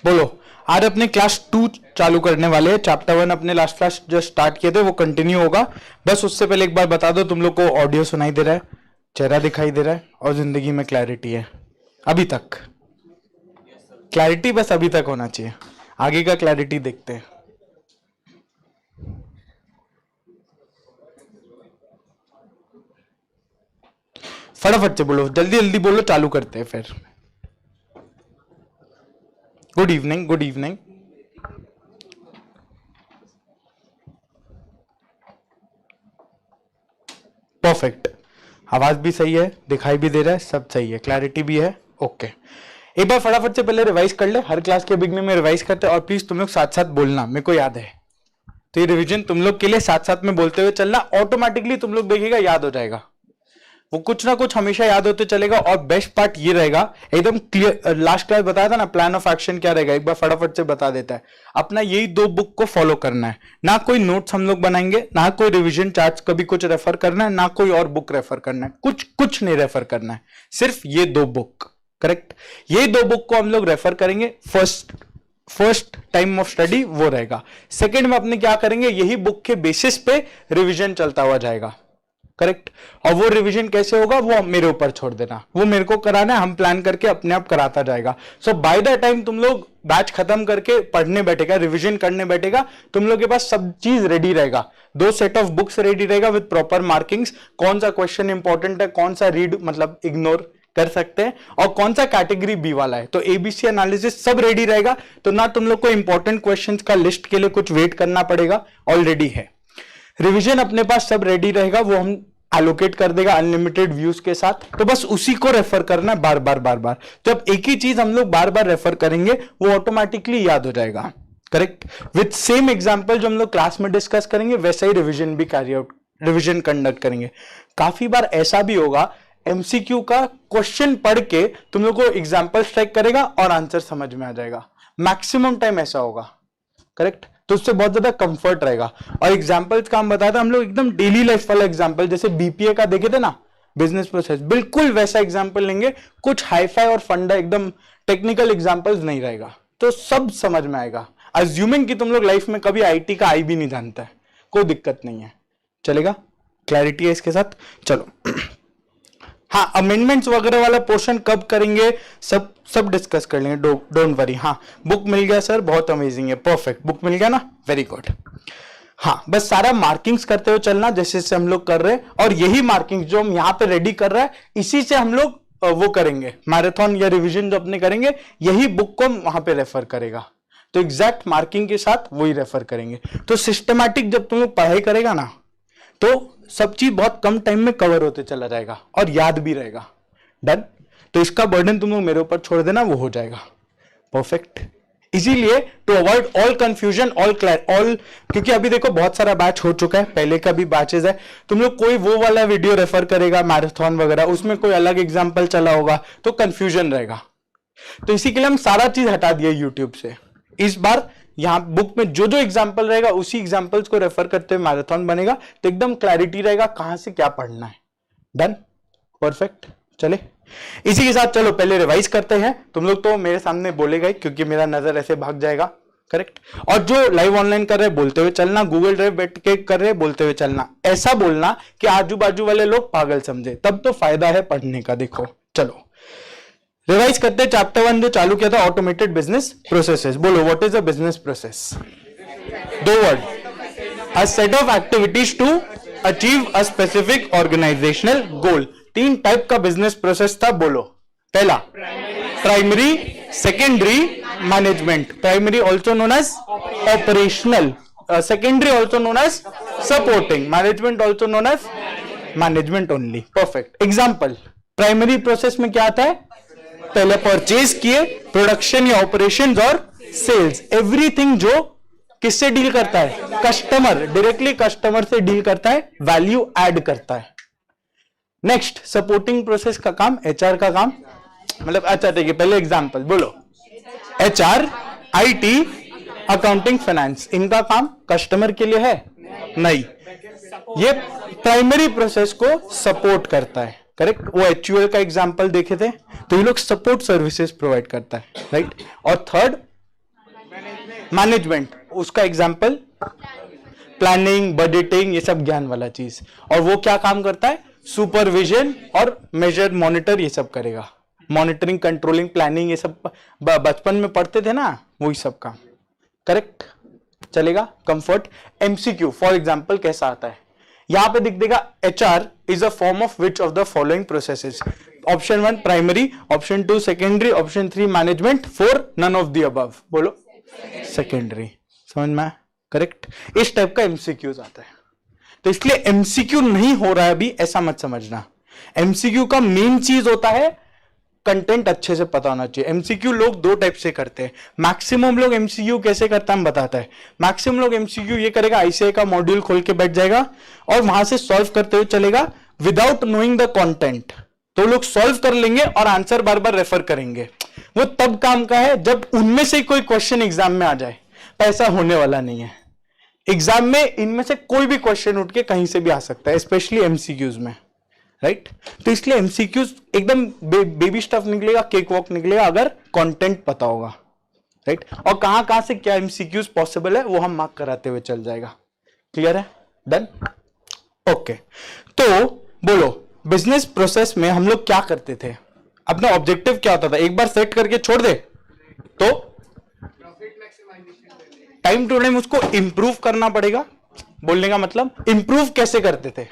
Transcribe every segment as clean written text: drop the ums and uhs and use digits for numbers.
बोलो। आज अपने क्लास 2 चालू करने वाले हैं। चैप्टर 1 अपने लास्ट क्लास जो स्टार्ट किए थे वो कंटिन्यू होगा। बस उससे पहले एक बार बता दो, तुम लोग को ऑडियो सुनाई दे रहा है, चेहरा दिखाई दे रहा है और जिंदगी में क्लैरिटी है? अभी तक क्लैरिटी बस अभी तक होना चाहिए, आगे का क्लैरिटी देखते हैं। फटाफट से बोलो, जल्दी जल्दी बोलो, चालू करते हैं फिर। Good evening, good evening. Perfect, आवाज भी सही है, दिखाई भी दे रहा है, सब सही है, क्लैरिटी भी है। ओके, एक बार फटाफट से पहले रिवाइज कर ले। हर क्लास के बिगनिंग में रिवाइज करते हैं और प्लीज तुम लोग साथ साथ बोलना, मेरे को याद है। तो ये रिवीजन तुम लोग के लिए साथ साथ में बोलते हुए चलना, ऑटोमेटिकली तुम लोग देखिएगा याद हो जाएगा। वो कुछ ना कुछ हमेशा याद होते चलेगा। और बेस्ट पार्ट ये रहेगा, एकदम क्लियर, लास्ट क्लास बताया था ना प्लान ऑफ एक्शन क्या रहेगा, एक बार फटाफट से बता देता है। अपना यही 2 बुक को फॉलो करना है, ना कोई नोट्स हम लोग बनाएंगे, ना कोई रिवीजन चार्ट्स कभी कुछ रेफर करना है, ना कोई और बुक रेफर करना है, कुछ नहीं रेफर करना है, सिर्फ ये 2 बुक। करेक्ट, ये 2 बुक को हम लोग रेफर करेंगे। फर्स्ट टाइम ऑफ स्टडी वो रहेगा। सेकेंड में अपने क्या करेंगे, यही बुक के बेसिस पे रिविजन चलता हुआ जाएगा। करेक्ट, और वो रिवीजन कैसे होगा वो मेरे ऊपर छोड़ देना, वो मेरे को कराना है, हम प्लान करके अपने आप कराता जाएगा। सो बाय द टाइम तुम लोग बैच खत्म करके पढ़ने बैठेगा, रिवीजन करने बैठेगा, तुम लोग के पास सब चीज रेडी रहेगा। 2 सेट ऑफ बुक्स रेडी रहेगा विद प्रॉपर मार्किंग्स, कौन सा क्वेश्चन इंपॉर्टेंट है, कौन सा रीड मतलब इग्नोर कर सकते हैं, और कौन सा कैटेगरी बी वाला है। तो एबीसी एनालिसिस सब रेडी रहेगा। तो ना तुम लोग को इंपॉर्टेंट क्वेश्चंस का लिस्ट के लिए कुछ वेट करना पड़ेगा, ऑलरेडी है। रिवीजन अपने पास सब रेडी रहेगा, वो हम एलोकेट कर देगा अनलिमिटेड व्यूज के साथ। तो बस उसी को रेफर करना बार बार। जब एक ही चीज हम लोग बार बार रेफर करेंगे वो ऑटोमेटिकली याद हो जाएगा। करेक्ट, विद सेम एग्जांपल जो हम लोग क्लास में डिस्कस करेंगे वैसा ही रिवीजन भी कैरी आउट, रिवीजन कंडक्ट करेंगे। काफी बार ऐसा भी होगा, एमसीक्यू का क्वेश्चन पढ़ के तुम लोग को एग्जांपल स्ट्राइक करेगा और आंसर समझ में आ जाएगा। मैक्सिमम टाइम ऐसा होगा। करेक्ट, तो उससे बहुत ज्यादा कंफर्ट रहेगा। और एग्जांपल्स का हम बताया था, हम लोग एकदम डेली लाइफ वाला एग्जांपल, जैसे बीपीए का देखे थे ना, बिजनेस प्रोसेस, बिल्कुल वैसा एग्जांपल लेंगे। कुछ हाईफाई और फंडा एकदम टेक्निकल एग्जांपल्स नहीं रहेगा, तो सब समझ में आएगा। अज्यूमिंग कि तुम लोग लाइफ में कभी आईटी का आई भी नहीं जानता है, कोई दिक्कत नहीं है, चलेगा, क्लैरिटी है इसके साथ। चलो हाँ, अमेंडमेंट्स वगैरह वाला पोर्शन कब करेंगे सब डिस्कस कर लेंगे, डोंट वरी। हाँ, बुक मिल गया सर, बहुत अमेजिंग है, परफेक्ट, बुक मिल गया ना, वेरी गुड। हाँ, बस सारा मार्किंग्स करते हुए चलना जैसे से हम लोग कर रहे हैं। और यही मार्किंग्स जो हम यहाँ पे रेडी कर रहे हैं, इसी से हम लोग वो करेंगे मैराथन या रिविजन जो अपने करेंगे, यही बुक को वहां पे रेफर करेगा। तो एग्जैक्ट मार्किंग के साथ वही रेफर करेंगे। तो सिस्टमैटिक जब तुम लोग पढ़ाई करेगा ना, तो सब चीज बहुत कम टाइम में कवर होते चला जाएगा और याद भी रहेगा। डन, तो इसका बर्डन तुम लोग मेरे ऊपर छोड़ देना, वो हो जाएगा। परफेक्ट, इसीलिए to avoid all confusion, all क्योंकि अभी देखो बहुत सारा बैच हो चुका है, पहले का भी बैचेस है। तुम लोग कोई वो वाला वीडियो रेफर करेगा मैराथन वगैरह, उसमें कोई अलग एग्जाम्पल चला होगा तो कंफ्यूजन रहेगा। तो इसी के लिए हम सारा चीज हटा दिया यूट्यूब से। इस बार यहां बुक में जो जो एग्जाम्पल रहेगा उसी एग्जाम्पल्स को रेफर करते हुए मैराथन बनेगा, तो एकदम क्लैरिटी रहेगा कहां से क्या पढ़ना है। डन, परफेक्ट, चले इसी के साथ चलो पहले रिवाइज करते हैं। तुम लोग तो मेरे सामने बोलेगा ही, क्योंकि मेरा नजर ऐसे भाग जाएगा। करेक्ट, और जो लाइव ऑनलाइन कर रहे बोलते हुए चलना, गूगल ड्राइव बैठ के कर रहे बोलते हुए चलना, ऐसा बोलना कि आजू बाजू वाले लोग पागल समझे, तब तो फायदा है पढ़ने का। देखो चलो रिवाइज करते हैं। चैप्टर 1 जो चालू किया था, ऑटोमेटेड बिजनेस प्रोसेसेस। बोलो, what is a business process? 2 word, a set of activities to achieve a specific organizational goal. 3 type का बिजनेस प्रोसेस था, बोलो। पहला primary, secondary, management. Primary also known as operational, secondary also known as supporting, management also known as management only. Perfect, example, primary process में क्या आता है? पहले purchase किए, प्रोडक्शन या ऑपरेशंस और सेल्स, एवरीथिंग जो किससे डील करता है? कस्टमर, डायरेक्टली कस्टमर से डील करता है, वैल्यू ऐड करता है। नेक्स्ट सपोर्टिंग प्रोसेस का काम, एचआर का काम, मतलब अच्छा ठीक है, पहले एग्जांपल बोलो। एचआर, आईटी, अकाउंटिंग, फाइनेंस, इनका काम कस्टमर के लिए है? नहीं, ये प्राइमरी प्रोसेस को सपोर्ट करता है। करेक्ट, वो एचयूएल का एग्जांपल देखे थे, तो ये लोग सपोर्ट सर्विसेज प्रोवाइड करता है, राइट। और थर्ड मैनेजमेंट, उसका एग्जाम्पल प्लानिंग, बजटिंग, ये सब ज्ञान वाला चीज। और वो क्या काम करता है? सुपरविजन और मेजर, मॉनिटर, ये सब करेगा। मॉनिटरिंग, कंट्रोलिंग, प्लानिंग, ये सब बचपन में पढ़ते थे ना, वही सब काम। करेक्ट, चलेगा। कंफर्ट। एमसीक्यू फॉर एग्जांपल कैसा आता है? यहां पे दिख देगा HR is a form of which of the following processes? Option 1 primary, option 2 secondary, option 3 management, 4 none of the above. बोलो सेकेंडरी। समझ में? करेक्ट। इस टाइप का एमसीक्यूज आता है। तो इसलिए एमसीक्यू नहीं हो रहा है अभी, ऐसा मत समझना। एमसीक्यू का मेन चीज होता है कंटेंट अच्छे से पता होना चाहिए। एमसीक्यू लोग दो टाइप से करते हैं। मैक्सिमम लोग एमसीक्यू कैसे करता है हम बताता है। मैक्सिमम लोग एमसीक्यू ये करेगा, आईसीआई का मॉड्यूल खोल के बैठ जाएगा और वहां से सॉल्व करते हुए चलेगा विदाउट नोइंग द कंटेंट। तो लोग सॉल्व कर लेंगे और आंसर बार बार रेफर करेंगे। वो तब काम का है जब उनमें से कोई क्वेश्चन एग्जाम में आ जाए। पैसा होने वाला नहीं है एग्जाम में, इनमें से कोई भी क्वेश्चन उठ के कहीं से भी आ सकता है, स्पेशली एमसीक्यूज में। राइट तो इसलिए एमसीक्यूज एकदम बेबी स्टफ निकलेगा, केक वॉक निकलेगा अगर कंटेंट पता होगा। राइट और कहां से क्या एमसीक्यूज पॉसिबल है वो हम मार्क कराते हुए चल जाएगा। क्लियर है? डन। ओके तो बोलो बिजनेस प्रोसेस में हम लोग क्या करते थे? अपना ऑब्जेक्टिव क्या होता था? एक बार सेट करके छोड़ दे तो टाइम टू टाइम उसको इंप्रूव करना पड़ेगा। बोलने का मतलब इंप्रूव कैसे करते थे?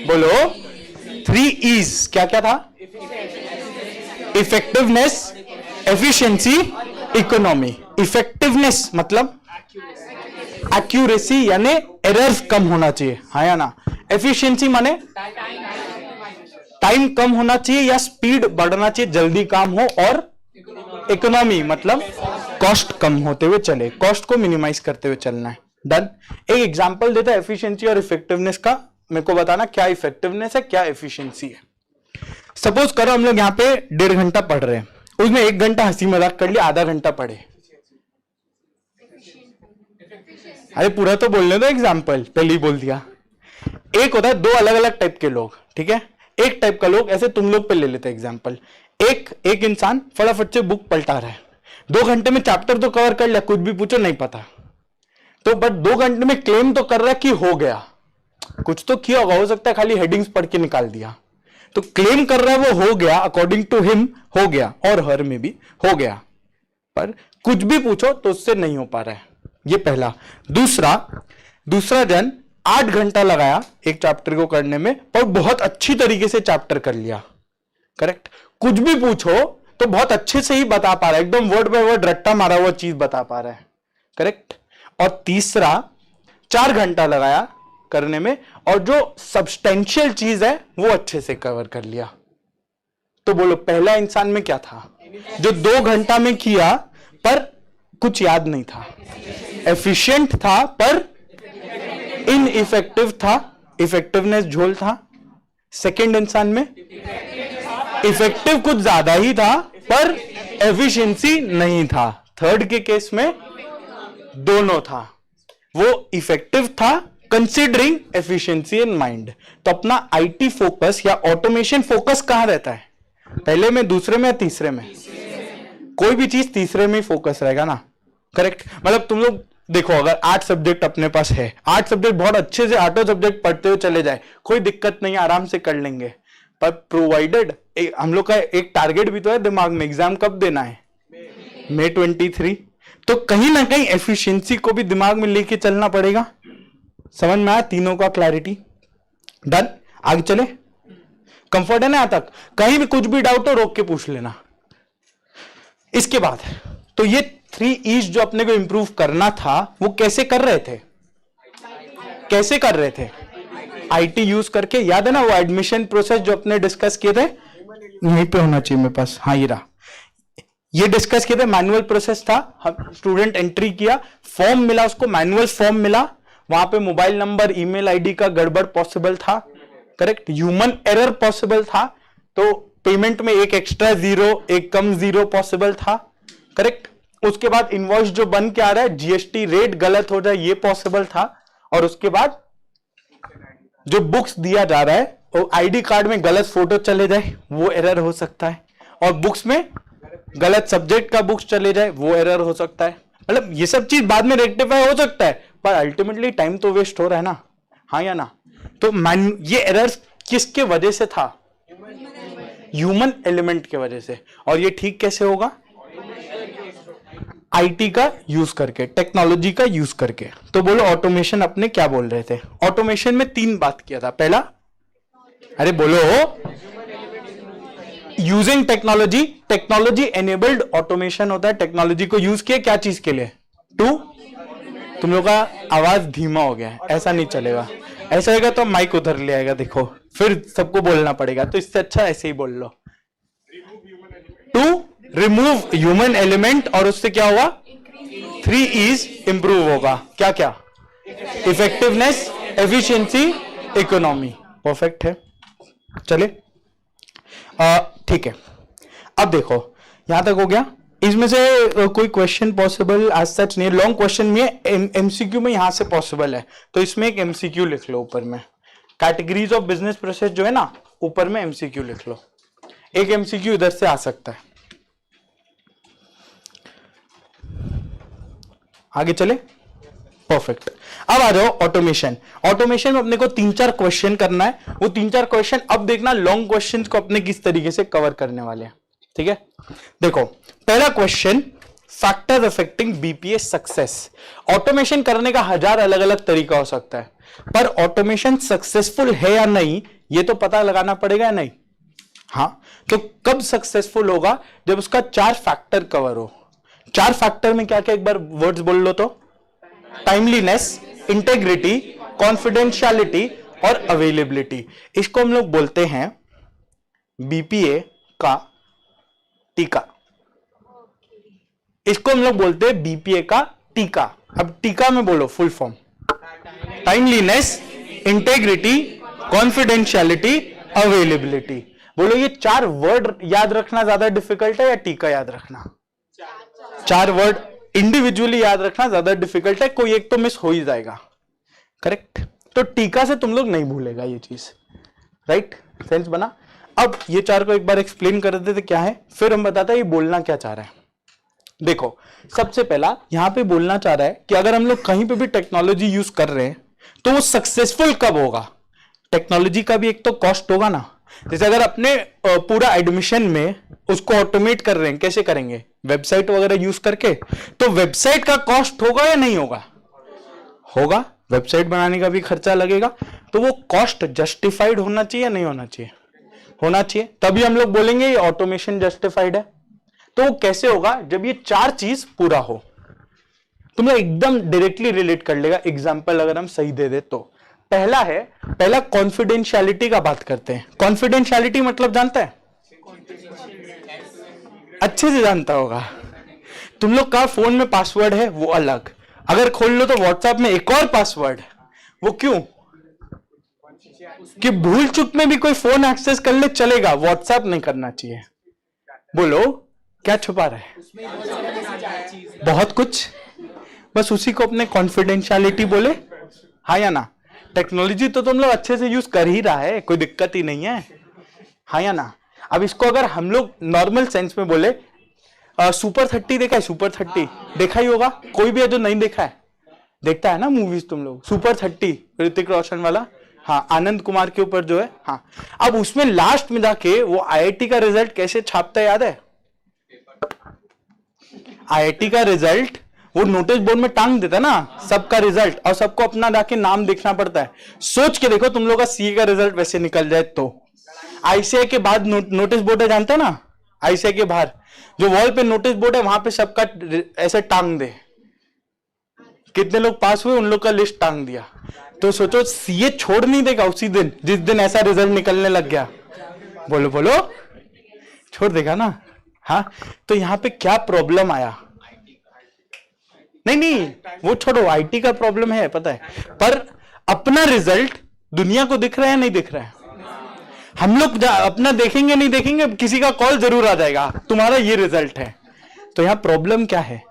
बोलो 3 E's क्या क्या था? Effectiveness, efficiency, economy. इफेक्टिवनेस मतलब एक्यूरेसी यानी एरर्स कम होना चाहिए, हाँ या ना? एफिशिएंसी माने टाइम कम होना चाहिए या स्पीड बढ़ना चाहिए, जल्दी काम हो। और इकोनॉमी मतलब कॉस्ट कम होते हुए चले, कॉस्ट को मिनिमाइज करते हुए चलना है। डन। एक एग्जांपल देता है एफिशिएंसी और इफेक्टिवनेस का, मेरे को बताना क्या इफेक्टिवनेस है क्या एफिशिएंसी है। सपोज करो हम लोग यहाँ पे 1.5 घंटा पढ़ रहे हैं, उसमें 1 घंटा हंसी मजाक कर लिया, आधा घंटा पढ़े। अरे पूरा तो बोलने दो, एग्जाम्पल पहले ही बोल दिया। एक होता है 2 अलग अलग टाइप के लोग, ठीक है? एक टाइप का लोग, ऐसे तुम लोग पे ले लेते हैं एग्जाम्पल। एक इंसान फटाफट से बुक पलटा रहा है, 2 घंटे में चैप्टर तो कवर कर लिया, कुछ भी पूछो नहीं पता, तो बट 2 घंटे में क्लेम तो कर रहा है कि हो गया, कुछ तो किया होगा, हो सकता है खाली हेडिंग्स पढ़ के निकाल दिया, तो क्लेम कर रहा है वो हो गया, अकॉर्डिंग टू हिम हो गया, और हर में भी हो गया, पर कुछ भी पूछो तो उससे नहीं हो पा रहा है। ये पहला। दूसरा जन 8 घंटा लगाया एक चैप्टर को करने में, पर बहुत अच्छी तरीके से चैप्टर कर लिया। करेक्ट। कुछ भी पूछो तो बहुत अच्छे से ही बता पा रहा है, एकदम वर्ड बाय वर्ड रट्टा मारा हुआ चीज बता पा रहा है। करेक्ट। और तीसरा 4 घंटा लगाया करने में और जो सब्सटेंशियल चीज है वो अच्छे से कवर कर लिया। तो बोलो पहला इंसान में क्या था? जो 2 घंटा में किया पर कुछ याद नहीं था, एफिशिएंट था पर इनइफेक्टिव था, इफेक्टिवनेस झोल था। सेकंड इंसान में इफेक्टिव कुछ ज्यादा ही था पर एफिशिएंसी नहीं था। थर्ड के केस में दोनों था, वो इफेक्टिव था कंसिडरिंग एफिशिएंसी इन माइंड। तो अपना आईटी फोकस या ऑटोमेशन फोकस कहां रहता है? पहले में, दूसरे में या तीसरे में? कोई भी चीज तीसरे में ही फोकस रहेगा ना। करेक्ट। मतलब तुम लोग देखो, अगर 8 सब्जेक्ट अपने पास है, 8 सब्जेक्ट बहुत अच्छे से 8 सब्जेक्ट पढ़ते हुए चले जाए, कोई दिक्कत नहीं, आराम से कर लेंगे। पर प्रोवाइडेड हम लोग का एक टारगेट भी तो है दिमाग में, एग्जाम कब देना है? मई 23। तो कहीं ना कहीं एफिशिएंसी को भी दिमाग में लेके चलना पड़ेगा। समझ में आया तीनों का क्लैरिटी? डन। आगे चले। कंफर्ट है ना यहां तक? कहीं भी कुछ भी डाउट हो रोक के पूछ लेना। इसके बाद तो ये 3 E's जो अपने को इंप्रूव करना था वो कैसे कर रहे थे? कैसे कर रहे थे? आईटी यूज करके। याद है ना वो एडमिशन प्रोसेस जो अपने डिस्कस किए थे? यहीं पे होना चाहिए मेरे पास, हाँ ये रहा। ये डिस्कस किए थे, मैनुअल प्रोसेस था। हम स्टूडेंट एंट्री किया, फॉर्म मिला उसको, मैनुअल फॉर्म मिला, वहां पे मोबाइल नंबर ईमेल आईडी का गड़बड़ पॉसिबल था। करेक्ट। ह्यूमन एरर पॉसिबल था, तो पेमेंट में एक एक्स्ट्रा 0 एक कम 0 पॉसिबल था। करेक्ट। उसके बाद इनवॉइस जो बन के आ रहा है जीएसटी रेट गलत हो जाए ये पॉसिबल था। और उसके बाद जो बुक्स दिया जा रहा है वो आईडी कार्ड में गलत फोटो चले जाए वो एरर हो सकता है, और बुक्स में गलत सब्जेक्ट का बुक्स चले जाए वो एरर हो सकता है। मतलब ये सब चीज बाद में रेक्टिफाई हो सकता है, पर अल्टीमेटली टाइम तो वेस्ट हो रहा है ना, हाँ या ना। तो ये एरर्स किसके वजह से था? ह्यूमन एलिमेंट के वजह से। और ये ठीक कैसे होगा? आईटी का यूज करके, टेक्नोलॉजी का यूज करके। तो बोलो ऑटोमेशन अपने क्या बोल रहे थे? ऑटोमेशन में 3 बात किया था। पहला, अरे बोलो, using technology, technology enabled automation होता है। टेक्नोलॉजी को यूज किया क्या चीज के लिए? टू, तुम लोग का आवाज धीमा हो गया है, ऐसा नहीं चलेगा। ऐसा होगा तो माइक उधर ले आएगा, देखो फिर सबको बोलना पड़ेगा, तो इससे अच्छा ऐसे ही बोल लो। टू, रिमूव ह्यूमन एलिमेंट, और उससे क्या होगा? 3 E's इंप्रूव होगा। क्या क्या? Effectiveness, efficiency, economy. परफेक्ट है, चले ठीक है। अब देखो यहां तक हो गया। इसमें से कोई क्वेश्चन पॉसिबल एज सच नहीं, लॉन्ग क्वेश्चन में एमसीक्यू में यहां से पॉसिबल है, तो इसमें एक एमसीक्यू लिख लो ऊपर में। कैटेगरीज ऑफ बिजनेस प्रोसेस जो है ना, ऊपर में एमसीक्यू लिख लो। एक एमसीक्यू इधर से आ सकता है। आगे चले, परफेक्ट। अब आ जाओ ऑटोमेशन। ऑटोमेशन में अपने को 3-4 क्वेश्चन करना है। वो 3-4 क्वेश्चन अब देखना, लॉन्ग क्वेश्चन को अपने किस तरीके से कवर करने वाले हैं, ठीक है। देखो पहला question, factors affecting BPA success. Automation करने का 1000 अलग अलग तरीका हो सकता है, पर ऑटोमेशन सक्सेसफुल है या नहीं ये तो पता लगाना पड़ेगा या नहीं? हाँ, तो कब सक्सेसफुल होगा? जब उसका 4 फैक्टर कवर हो। 4 फैक्टर में क्या क्या, एक बार वर्ड्स बोल लो तो? टाइमलीनेस, इंटेग्रिटी, कॉन्फिडेंशियलिटी और अवेलेबिलिटी। इसको हम लोग बोलते हैं बीपीए का टीका। इसको हम लोग बोलते हैं बीपीए का टीका। अब टीका में बोलो full form. Timeliness, integrity, confidentiality, availability. बोलो ये 4 वर्ड याद रखना ज्यादा डिफिकल्ट है या टीका याद रखना? 4 वर्ड इंडिविजुअली याद रखना ज्यादा डिफिकल्ट है, कोई एक तो मिस हो ही जाएगा, करेक्ट। तो टीका से तुम लोग नहीं भूलेगा ये चीज, राइट? सेंस बना? अब ये 4 को एक बार एक्सप्लेन कर देते थे क्या है, फिर हम बताते हैं ये बोलना क्या चाह रहा है। देखो सबसे पहला यहां पे बोलना चाह रहा है कि अगर हम लोग कहीं पे भी टेक्नोलॉजी यूज कर रहे हैं तो वो सक्सेसफुल कब होगा? टेक्नोलॉजी का भी एक तो कॉस्ट होगा ना। जैसे अगर अपने पूरा एडमिशन में उसको ऑटोमेट कर रहे हैं, कैसे करेंगे? वेबसाइट वगैरह यूज करके, तो वेबसाइट का कॉस्ट होगा या नहीं होगा? होगा। वेबसाइट बनाने का भी खर्चा लगेगा, तो वो कॉस्ट जस्टिफाइड होना चाहिए या नहीं होना चाहिए? होना चाहिए, तभी हम लोग बोलेंगे ये ऑटोमेशन जस्टिफाइड है। तो वो कैसे होगा? जब ये 4 चीज पूरा हो। तुम लोग एकदम डायरेक्टली रिलेट कर लेगा एग्जांपल अगर हम सही दे दे तो। पहला कॉन्फिडेंशियलिटी का बात करते हैं। कॉन्फिडेंशियलिटी मतलब जानता है? अच्छे से जानता होगा। तुम लोग का फोन में पासवर्ड है वो अलग, अगर खोल लो तो व्हाट्सएप में एक और पासवर्ड, वो क्यों? कि भूल चुक में भी कोई फोन एक्सेस कर ले चलेगा, व्हाट्सएप नहीं करना चाहिए। बोलो क्या छुपा रहा है? बहुत कुछ, बस उसी को अपने कॉन्फिडेंशियलिटी बोले, हाँ या ना? टेक्नोलॉजी तो तुम लोग अच्छे से यूज कर ही रहा है, कोई दिक्कत ही नहीं है, हाँ या ना? अब इसको अगर हम लोग नॉर्मल सेंस में बोले, सुपर 30 देखा है? सुपर 30 देखा ही होगा, कोई भी है जो नहीं देखा है? देखता है ना मूवीज तुम लोग। सुपर 30 ऋतिक रोशन वाला, हाँ, आनंद कुमार के ऊपर जो है, हाँ। अब उसमें लास्ट में जाके वो आईआईटी का रिजल्ट कैसे छापता है याद है? आईआईटी का रिजल्ट वो नोटिस बोर्ड में टांग देता है ना सबका रिजल्ट, और सबको अपना जाके नाम देखना पड़ता है। सोच के देखो तुम लोग का सीए का रिजल्ट वैसे निकल जाए तो। आईसीआई के बाद नोटिस बोर्ड है, जानते ना? आईसीआई के बाहर जो वॉल पे नोटिस बोर्ड है वहां पे सबका ऐसे टांग दे, कितने लोग पास हुए उन लोग का लिस्ट टांग दिया। तो सोचो सीए छोड़ नहीं देगा उसी दिन जिस दिन ऐसा रिजल्ट निकलने लग गया। बोलो बोलो, छोड़ देगा ना? हाँ, तो यहां पे क्या प्रॉब्लम आया? नहीं वो छोड़ो, आईटी का प्रॉब्लम है पता है, पर अपना रिजल्ट दुनिया को दिख रहा है नहीं दिख रहा है? हम लोग अपना देखेंगे नहीं देखेंगे, किसी का कॉल जरूर आ जाएगा तुम्हारा ये रिजल्ट है। तो यहां प्रॉब्लम क्या है?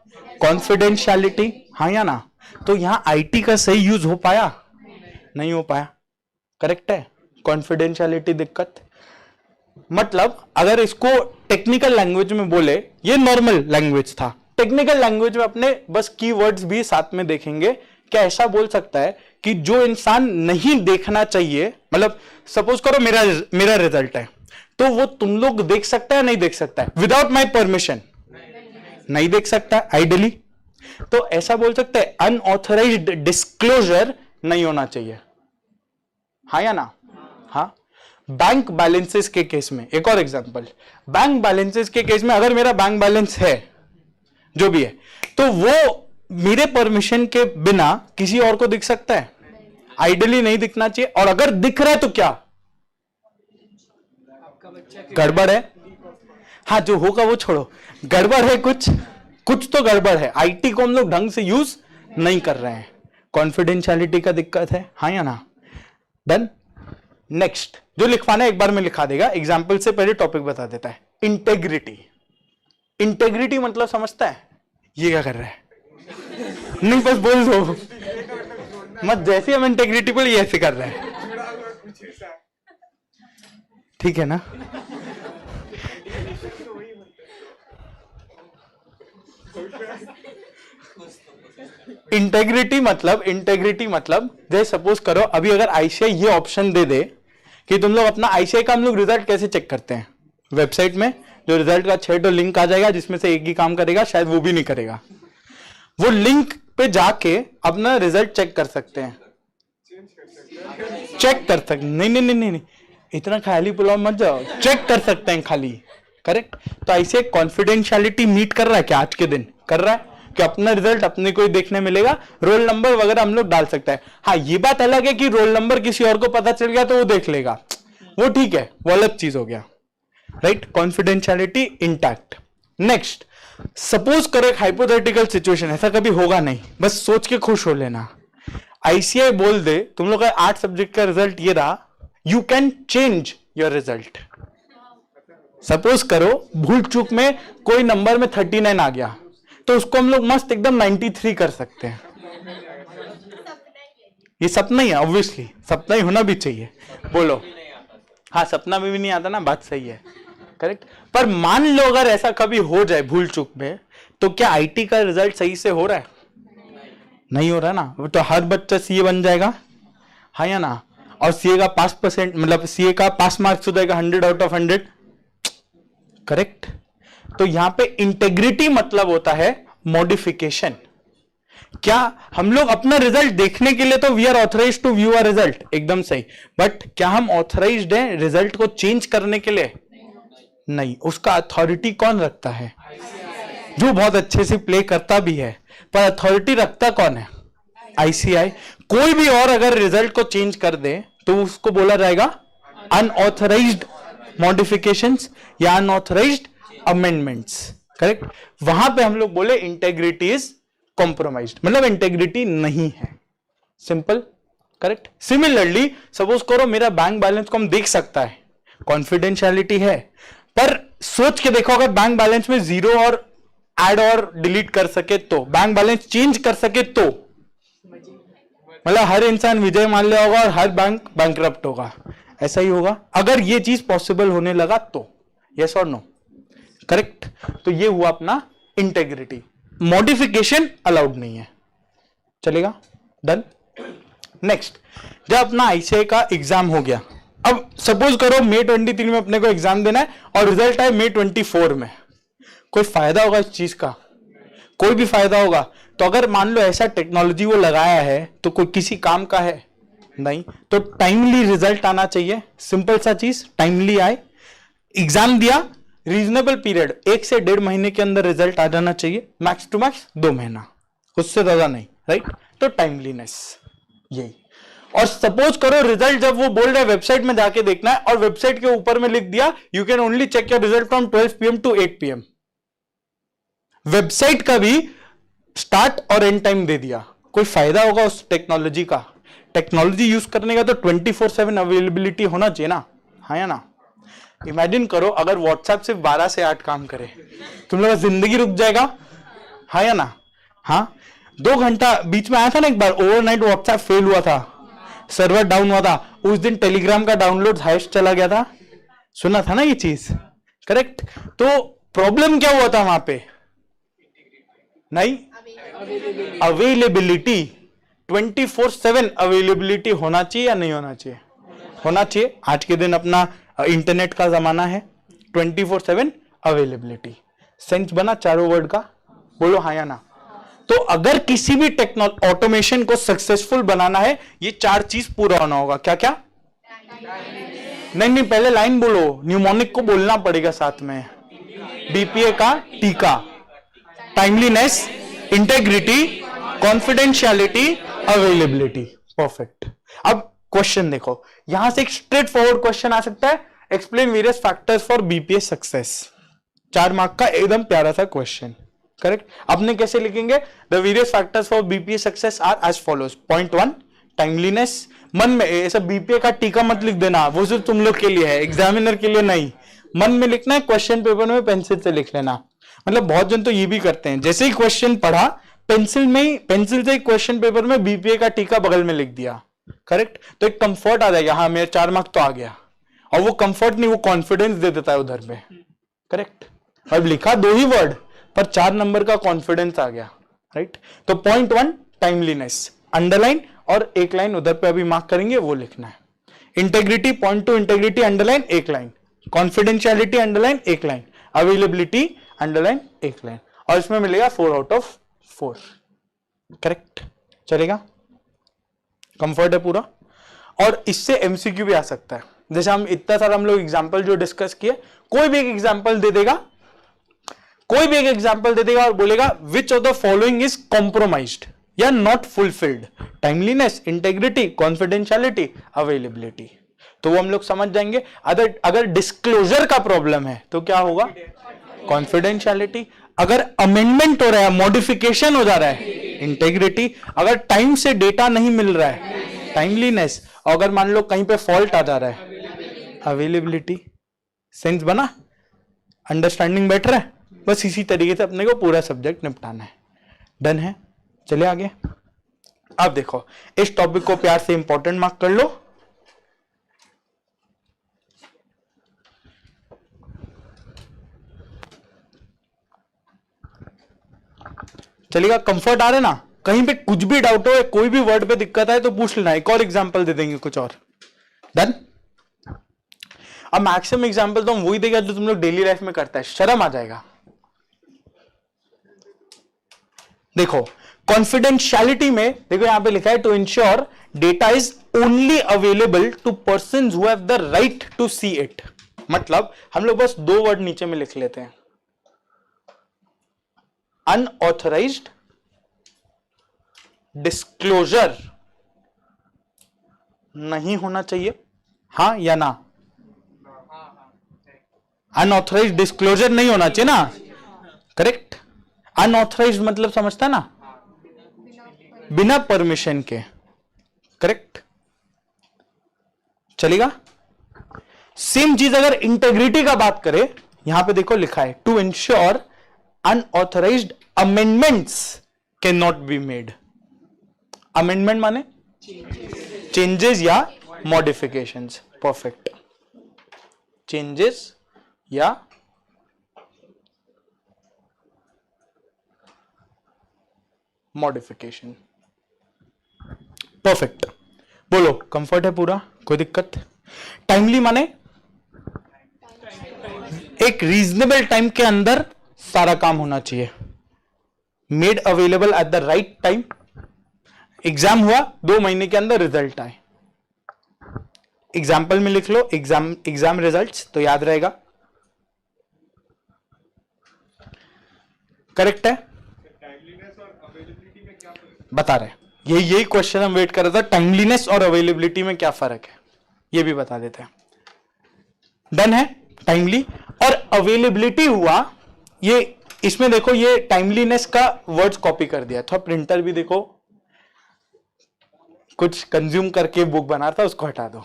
कॉन्फिडेंशियलिटी, हाँ या ना? तो यहां आईटी का सही यूज हो पाया? नहीं हो पाया, करेक्ट है। कॉन्फिडेंशियलिटी दिक्कत, मतलब अगर इसको टेक्निकल लैंग्वेज में बोले, ये नॉर्मल लैंग्वेज था, टेक्निकल लैंग्वेज में अपने बस कीवर्ड्स भी साथ में देखेंगे। क्या ऐसा बोल सकता है कि जो इंसान नहीं देखना चाहिए, मतलब सपोज करो मेरा रिजल्ट है, तो वो तुम लोग देख सकता है नहीं देख सकता है विदाउट माई परमिशन? नहीं देख सकता आइडियली। तो ऐसा बोल सकते हैं अनऑथराइज्ड डिस्क्लोजर नहीं होना चाहिए, हाँ या ना? हाँ। बैंक बैलेंसेस के केस में एक और एग्जांपल, बैंक बैलेंसेस के केस में अगर मेरा बैंक बैलेंस है जो भी है, तो वो मेरे परमिशन के बिना किसी और को दिख सकता है? आइडियली नहीं दिखना चाहिए। और अगर दिख रहा है तो क्या गड़बड़ है? हाँ, जो होगा वो छोड़ो, गड़बड़ है, कुछ तो गड़बड़ है। आईटी को हम लोग ढंग से यूज नहीं कर रहे हैं, कॉन्फिडेंशियलिटी का दिक्कत है, हाँ या ना? डन। नेक्स्ट जो लिखवाना है एक बार में लिखा देगा, एग्जाम्पल से पहले टॉपिक बता देता है। इंटेग्रिटी। इंटेग्रिटी मतलब समझता है? ये क्या कर रहा है? नहीं, बस बोल दो मत, जैसे हम इंटेग्रिटी बोले ऐसे कर रहा है, ठीक है ना? इंटेग्रिटी मतलब जैसे सपोज करो अभी अगर आईसीआई ये ऑप्शन दे दे कि तुम लोग अपना आईसीआई का हम लोग रिजल्ट कैसे चेक करते हैं, वेबसाइट में जो रिजल्ट का 6 तो लिंक आ जाएगा जिसमें से एक ही काम करेगा, शायद वो भी नहीं करेगा। वो लिंक पे जाके अपना रिजल्ट चेक कर सकते हैं, चेक कर सकते। नहीं, इतना ख्याली पुलाव मत जाओ, चेक कर सकते हैं खाली, करेक्ट? तो ऐसे कॉन्फिडेंशियलिटी मीट कर रहा है क्या? आज के दिन कर रहा है कि अपना रिजल्ट अपने को ही देखने मिलेगा, रोल नंबर वगैरह हम लोग डाल सकते हैं। हाँ, ये बात अलग है कि रोल नंबर किसी और को पता चल गया तो वो देख लेगा, वो ठीक है, वो अलग चीज हो गया, right? Confidentiality intact. Next, suppose करो एक हाइपोथेटिकल सिचुएशन, ऐसा कभी होगा नहीं, बस सोच के खुश हो लेना। आईसीआई बोल दे तुम लोग का 8 सब्जेक्ट का रिजल्ट ये रहा, you can change your result. Suppose करो भूल चूक में कोई नंबर में 39 आ गया, तो उसको हम लोग मस्त एकदम 93 कर सकते हैं। ये सपना ही है, ऑब्वियसली सपना ही होना भी चाहिए, बोलो। हाँ, सपना में भी नहीं आता ना, बात सही है, करेक्ट? पर मान लो अगर ऐसा कभी हो जाए भूल चूक में, तो क्या आईटी का रिजल्ट सही से हो रहा है? नहीं हो रहा ना, तो हर बच्चा सीए बन जाएगा, हाँ या ना? और सीए का पास परसेंट, मतलब सीए का पास मार्क्स हो जाएगा 100 आउट ऑफ 100, करेक्ट? तो यहां पे इंटेग्रिटी मतलब होता है मॉडिफिकेशन। क्या हम लोग अपना रिजल्ट देखने के लिए तो we are authorized to view our result, एकदम सही, बट क्या हम ऑथराइज्ड हैं रिजल्ट को चेंज करने के लिए? नहीं। उसका अथॉरिटी कौन रखता है? जो बहुत अच्छे से प्ले करता भी है, पर अथॉरिटी रखता कौन है? आईसीआई। कोई भी और अगर रिजल्ट को चेंज कर दे तो उसको बोला जाएगा अनऑथराइज्ड मॉडिफिकेशंस या अनऑथराइज्ड अमेंडमेंट्स, करेक्ट? वहां पे हम लोग बोले इंटेग्रिटी इज कॉम्प्रोमाइज्ड, मतलब इंटेग्रिटी नहीं है, सिंपल, करेक्ट? सिमिलरली सपोज करो मेरा बैंक बैलेंस को हम देख सकता है, कॉन्फिडेंशियलिटी है, पर सोच के देखो अगर बैंक बैलेंस में जीरो और ऐड और डिलीट कर सके तो, बैंक बैलेंस चेंज कर सके तो, मतलब हर इंसान विजय मान लिया होगा और हर बैंक बैंकरप्ट होगा, ऐसा ही होगा अगर ये चीज पॉसिबल होने लगा तो, यस और नो, करेक्ट? तो ये हुआ अपना इंटेग्रिटी। मॉडिफिकेशन अलाउड नहीं है, चलेगा? डन। नेक्स्ट, जब अपना आईसीआई का एग्जाम हो गया, अब सपोज करो मई 23 में अपने को एग्जाम देना है और रिजल्ट आए मई 24 में, कोई फायदा होगा इस चीज का? कोई भी फायदा होगा? तो अगर मान लो ऐसा टेक्नोलॉजी वो लगाया है तो कोई किसी काम का है? नहीं। तो टाइमली रिजल्ट आना चाहिए, सिंपल सा चीज, टाइमली आए। एग्जाम दिया, रीजनेबल पीरियड 1 से 1.5 महीने के अंदर रिजल्ट आ जाना चाहिए, मैक्स टू मैक्स 2 महीना, उससे ज्यादा नहीं, राइट? तो टाइमलीनेस यही। और सपोज करो रिजल्ट जब वो बोल रहा है वेबसाइट में जाके देखना है और वेबसाइट के ऊपर में लिख दिया you can only check your result from 12 PM to 8 PM, website का भी स्टार्ट और एंड टाइम दे दिया, कोई फायदा होगा उस टेक्नोलॉजी का? टेक्नोलॉजी यूज करने का तो 24/7 अवेलेबिलिटी होना चाहिए ना, हाँ या ना? इमेजिन करो अगर व्हाट्सएप सिर्फ 12 से 8 काम करे, तुम लोग जिंदगी रुक जाएगा, हाँ या ना? हाँ, 2 घंटा बीच में आया था ना एक बार, ओवरनाइट व्हाट्सएप फेल हुआ था, सर्वर डाउन हुआ था, उस दिन टेलीग्राम का डाउनलोड हाईएस्ट चला गया था, सुना था ना ये चीज, करेक्ट? तो प्रॉब्लम क्या हुआ था वहां पे? नहीं, अवेलेबिलिटी 24/7 अवेलेबिलिटी होना चाहिए या नहीं होना चाहिए? होना चाहिए। आज के दिन अपना इंटरनेट का जमाना है, 24/7 अवेलेबिलिटी। सेंस बना चारों वर्ड का? बोलो हाँ या ना। तो अगर किसी भी टेक्नोलॉजी ऑटोमेशन को सक्सेसफुल बनाना है, ये चार चीज पूरा होना होगा। क्या क्या? नहीं, पहले लाइन बोलो, न्यूमोनिक को बोलना पड़ेगा साथ में। बीपीए का टीका, timeliness, integrity, confidentiality, availability. Perfect. अब क्वेश्चन देखो, यहां से एक स्ट्रेट फॉरवर्ड क्वेश्चन आ सकता है, explain various factors for BPA success. 4 mark का एकदम प्यारा सा क्वेश्चन। करेक्ट। अपने कैसे लिखेंगे? The various factors for BPA success are as follows. Point 1, timeliness. मन में ऐसा बीपीए का टीका मत लिख देना, वो सिर्फ तुम लोग के लिए है, एग्जामिनर के लिए नहीं। मन में लिखना है, क्वेश्चन पेपर में पेंसिल से लिख लेना। मतलब बहुत जन तो ये भी करते हैं, जैसे ही क्वेश्चन पढ़ा पेंसिल से क्वेश्चन पेपर में बीपीए का टीका बगल में लिख दिया। करेक्ट। तो एक कंफर्ट आ जाएगा, हाँ मेरे 4 मार्क तो आ गया। और वो कंफर्ट नहीं, वो कॉन्फिडेंस दे देता है उधर पे। करेक्ट। अब लिखा 2 ही वर्ड पर 4 नंबर का कॉन्फिडेंस आ गया। राइट। तो पॉइंट 1 टाइमलीनेस, अंडरलाइन, और एक लाइन उधर पे अभी मार्क करेंगे वो लिखना है। इंटेग्रिटी, पॉइंट 2 इंटेग्रिटी, अंडरलाइन एक लाइन। कॉन्फिडेंशियलिटी, अंडरलाइन एक लाइन। अवेलेबिलिटी, अंडरलाइन एक लाइन। और इसमें मिलेगा 4 आउट ऑफ 4। करेक्ट। चलेगा? कंफर्ट है पूरा। और इससे एमसीक्यू भी आ सकता है। जैसे हम इतना सारा हम लोग एग्जांपल जो डिस्कस किए, कोई भी एक एग्जांपल दे देगा, और बोलेगा which of the following is compromised या not fulfilled, timeliness, integrity, confidentiality, availability. तो वो हम लोग समझ जाएंगे। अगर डिस्क्लोजर का प्रॉब्लम है तो क्या होगा? कॉन्फिडेंशियलिटी। अगर अमेंडमेंट हो रहा है, मॉडिफिकेशन हो जा रहा है, इंटेग्रिटी। अगर टाइम से डेटा नहीं मिल रहा है, टाइमलीनेस। और अगर मान लो कहीं पे फॉल्ट आ जा रहा है, अवेलेबिलिटी। सेंस बना? अंडरस्टैंडिंग बेटर है? बस इसी तरीके से अपने को पूरा सब्जेक्ट निपटाना है। डन है? चलिए आगे। अब देखो, इस टॉपिक को प्यार से इंपॉर्टेंट मार्क कर लो। चलेगा? कंफर्ट आ रहा है ना? कहीं पे कुछ भी डाउट हो, कोई भी वर्ड पे दिक्कत आए तो पूछ लेना, एक और एग्जांपल दे देंगे कुछ और। डन? अब मैक्सिमम एग्जांपल तो हम वही देगा जो तुम लोग डेली लाइफ में करता है, शर्म आ जाएगा। देखो कॉन्फिडेंशियलिटी में देखो यहां पे लिखा है to ensure data is only available to person who have the right to see it. मतलब हम लोग बस 2 वर्ड नीचे में लिख लेते हैं, अनऑथराइज्ड डिस्क्लोजर नहीं होना चाहिए, हाँ या ना? अनऑथराइज्ड डिस्क्लोजर नहीं होना चाहिए ना? करेक्ट। अनऑथराइज्ड मतलब समझता ना? बिना परमिशन के। करेक्ट। चलेगा? सेम चीज अगर इंटेग्रिटी का बात करें, यहां पे देखो लिखा है to ensure unauthorized amendments can not be made. Amendment माने चेंजेस या मॉडिफिकेशंस। परफेक्ट। चेंजेस या मॉडिफिकेशन। परफेक्ट। बोलो कंफर्ट है पूरा? कोई दिक्कत? टाइमली माने एक रीजनेबल टाइम के अंदर सारा काम होना चाहिए। Made available at the right time. Exam हुआ 2 महीने के अंदर रिजल्ट आए। एग्जाम्पल में लिख लो एग्जाम रिजल्ट्स, तो याद रहेगा। करेक्ट है? बता रहे, यही क्वेश्चन हम वेट कर रहे थे, टाइमलीनेस और अवेलेबिलिटी में क्या फर्क है, ये भी बता देते हैं। डन है? टाइमली और अवेलेबिलिटी हुआ, ये इसमें देखो ये टाइमलीनेस का वर्ड्स कॉपी कर दिया था। प्रिंटर भी देखो कुछ कंज्यूम करके बुक बना था, उसको हटा दो।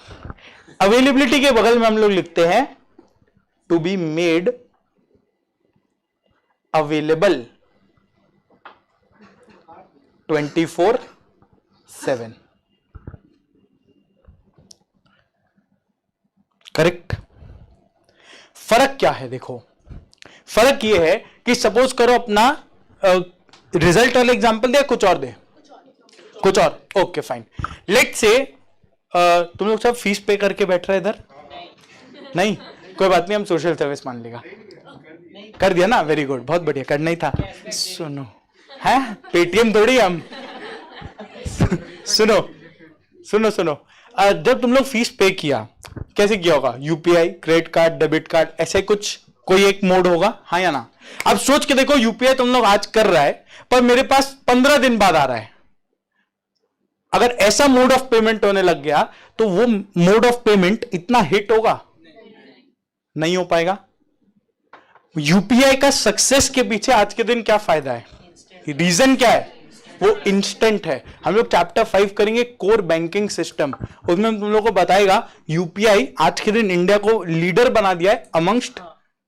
अवेलेबिलिटी के बगल में हम लोग लिखते हैं to be made available 24/7। Correct. फर्क क्या है? देखो फर्क ये है कि सपोज करो अपना रिजल्ट वाला एग्जांपल दे, कुछ और दे, कुछ और, ओके फाइन। लेट्स से तुम लोग सब फीस पे करके बैठ रहे इधर, नहीं कोई बात नहीं, हम सोशल सर्विस मान लेगा, कर दिया ना, वेरी गुड, बहुत बढ़िया, करना ही था। सुनो है, पेटीएम थोड़ी हम सुनो सुनो सुनो, जब तुम लोग फीस पे किया कैसे किया होगा, UPI, credit card, debit card, ऐसे कुछ कोई एक मोड होगा, हाँ या ना? अब सोच के देखो, यूपीआई तुम लोग आज कर रहा है पर मेरे पास 15 दिन बाद आ रहा है, अगर ऐसा मोड ऑफ पेमेंट होने लग गया तो वो मोड ऑफ पेमेंट इतना हिट होगा, नहीं हो पाएगा। यूपीआई का सक्सेस के पीछे आज के दिन क्या फायदा है, रीजन क्या है, वो इंस्टेंट है। हम लोग चैप्टर 5 करेंगे कोर बैंकिंग सिस्टम, उसमें हम तुम लोगों को बताएगा यूपीआई आज के दिन इंडिया को लीडर बना दिया है अमंगस्ट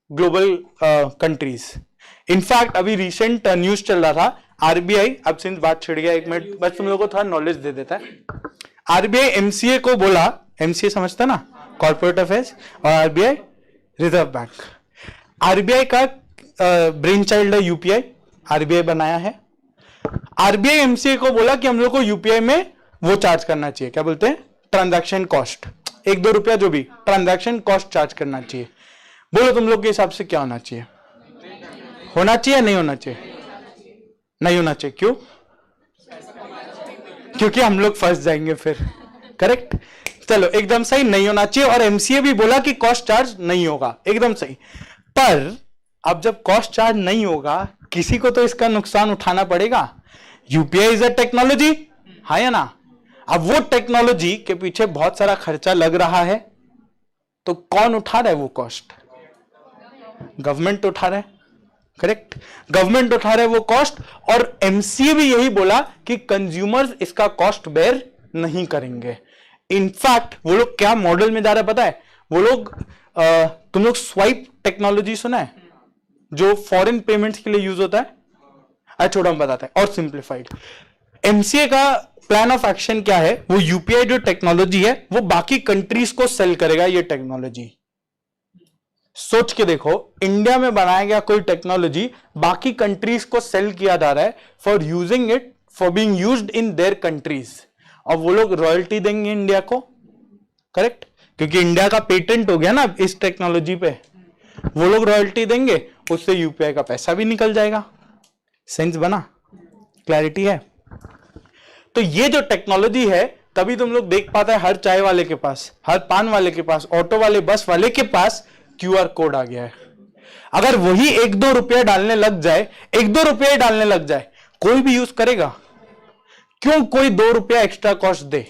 ग्लोबल कंट्रीज। इनफैक्ट अभी रिसेंट न्यूज चल रहा था, आरबीआई, अब सिंस बात छिड़ गया, एक मिनट बस तुम लोगों को थोड़ा नॉलेज दे देता है। आरबीआई एमसीए को बोला, एमसीए समझता ना, कॉर्पोरेट अफेयर्स, और आरबीआई रिजर्व बैंक। आरबीआई का ब्रेन चाइल्ड है यूपीआई, आरबीआई बनाया है। आरबीआई एमसीए को बोला कि हम लोग को यूपीआई में वो चार्ज करना चाहिए, क्या बोलते हैं, ट्रांजैक्शन कॉस्ट, 1-2 रुपया जो भी ट्रांजैक्शन कॉस्ट चार्ज करना चाहिए। बोलो तुम लोग के हिसाब से क्या होना चाहिए, होना चाहिए नहीं होना चाहिए? नहीं होना चाहिए, क्यों? क्योंकि हम लोग फंस जाएंगे फिर, करेक्ट? चलो एकदम सही, नहीं होना चाहिए। और एमसीए भी बोला कि कॉस्ट चार्ज नहीं होगा, एकदम सही। पर अब जब कॉस्ट चार्ज नहीं होगा, किसी को तो इसका नुकसान उठाना पड़ेगा। यूपीआई इज अ टेक्नोलॉजी, हाँ या ना? अब वो टेक्नोलॉजी के पीछे बहुत सारा खर्चा लग रहा है, तो कौन उठा रहा है वो कॉस्ट? गवर्नमेंट उठा रहा है, करेक्ट? गवर्नमेंट उठा रहा है वो कॉस्ट। और एमसीए भी यही बोला कि कंज्यूमर्स इसका कॉस्ट बेयर नहीं करेंगे। इनफैक्ट वो लोग क्या मॉडल में जा रहा है पता है? वो लोग तुम लोग स्वाइप टेक्नोलॉजी सुना है, जो फॉरेन पेमेंट्स के लिए यूज होता है? अच्छा छोटा हम बताते हैं और सिंप्लीफाइड। एमसीए का प्लान ऑफ एक्शन क्या है? वो यूपीआई जो टेक्नोलॉजी है वो बाकी कंट्रीज को सेल करेगा। ये टेक्नोलॉजी सोच के देखो, इंडिया में बनाया गया कोई टेक्नोलॉजी बाकी कंट्रीज को सेल किया जा रहा है for using it, for being used in their countries, और वो लोग रॉयल्टी देंगे इंडिया को, करेक्ट? क्योंकि इंडिया का पेटेंट हो गया ना इस टेक्नोलॉजी पे, वो लोग रॉयल्टी देंगे, उससे यूपीआई का पैसा भी निकल जाएगा। सेंस बना? क्लैरिटी है? तो ये जो टेक्नोलॉजी है, तभी तुम लोग देख पाते हैं हर चाय वाले के पास, हर पान वाले के पास, ऑटो वाले, बस वाले के पास क्यूआर कोड आ गया है। अगर वही 1-2 रुपया डालने लग जाए, 1-2 रुपया डालने लग जाए, कोई भी यूज करेगा? क्यों कोई 2 रुपया एक्स्ट्रा कॉस्ट दे?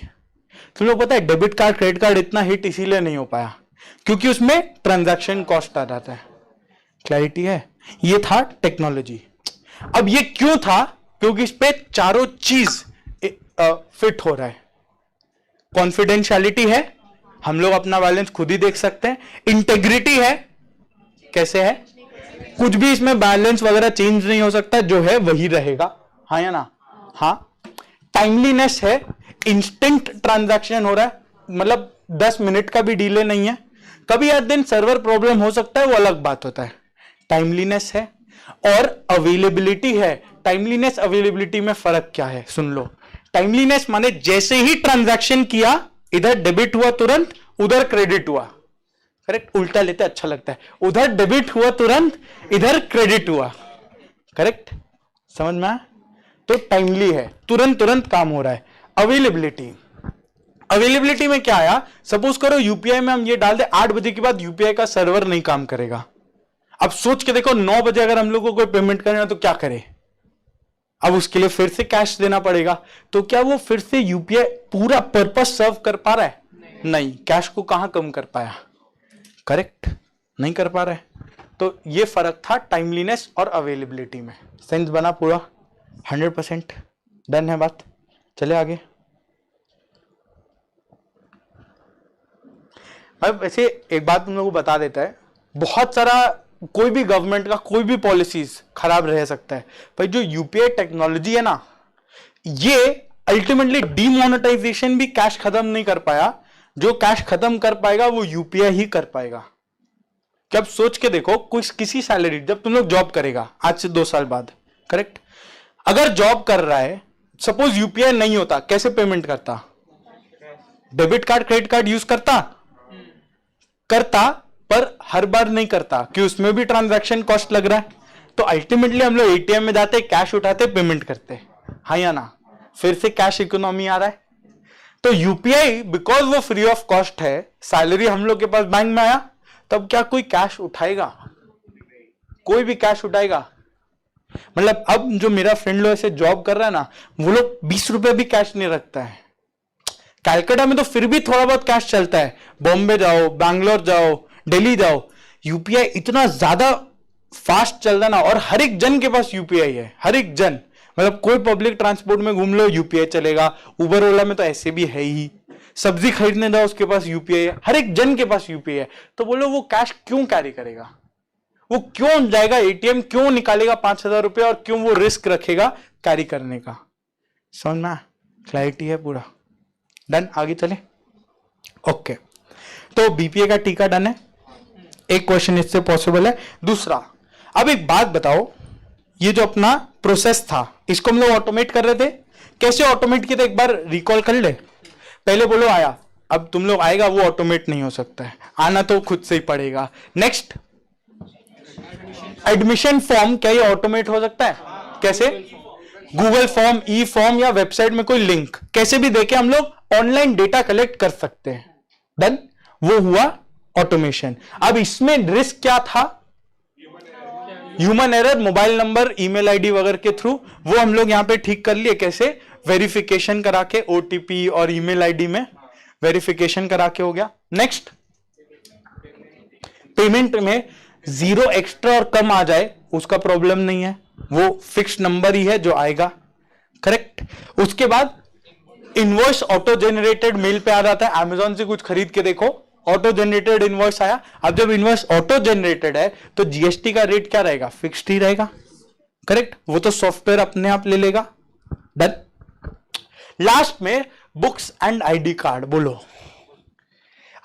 तुम लोग पता है डेबिट कार्ड, क्रेडिट कार्ड इतना हिट इसीलिए नहीं हो पाया क्योंकि उसमें ट्रांजैक्शन कॉस्ट आ जाता है। क्लैरिटी है? ये था टेक्नोलॉजी। अब ये क्यों था? क्योंकि इस पे चारों चीज फिट हो रहा है। कॉन्फिडेंशियलिटी है, हम लोग अपना बैलेंस खुद ही देख सकते हैं। इंटेग्रिटी है, कैसे है? कुछ भी इसमें बैलेंस वगैरह चेंज नहीं हो सकता, जो है वही रहेगा, हाँ या ना? हाँ। टाइमलीनेस है, इंस्टेंट ट्रांजैक्शन हो रहा है, मतलब 10 मिनट का भी डिले नहीं है। कभी हर दिन सर्वर प्रॉब्लम हो सकता है, वो अलग बात होता है। टाइमलीनेस है और अवेलेबिलिटी है। टाइमलीनेस अवेलेबिलिटी में फर्क क्या है सुन लो। टाइमलीनेस माने जैसे ही ट्रांजैक्शन किया, इधर डेबिट हुआ तुरंत, उधर क्रेडिट हुआ, करेक्ट? उल्टा लेते अच्छा लगता है, उधर डेबिट हुआ तुरंत, इधर क्रेडिट हुआ, करेक्ट? समझ में आया? तो टाइमली है, तुरंत तुरंत काम हो रहा है। अवेलेबिलिटी, अवेलेबिलिटी में क्या आया? सपोज करो यूपीआई में हम ये डाल दे, 8 बजे के बाद यूपीआई का सर्वर नहीं काम करेगा। अब सोच के देखो, 9 बजे अगर हम लोग को कोई पेमेंट करना है तो क्या करें? अब उसके लिए फिर से कैश देना पड़ेगा। तो क्या वो फिर से यूपीआई पूरा पर्पस सर्व कर पा रहा है? नहीं। कैश को कहां कम कर पाया? करेक्ट, नहीं कर पा रहा है। तो ये फर्क था टाइमलीनेस और अवेलेबिलिटी में। सेंस बना पूरा? 100% डन है बात। चले आगे। अब वैसे एक बात तुम लोगों को बता देता है, बहुत सारा कोई भी गवर्नमेंट का कोई भी पॉलिसीज खराब रह सकता है, पर जो यूपीआई टेक्नोलॉजी है ना, ये अल्टीमेटली डीमोनेटाइजेशन भी कैश खत्म नहीं कर पाया। जो कैश खत्म कर पाएगा वो यूपीआई ही कर पाएगा। कि अब सोच के देखो, कुछ किसी सैलरी, जब तुम लोग जॉब करेगा आज से 2 साल बाद, करेक्ट? अगर जॉब कर रहा है, सपोज यूपीआई नहीं होता, कैसे पेमेंट करता? Debit card credit card use करता, पर हर बार नहीं करता कि उसमें भी ट्रांजैक्शन कॉस्ट लग रहा है। तो अल्टीमेटली हम लोग एटीएम में जाते, कैश उठाते, पेमेंट करते, हाँ या ना? फिर से कैश इकोनॉमी आ रहा है। तो यूपीआई बिकॉज वो फ्री ऑफ कॉस्ट है, सैलरी हम लोग के पास बैंक में आया, तब क्या कोई कैश उठाएगा? कोई भी कैश उठाएगा? मतलब अब जो मेरा फ्रेंड लोग ऐसे जॉब कर रहा है ना, वो लोग 20 रुपए भी कैश नहीं रखता है। कैलकाटा में तो फिर भी थोड़ा बहुत कैश चलता है, बॉम्बे जाओ, बैंगलोर जाओ, दिल्ली जाओ, यूपीआई इतना ज्यादा फास्ट चल रहा है ना, और हर एक जन के पास यूपीआई है, हर एक जन। मतलब कोई पब्लिक ट्रांसपोर्ट में घूम लो यूपीआई चलेगा, उबर ओला में तो ऐसे भी है ही, सब्जी खरीदने जाओ उसके पास यूपीआई है, हर एक जन के पास यूपीआई है। तो बोलो वो कैश क्यों कैरी करेगा? वो क्यों जाएगा एटीएम, क्यों निकालेगा 5,000 रुपए, और क्यों वो रिस्क रखेगा कैरी करने का? समझ में? क्लैरिटी है पूरा? डन? आगे चले? ओके, तो बीपीए का टीका डन है, एक क्वेश्चन इससे पॉसिबल है। दूसरा, अब एक बात बताओ, ये जो अपना प्रोसेस था इसको हम लोग ऑटोमेट कर रहे थे, कैसे ऑटोमेट किया था एक बार रिकॉल कर ले। पहले बोलो आया, अब तुम लोग आएगा वो ऑटोमेट नहीं हो सकता है, आना तो खुद से ही पड़ेगा। नेक्स्ट, एडमिशन फॉर्म, क्या ये ऑटोमेट हो सकता है? कैसे? गूगल फॉर्म, ई फॉर्म, या वेबसाइट में कोई लिंक, कैसे भी देके हम लोग ऑनलाइन डेटा कलेक्ट कर सकते हैं। डन, वो हुआ ऑटोमेशन। अब इसमें रिस्क क्या था? Human error, mobile number, email ID वगैरह के थ्रू, वो हम लोग यहां पे ठीक कर लिए। कैसे? वेरिफिकेशन करा के, ओटीपी और ईमेल आईडी में वेरिफिकेशन करा के हो गया। नेक्स्ट, पेमेंट में जीरो एक्स्ट्रा और कम आ जाए उसका प्रॉब्लम नहीं है, वो फिक्स नंबर ही है जो आएगा। करेक्ट? उसके बाद इनवॉइस ऑटो जेनरेटेड मेल पे आ जाता है, अमेजॉन से कुछ खरीद के देखो, ऑटो जनरेटेड इनवॉइस आया। अब जब इनवॉइस ऑटो जनरेटेड है तो जीएसटी का रेट क्या रहेगा? फिक्स्ड ही रहेगा। करेक्ट? वो तो सॉफ्टवेयर अपने आप ले लेगा। डन। लास्ट में बुक्स एंड आईडी कार्ड, बोलो।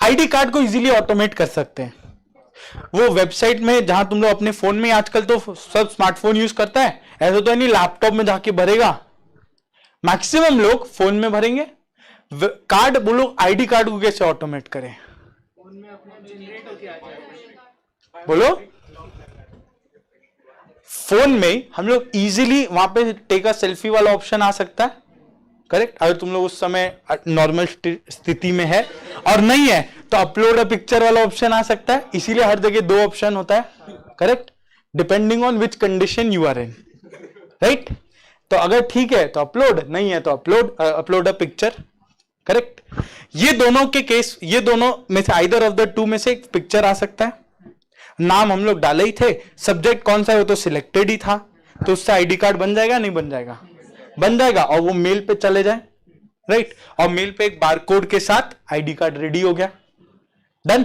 आईडी कार्ड को इजीली ऑटोमेट कर सकते हैं, वो वेबसाइट में जहां तुम लोग अपने फोन में, आजकल तो सब स्मार्टफोन यूज करता है, ऐसा तो नहीं लैपटॉप में जाके भरेगा, मैक्सिमम लोग फोन में भरेंगे। कार्ड, बोलो आईडी कार्ड को कैसे ऑटोमेट करें? बोलो। फोन में हम लोग इजीली वहां पे टेक अ सेल्फी वाला ऑप्शन आ सकता है। करेक्ट? अगर तुम लोग उस समय नॉर्मल स्थिति में है और नहीं है तो अपलोड अ पिक्चर वाला ऑप्शन आ सकता है। इसीलिए हर जगह 2 ऑप्शन होता है। Correct? Depending on which condition you are in. Right? तो अगर ठीक है तो अपलोड, नहीं है तो अपलोड अ पिक्चर। करेक्ट? ये दोनों के केस, ये दोनों में से आइदर ऑफ द टू में से एक पिक्चर आ सकता है। नाम हम लोग डाले ही थे, सब्जेक्ट कौन सा है वो तो सिलेक्टेड ही था, तो उससे आईडी कार्ड बन जाएगा, नहीं बन जाएगा? बन जाएगा, और वो मेल पे चले जाए। राइट? और मेल पे एक बारकोड के साथ आईडी कार्ड रेडी हो गया। डन।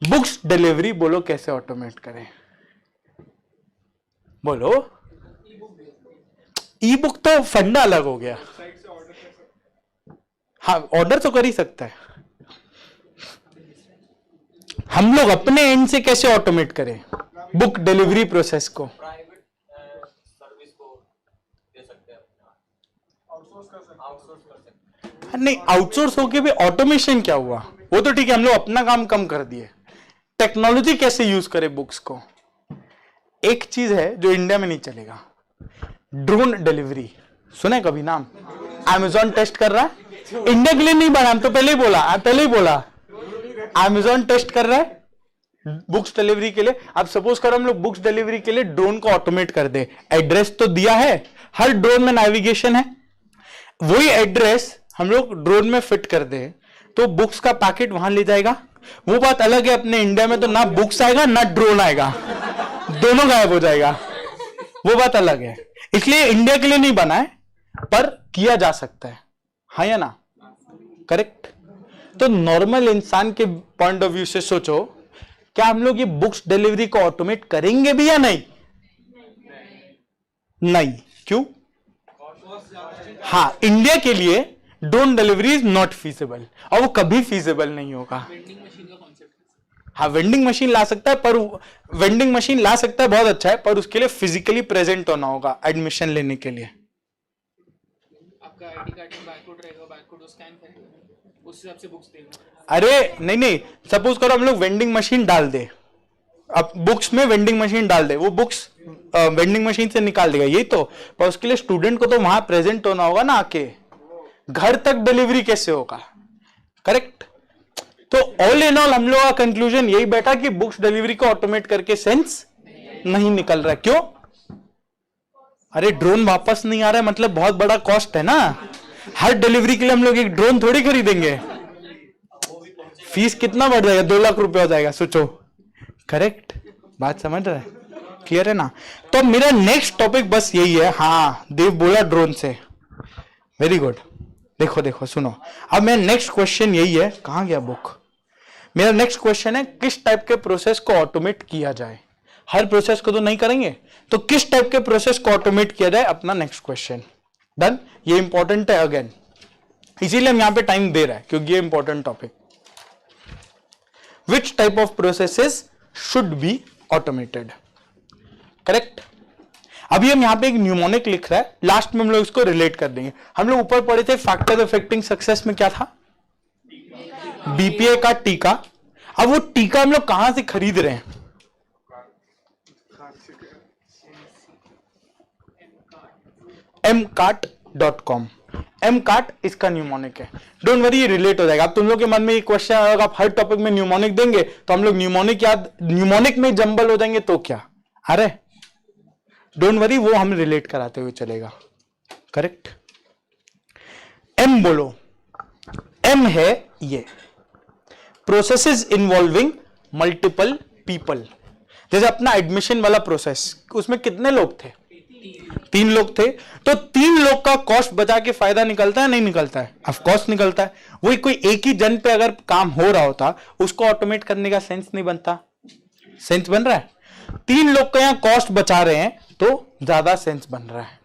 बुक्स डिलीवरी, बोलो कैसे ऑटोमेट करें? बोलो। ई बुक तो फंडा अलग हो गया। हाँ, ऑर्डर तो कर ही सकता है। हम लोग अपने एंड से कैसे ऑटोमेट करें बुक डिलीवरी प्रोसेस को? नहीं, आउटसोर्स होके भी ऑटोमेशन क्या हुआ? वो तो ठीक है, हम लोग अपना काम कम कर दिए। टेक्नोलॉजी कैसे यूज करें बुक्स को? एक चीज है जो इंडिया में नहीं चलेगा, ड्रोन डिलीवरी। सुने कभी नाम? अमेजॉन टेस्ट कर रहा है, इंडिया के लिए नहीं बना, हम तो पहले ही बोला अमेजॉन टेस्ट कर रहा है बुक्स डिलीवरी के लिए। अब सपोज करो हम लोग बुक्स डिलीवरी के लिए ड्रोन को ऑटोमेट कर दे, एड्रेस तो दिया है, हर ड्रोन में नेविगेशन है, वही एड्रेस हम लोग ड्रोन में फिट कर दे तो बुक्स का पैकेट वहां ले जाएगा। वो बात अलग है, अपने इंडिया में तो ना बुक्स आएगा ना ड्रोन आएगा, दोनों गायब हो जाएगा, वो बात अलग है। इसलिए इंडिया के लिए नहीं बना है, पर किया जा सकता है, हाँ या ना? करेक्ट? तो नॉर्मल इंसान के पॉइंट ऑफ व्यू से सोचो, क्या हम लोग ये बुक्स डिलीवरी को ऑटोमेट करेंगे भी या नहीं? नहीं। क्यों? हाँ, इंडिया के लिए drone delivery is not feasible, और वो कभी फीजिबल नहीं होगा। हाँ वेंडिंग मशीन ला सकता है, पर वेंडिंग मशीन ला सकता है बहुत अच्छा है, पर उसके लिए फिजिकली प्रेजेंट होना होगा एडमिशन लेने के लिए। आपका आईडी कार्ड में बारकोड रहेगा, बारकोड को स्कैन करेगा, उस हिसाब से बुक्स देगा। अरे नहीं नहीं, सपोज करो हम लोग वेंडिंग मशीन डाल दे, अब बुक्स में वेंडिंग मशीन डाल दे, वो बुक्स वेंडिंग मशीन से निकाल देगा, यही तो। पर उसके लिए स्टूडेंट को तो वहां प्रेजेंट होना होगा ना, आके घर तक डिलीवरी कैसे होगा, करेक्ट। तो ऑल इन ऑल हम लोग का कंक्लूजन यही बैठा कि बुक्स डिलीवरी को ऑटोमेट करके सेंस नहीं निकल रहा। क्यों? अरे ड्रोन वापस नहीं आ रहा है, मतलब बहुत बड़ा कॉस्ट है ना। हर डिलीवरी के लिए हम लोग एक ड्रोन थोड़ी खरीदेंगे, फीस कितना बढ़ जाएगा, 2 लाख रुपए हो जाएगा, सोचो। करेक्ट, बात समझ रहे हैं? क्लियर है ना? तो मेरा नेक्स्ट टॉपिक बस यही है। हाँ देव बोला ड्रोन से, वेरी गुड। देखो देखो सुनो, अब मेरा नेक्स्ट क्वेश्चन यही है, कहां गया बुक। मेरा नेक्स्ट क्वेश्चन है किस टाइप के प्रोसेस को ऑटोमेट किया जाए। हर प्रोसेस को तो नहीं करेंगे, तो किस टाइप के प्रोसेस को ऑटोमेट किया जाए, अपना नेक्स्ट क्वेश्चन। डन, ये इंपॉर्टेंट है अगेन, इसीलिए हम यहां पे टाइम दे रहे हैं क्योंकि ये important topic. Which type of processes should be automated, correct. अभी हम यहां पे एक न्यूमोनिक लिख रहा है, लास्ट में हम लोग इसको रिलेट कर देंगे। हम लोग ऊपर पढ़े थे फैक्टर अफेक्टिंग सक्सेस में क्या था, बीपीए का टीका। अब वो टीका हम लोग कहां से खरीद रहे हैं, mcart.com। mcart इसका न्यूमोनिक है। डोंट वरी, ये रिलेट हो जाएगा। अब तुम लोग के मन में एक क्वेश्चन आएगा, आप हर टॉपिक में न्यूमोनिक देंगे तो हम लोग न्यूमोनिक याद, न्यूमोनिक में जंबल हो जाएंगे तो क्या। अरे डोंट वरी, वो हम रिलेट कराते हुए चलेगा, करेक्ट। एम बोलो, एम है ये प्रोसेसेस इन्वॉल्विंग मल्टीपल पीपल। जैसे अपना एडमिशन वाला प्रोसेस, उसमें कितने लोग थे, 3 लोग थे। तो 3 लोग का कॉस्ट बचा के फायदा निकलता है नहीं निकलता है, ऑफ कोर्स निकलता है। वही कोई एक ही जन पे अगर काम हो रहा होता, उसको ऑटोमेट करने का सेंस नहीं बनता। सेंस बन रहा है, 3 लोग का यहां कॉस्ट बचा रहे हैं तो ज्यादा सेंस बन रहा है,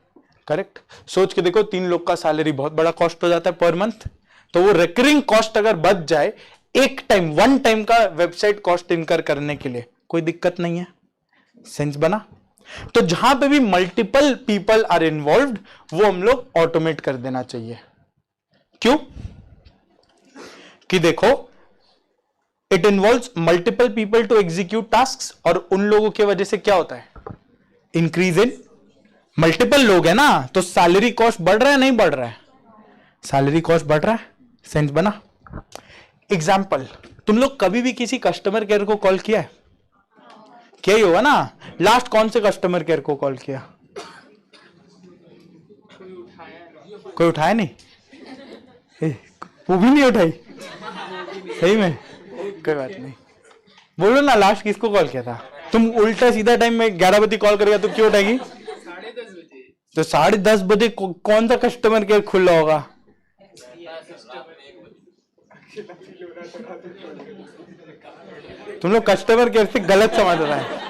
करेक्ट। सोच के देखो, 3 लोग का सैलरी बहुत बड़ा कॉस्ट हो जाता है पर मंथ, तो वो रिकरिंग कॉस्ट अगर बच जाए एक टाइम, वन टाइम का वेबसाइट कॉस्ट इनकर करने के लिए, कोई दिक्कत नहीं है, सेंस बना। तो जहां पे भी मल्टीपल पीपल आर इन्वॉल्व्ड, वो हम लोग ऑटोमेट कर देना चाहिए। क्यों? कि देखो, it involves multiple people to execute tasks, और उन लोगों की वजह से क्या होता है, इंक्रीज इन, मल्टीपल लोग है ना, तो सैलरी कॉस्ट बढ़ रहा है नहीं बढ़ रहा है, सैलरी कॉस्ट बढ़ रहा है, सेंस बना। एग्जाम्पल, तुम लोग कभी भी किसी कस्टमर केयर को कॉल किया है, क्या ही होगा ना। लास्ट कौन से कस्टमर केयर को कॉल किया, कोई उठाया नहीं, वो भी नहीं उठाई, सही में, कोई बात नहीं। बोलो ना, लास्ट किसको कॉल किया था। तुम उल्टा सीधा टाइम में 11 बजे कॉल करेगा तो क्यों उठाएगी, 10:30 बजे। तो 10:30 बजे कौन सा कस्टमर केयर खुला होगा। तुम लोग कस्टमर केयर से गलत समझ रहा है।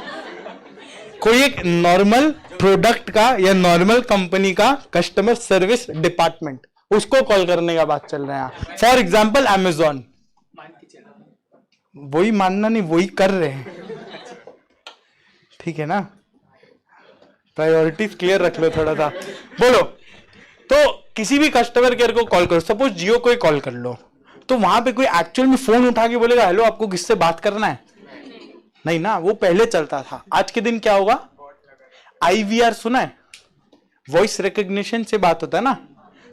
कोई एक नॉर्मल प्रोडक्ट का या नॉर्मल कंपनी का कस्टमर सर्विस डिपार्टमेंट, उसको कॉल करने का बात चल रहा है। फॉर एग्जाम्पल अमेजॉन, वही मानना नहीं, वही कर रहे हैं, ठीक है ना। प्रायोरिटीज क्लियर रख लो थोड़ा सा। बोलो, तो किसी भी कस्टमर केयर को कॉल करो, सपोज जियो को ही कॉल कर लो, तो वहां पे कोई एक्चुअल में फोन उठा के बोलेगा हेलो आपको किससे बात करना है, नहीं ना, वो पहले चलता था। आज के दिन क्या होगा, IVR सुना है, वॉइस रिकॉग्निशन से बात होता है ना,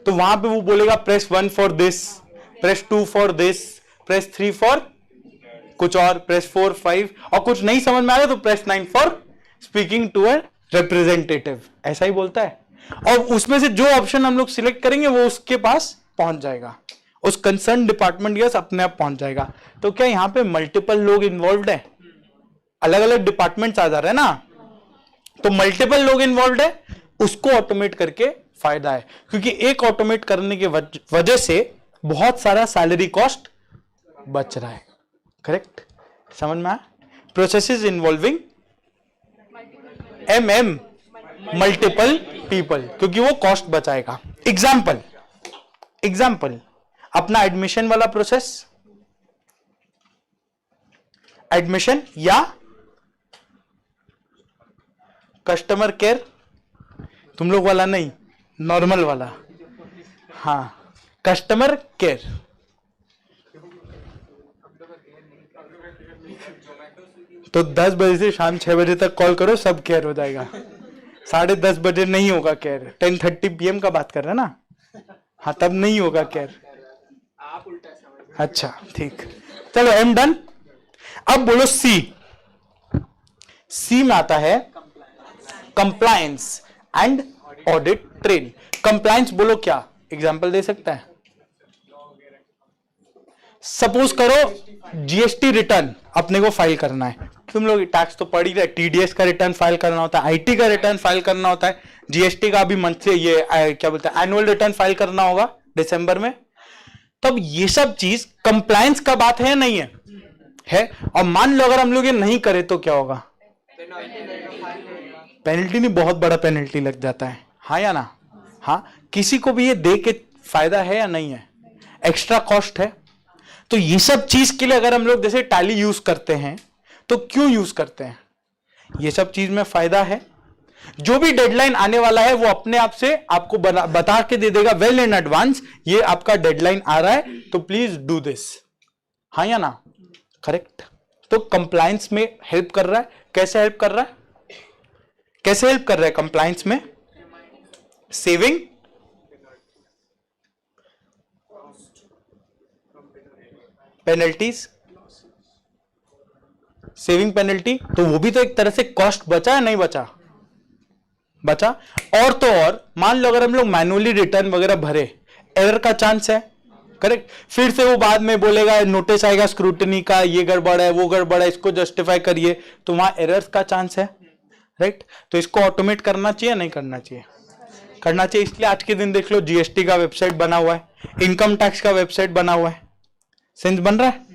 तो वहां पे वो बोलेगा press 1 for this, press 2 for this, press 3 for कुछ और, प्रेस 4 5, और कुछ नहीं समझ में आ रहा तो press 9 for speaking to a representative, ऐसा ही बोलता है। और उसमें से जो ऑप्शन हम लोग सिलेक्ट करेंगे वो उसके पास पहुंच जाएगा, उस कंसर्न डिपार्टमेंट के अपने आप पहुंच जाएगा। तो क्या यहाँ पे मल्टीपल लोग इन्वॉल्व है, अलग अलग डिपार्टमेंट्स आ जा रहे हैं ना, तो मल्टीपल लोग इन्वॉल्व है, उसको ऑटोमेट करके फायदा है, क्योंकि एक ऑटोमेट करने की वजह से बहुत सारा सैलरी कॉस्ट बच रहा है, करेक्ट। समझ में आया, processes involving MM, multiple people, क्योंकि वो कॉस्ट बचाएगा। एग्जाम्पल अपना एडमिशन वाला प्रोसेस, एडमिशन या कस्टमर केयर, तुम लोग वाला नहीं, नॉर्मल वाला, हाँ कस्टमर केयर। तो 10 बजे से शाम 6 बजे तक कॉल करो, सब केयर हो जाएगा। 10:30 बजे नहीं होगा केयर, 10:30 PM का बात कर रहे हैं ना, हाँ तब नहीं होगा केयर। आप उल्टा समझ। अच्छा ठीक, चलो एम डन। अब बोलो सी। सी में आता है compliance and audit trail. Compliance बोलो क्या, एग्जांपल दे सकता है? सपोज करो जीएसटी रिटर्न अपने को फाइल करना है, तुम लोग टैक्स तो पढ़ ही रहे, टीडीएस का रिटर्न फाइल करना होता है, आईटी का रिटर्न फाइल करना होता है, जीएसटी का भी मंथ से ये क्या बोलते हैं एनुअल रिटर्न फाइल करना होगा दिसंबर में। तब ये सब चीज कंप्लायंस का बात है या नहीं है? और मान लो अगर हम लोग ये नहीं करे तो क्या होगा? पेनल्टी नहीं, बहुत बड़ा पेनल्टी लग जाता है, हाँ या ना? हाँ, किसी को भी ये दे के फायदा है या नहीं है? एक्स्ट्रा कॉस्ट है। तो ये सब चीज के लिए अगर हम लोग जैसे टैली यूज करते हैं तो क्यों यूज करते हैं? ये सब चीज में फायदा है। जो भी डेडलाइन आने वाला है वो अपने आप से आपको बता के दे देगा वेल इन एडवांस, ये आपका डेडलाइन आ रहा है तो प्लीज डू दिस, हाँ या ना? करेक्ट। तो कंप्लायंस में हेल्प कर रहा है। कैसे हेल्प कर रहा है? कैसे हेल्प कर रहा है कंप्लायंस में? सेविंग, पेनल्टीज, सेविंग पेनल्टी, तो वो भी तो एक तरह से कॉस्ट बचा है, नहीं बचा? बचा। और तो और मान लो अगर हम लोग मैनुअली रिटर्न वगैरह भरे, एरर का चांस है, करेक्ट। फिर से वो बाद में बोलेगा, नोटिस आएगा स्क्रूटनी का, ये गड़बड़ है वो गड़बड़ है, इसको जस्टिफाई करिए, तो वहां एरर्स का चांस है, राइट। तो इसको ऑटोमेट करना चाहिए नहीं करना चाहिए? करना चाहिए। इसलिए आज के दिन देख लो जीएसटी का वेबसाइट बना हुआ है, इनकम टैक्स का वेबसाइट बना हुआ है, सेंस बन रहा है,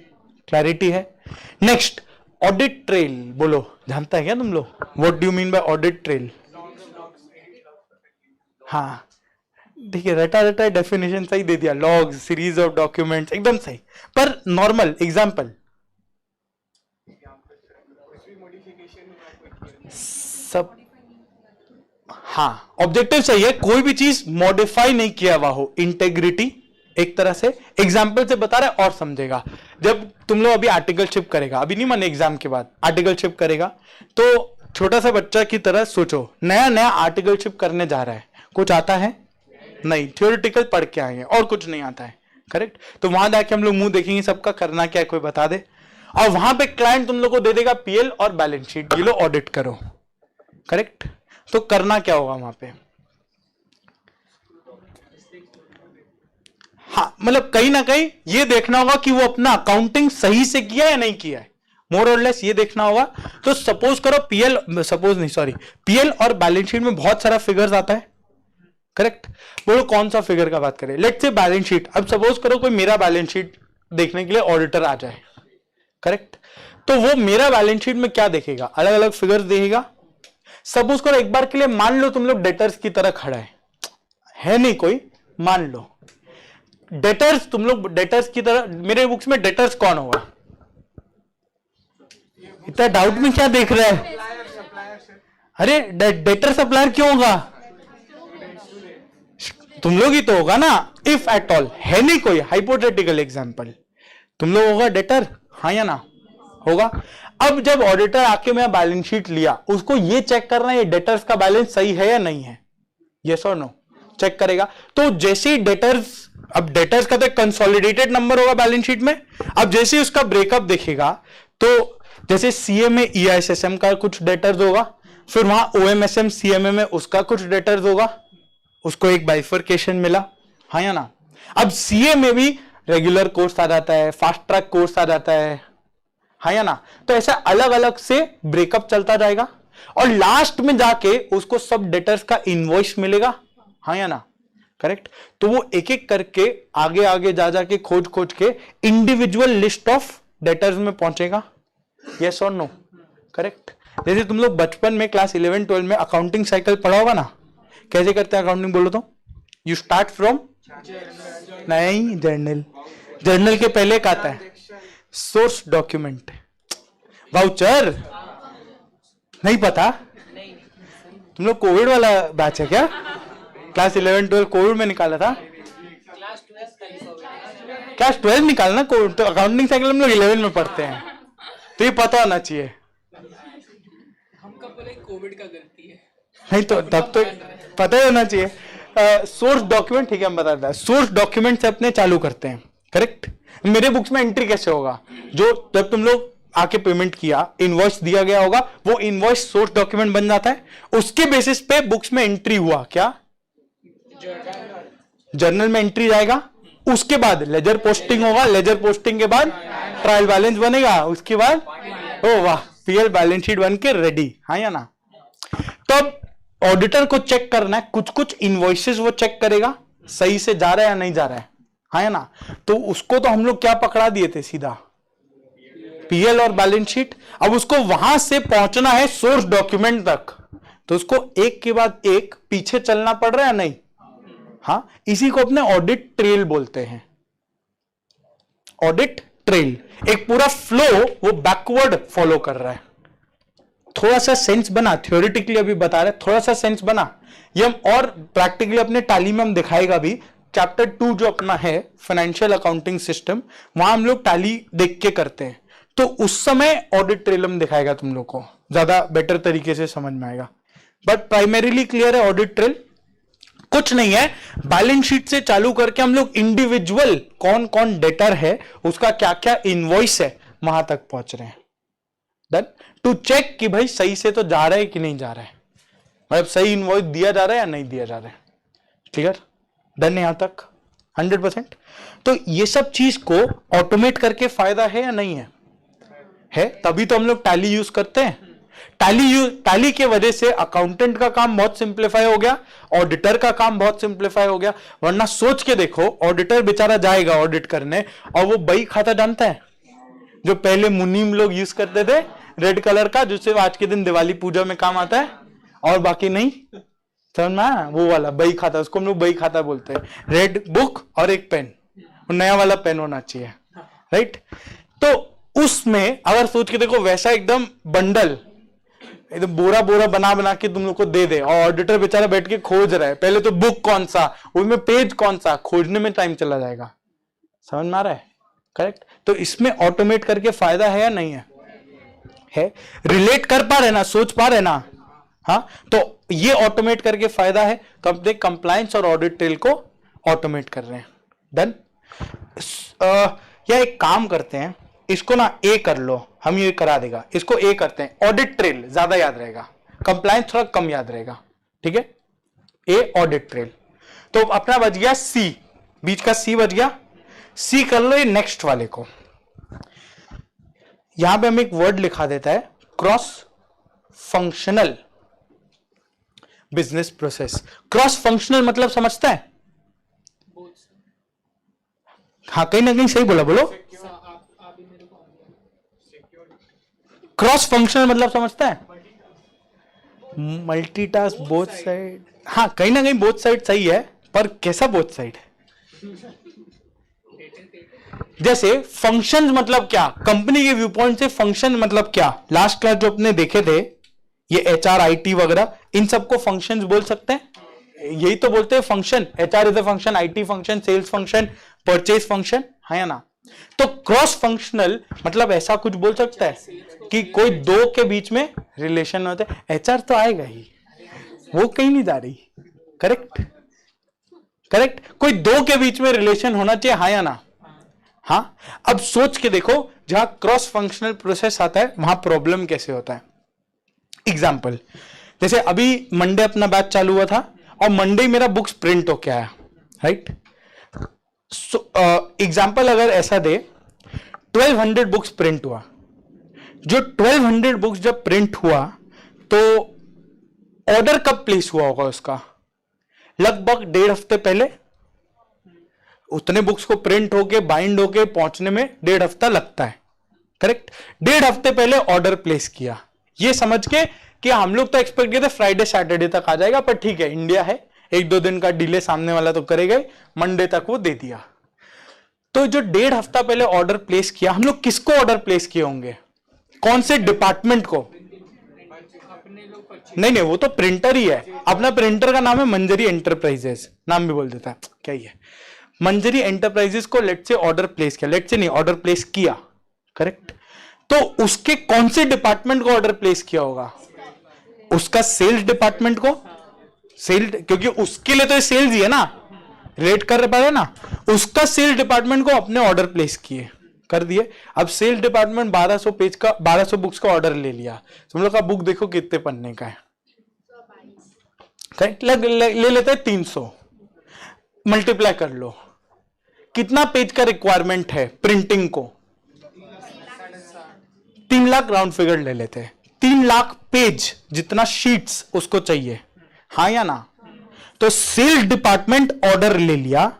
क्लैरिटी है। नेक्स्ट ऑडिट ट्रेल, बोलो जानता है क्या तुम लोग? What do you mean by audit trail? हाँ ठीक है, रटा रटा डेफिनेशन सही दे दिया, लॉग्स, सीरीज ऑफ डॉक्यूमेंट्स, एकदम सही। पर नॉर्मल एग्जांपल सब, हाँ ऑब्जेक्टिव सही है, कोई भी चीज मॉडिफाई नहीं किया हुआ हो, इंटेग्रिटी एक तरह से। एग्जाम्पल से बता रहे और समझेगा। जब तुम लोग अभी आर्टिकलशिप करेगा, अभी नहीं माने एग्जाम के बाद आर्टिकलशिप करेगा, तो छोटा सा बच्चा की तरह सोचो, नया नया आर्टिकलशिप करने जा रहा है, कुछ आता है नहीं, थ्योरेटिकल पढ़ के आएंगे और कुछ नहीं आता है, करेक्ट। तो वहां जाके हम लोग मुंह देखेंगे सबका करना क्या है, कोई बता दे। और वहां पे क्लाइंट तुम लोग को दे देगा पीएल और बैलेंस शीट, ये लो ऑडिट करो, करेक्ट। तो करना क्या होगा वहां पे? हाँ, मतलब कहीं ना कहीं ये देखना होगा कि वो अपना अकाउंटिंग सही से किया या नहीं किया है, मोर और लेस ये देखना होगा। तो सपोज करो पीएल और बैलेंस शीट में बहुत सारा फिगर्स आता है, करेक्ट। बोलो कौन सा फिगर का बात करें? Let's say balance sheet. अब सपोज करो कोई मेरा बैलेंस शीट देखने के लिए ऑडिटर आ जाए, करेक्ट। तो वो मेरा बैलेंस शीट में क्या देखेगा? अलग अलग फिगर्स देखेगा। सपोज करो एक बार के लिए मान लो तुम लोग डेटर्स की तरह खड़ा है नहीं कोई, मान लो डेटर्स, तुम लोग डेटर्स की तरह, मेरे बुक्स में डेटर्स कौन होगा? इतना डाउट में क्या देख रहा है? अरे डेटर सप्लायर क्यों होगा? तुम लोग ही तो होगा ना, इफ एट ऑल। है नहीं कोई, हाइपोथेटिकल एग्जांपल, तुम लोग होगा डेटर, हाँ या ना? होगा। अब जब ऑडिटर आके मेरा बैलेंस शीट लिया, उसको ये चेक करना है ये डेटर्स का बैलेंस सही है या नहीं है, यस और नो, चेक करेगा। तो जैसे ही डेटर्स, अब डेटर्स का तो कंसोलिडेटेड नंबर होगा बैलेंस शीट में, अब जैसे ही उसका ब्रेकअप देखेगा, तो जैसे सीए में ईआईएसएसएम का कुछ डेटर्स होगा, फिर वहां ओएमएसएम सीएमए में उसका कुछ डेटर्स होगा, उसको एक बाइफर्केशन मिला, हाँ या ना? अब सीए में भी रेगुलर कोर्स आ जाता है, फास्ट ट्रैक कोर्स आ जाता है, हाँ या ना? तो ऐसा अलग अलग से ब्रेकअप चलता जाएगा और लास्ट में जाके उसको सब डेटर्स का इनवॉइस मिलेगा, हाँ या ना? करेक्ट। तो वो एक एक करके आगे आगे जा जाके खोज खोज के इंडिविजुअल लिस्ट ऑफ डेटर्स में पहुंचेगा, यस और नो? करेक्ट। जैसे तुम लोग बचपन में क्लास 11-12 में अकाउंटिंग साइकिल पढ़ा होगा ना, कैसे करते हैं अकाउंटिंग, बोलो तो? यू स्टार्ट फ्रॉम, नहीं जर्नल, जर्नल के पहले क्या आता है? सोर्स डॉक्यूमेंट, वाउचर नहीं पता? तुम लोग कोविड वाला बैच है क्या? क्लास 11 12 कोविड में निकाला था? क्लास 12 निकालना कोविड, तो अकाउंटिंग साइकिल हम लोग 11 में पढ़ते हैं, तो ये पता होना चाहिए। हम कब बोले कोविड का गलती है? नहीं तो तब तो पता ही होना चाहिए। सोर्स डॉक्यूमेंट, ठीक है, हम बता दें, सोर्स डॉक्यूमेंट से अपने चालू करते हैं, करेक्ट। मेरे बुक्स में एंट्री कैसे होगा? जो जब तुम लोग आके पेमेंट किया, इनवॉइस दिया गया होगा, वो इनवॉइस सोर्स डॉक्यूमेंट बन जाता है, उसके बेसिस पे बुक्स में एंट्री हुआ, क्या जर्नल में एंट्री जाएगा, उसके बाद लेजर पोस्टिंग होगा, लेजर पोस्टिंग के बाद ट्रायल बैलेंस बनेगा, उसके बाद ओ वाह पीएल बैलेंस शीट बन के रेडी, हाँ या ना। तब ऑडिटर को चेक करना है, कुछ कुछ इनवॉइसेस वो चेक करेगा सही से जा रहा है या नहीं जा रहा है, हाँ या ना। तो उसको तो हम लोग क्या पकड़ा दिए थे, सीधा पीएल और बैलेंस शीट। अब उसको वहां से पहुंचना है सोर्स डॉक्यूमेंट तक, तो उसको एक के बाद एक पीछे चलना पड़ रहा है या नहीं, हाँ। इसी को अपने ऑडिट ट्रेल बोलते हैं, ऑडिट ट्रेल, एक पूरा फ्लो वो बैकवर्ड फॉलो कर रहा है। थोड़ा सा सेंस बना, थ्योरेटिकली अभी बता रहे, थोड़ा सा सेंस बना, ये हम और प्रैक्टिकली अपने टैली में हम दिखाएगा भी। चैप्टर 2 जो अपना है फाइनेंशियल अकाउंटिंग सिस्टम, वहां हम लोग टैली देख के करते हैं, तो उस समय ऑडिट ट्रेल हम दिखाएगा, तुम लोग को ज्यादा बेटर तरीके से समझ में आएगा। बट प्राइमरीली क्लियर है, ऑडिट ट्रेल कुछ नहीं है, बैलेंस शीट से चालू करके हम लोग इंडिविजुअल कौन कौन डेटर है, उसका क्या क्या इनवॉइस है, वहां तक पहुंच रहे हैं। डन, टू चेक कि भाई सही से तो जा रहा है कि नहीं जा रहा है, मतलब सही इनवॉइस दिया जा रहा है या नहीं दिया जा रहा है। क्लियर? डन यहां तक 100%। तो ये सब चीज को ऑटोमेट करके फायदा है या नहीं है तभी तो हम लोग टैली यूज करते हैं। टैली के वजह से अकाउंटेंट का काम बहुत सिंप्लीफाई हो गया, ऑडिटर का काम बहुत सिंप्लीफाई हो गया। वरना सोच के देखो, ऑडिटर बेचारा जाएगा ऑडिट करने, और वो बही खाता जानता है जो पहले मुनीम लोग यूज करते थे, रेड कलर का, जो सिर्फ आज के दिन दिवाली पूजा में काम आता है और बाकी नहीं, समझ में आया? वो वाला बही खाता, उसको हम लोग बही खाता बोलते हैं। रेड बुक और एक पेन, नया वाला पेन होना चाहिए, राइट। तो उसमें अगर सोच के देखो, वैसा एकदम बंडल, एकदम बोरा बोरा बना बना के तुम लोग को दे दे, और ऑडिटर बेचारा बैठ के खोज रहा है, पहले तो बुक कौन सा, उसमें पेज कौन सा, खोजने में टाइम चला जाएगा। समझ में आ रहा है? करेक्ट। तो इसमें ऑटोमेट करके फायदा है या नहीं है? रिलेट कर पा रहे ना, सोच पा रहे ना, हाँ। तो ये ऑटोमेट करके फायदा है, तो अपने कंप्लायंस और ऑडिट ट्रेल को ऑटोमेट कर रहे हैं। डन। या एक काम करते हैं, इसको ना ए कर लो, हम ये करा देगा, इसको ए करते हैं, ऑडिट ट्रेल ज्यादा याद रहेगा, कंप्लायंस थोड़ा कम याद रहेगा, ठीक है। ए ऑडिट ट्रेल, तो अपना बच गया सी, बीच का सी बच गया। सी कर लो ये नेक्स्ट वाले को, यहां पे हम एक वर्ड लिखा देता है, cross functional business process. Cross functional मतलब समझता है? हाँ, कहीं ना कहीं सही बोला, बोलो। क्रॉस फंक्शनल मतलब समझता है? मल्टीटास्क, बोथ साइड, हाँ कहीं ना कहीं बोथ साइड सही है, पर कैसा बोथ साइड? जैसे फंक्शन मतलब क्या, कंपनी के व्यू पॉइंट से फंक्शन मतलब क्या, लास्ट क्लास जो अपने देखे थे, ये एचआर आईटी वगैरह, इन सबको फंक्शंस बोल सकते हैं, यही तो बोलते हैं function. HR is a function, IT function, sales function, purchase function, है या ना। तो क्रॉस फंक्शनल मतलब ऐसा कुछ बोल सकता है कि कोई दो के बीच में रिलेशन होते हैं। एचआर तो आएगा ही, वो कहीं नहीं जा रही, करेक्ट करेक्ट। कोई दो के बीच में रिलेशन होना चाहिए, हाँ या ना। हाँ, अब सोच के देखो, जहां क्रॉस फंक्शनल प्रोसेस आता है वहां प्रॉब्लम कैसे होता है। एग्जाम्पल, जैसे अभी मंडे अपना बैच चालू हुआ था और मंडे मेरा बुक्स प्रिंट होके आया, राइट। एग्जाम्पल अगर ऐसा दे, 1200 बुक्स प्रिंट हुआ, जो 1200 बुक्स जब प्रिंट हुआ तो ऑर्डर कब प्लेस हुआ होगा उसका? लगभग 1.5 हफ्ते पहले। उतने बुक्स को प्रिंट होके बाइंड होके पहुंचने में 1.5 हफ्ता लगता है, करेक्ट। 1.5 हफ्ते पहले ऑर्डर प्लेस किया, ये समझ के कि हम लोग तो एक्सपेक्ट किए थे फ्राइडे सैटरडे तक आ जाएगा, पर ठीक है इंडिया है, 1-2 दिन का डिले सामने वाला तो करेगा ही, मंडे तक वो दे दिया। तो जो 1.5 हफ्ता पहले ऑर्डर प्लेस किया, हम लोग किसको ऑर्डर प्लेस किए होंगे? कौन से डिपार्टमेंट को? अपने लोग परचेज, नहीं नहीं, वो तो प्रिंटर ही है। अपना प्रिंटर का नाम है मंजरी एंटरप्राइजेस, नाम भी बोल देता है। क्या ही है, मंजरी एंटरप्राइजेस को लेट से ऑर्डर प्लेस किया, लेट से नहीं, ऑर्डर प्लेस किया, करेक्ट। तो उसके कौन से डिपार्टमेंट को ऑर्डर प्लेस किया होगा? उसका सेल्स डिपार्टमेंट को, सेल्स, क्योंकि उसके लिए तो सेल्स ही है ना, रेट कर पा रहे ना, उसका सेल्स डिपार्टमेंट को अपने ऑर्डर प्लेस किए, कर दिए। अब सेल्स डिपार्टमेंट 1200 पेज का, 1200 बुक्स का ऑर्डर ले लिया। तुम लोग का बुक देखो कितने पन्ने का है, करेक्ट, ले लेते हैं 300, मल्टीप्लाई कर लो, कितना पेज का रिक्वायरमेंट है प्रिंटिंग को? 3 लाख राउंड फिगर ले लेते हैं, 3 लाख पेज जितना शीट्स उसको चाहिए, हाँ या ना? तो सेल्स डिपार्टमेंट ऑर्डर ले लिया,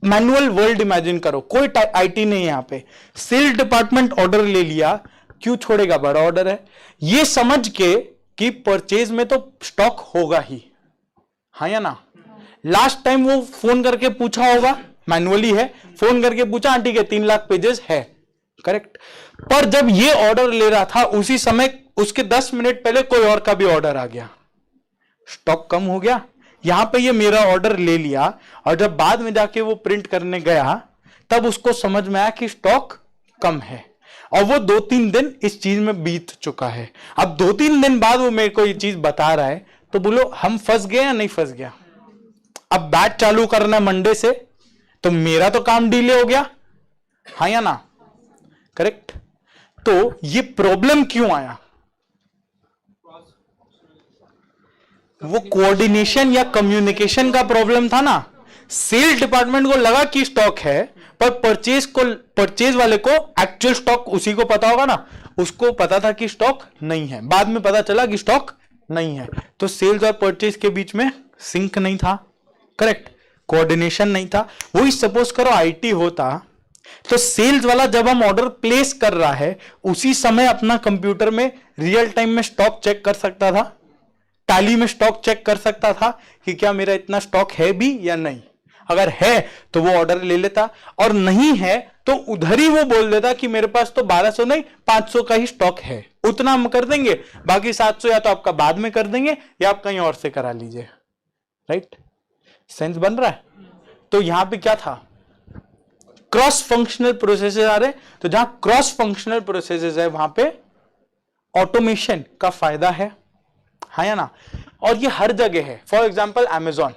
मैनुअल वर्ल्ड इमेजिन करो, कोई आईटी नहीं है यहां पे, सेल्स डिपार्टमेंट ऑर्डर ले लिया, क्यों छोड़ेगा, बड़ा ऑर्डर है, ये समझ के कि परचेज में तो स्टॉक होगा ही, हाँ या ना? लास्ट टाइम वो फोन करके पूछा होगा, मैनुअली है, फोन करके पूछा, आंटी के 3 लाख पेजेस है, करेक्ट। पर जब ये ऑर्डर ले रहा था उसी समय उसके 10 मिनट पहले कोई और का भी ऑर्डर आ गया, स्टॉक कम हो गया। यहां पे ये मेरा ऑर्डर ले लिया, और जब बाद में जाके वो प्रिंट करने गया तब उसको समझ में आया कि स्टॉक कम है, और वो 2-3 दिन इस चीज में बीत चुका है। अब 2-3 दिन बाद वो मेरे को ये चीज बता रहा है, तो बोलो हम फंस गए या नहीं फंस गया? अब बैच चालू करना है मंडे से, तो मेरा तो काम डिले हो गया, हाँ या ना, करेक्ट। तो ये प्रॉब्लम क्यों आया? वो कोऑर्डिनेशन या कम्युनिकेशन का प्रॉब्लम था ना। सेल्स डिपार्टमेंट को लगा कि स्टॉक है, पर परचेज वाले को एक्चुअल स्टॉक उसी को पता होगा ना, उसको पता था कि स्टॉक नहीं है, बाद में पता चला कि स्टॉक नहीं है। तो सेल्स और परचेज के बीच में सिंक नहीं था, करेक्ट, कोऑर्डिनेशन नहीं था। वही सपोज करो आईटी होता, तो सेल्स वाला जब हम ऑर्डर प्लेस कर रहा है उसी समय अपना कंप्यूटर में रियल टाइम में स्टॉक चेक कर सकता था, टैली में स्टॉक चेक कर सकता था कि क्या मेरा इतना स्टॉक है भी या नहीं। अगर है तो वो ऑर्डर ले लेता, और नहीं है तो उधर ही वो बोल देता कि मेरे पास तो 1200 नहीं 500 का ही स्टॉक है, उतना हम कर देंगे, बाकी 700 या तो आपका बाद में कर देंगे या आप कहीं और से करा लीजिए, राइट। सेंस बन रहा है? तो यहां पे क्या था, क्रॉस फंक्शनल प्रोसेसेस आ रहे, तो जहां क्रॉस फंक्शनल प्रोसेसेस है वहां पे ऑटोमेशन का फायदा है, हाँ या ना? और ये हर जगह है। फॉर एग्जाम्पल अमेजॉन,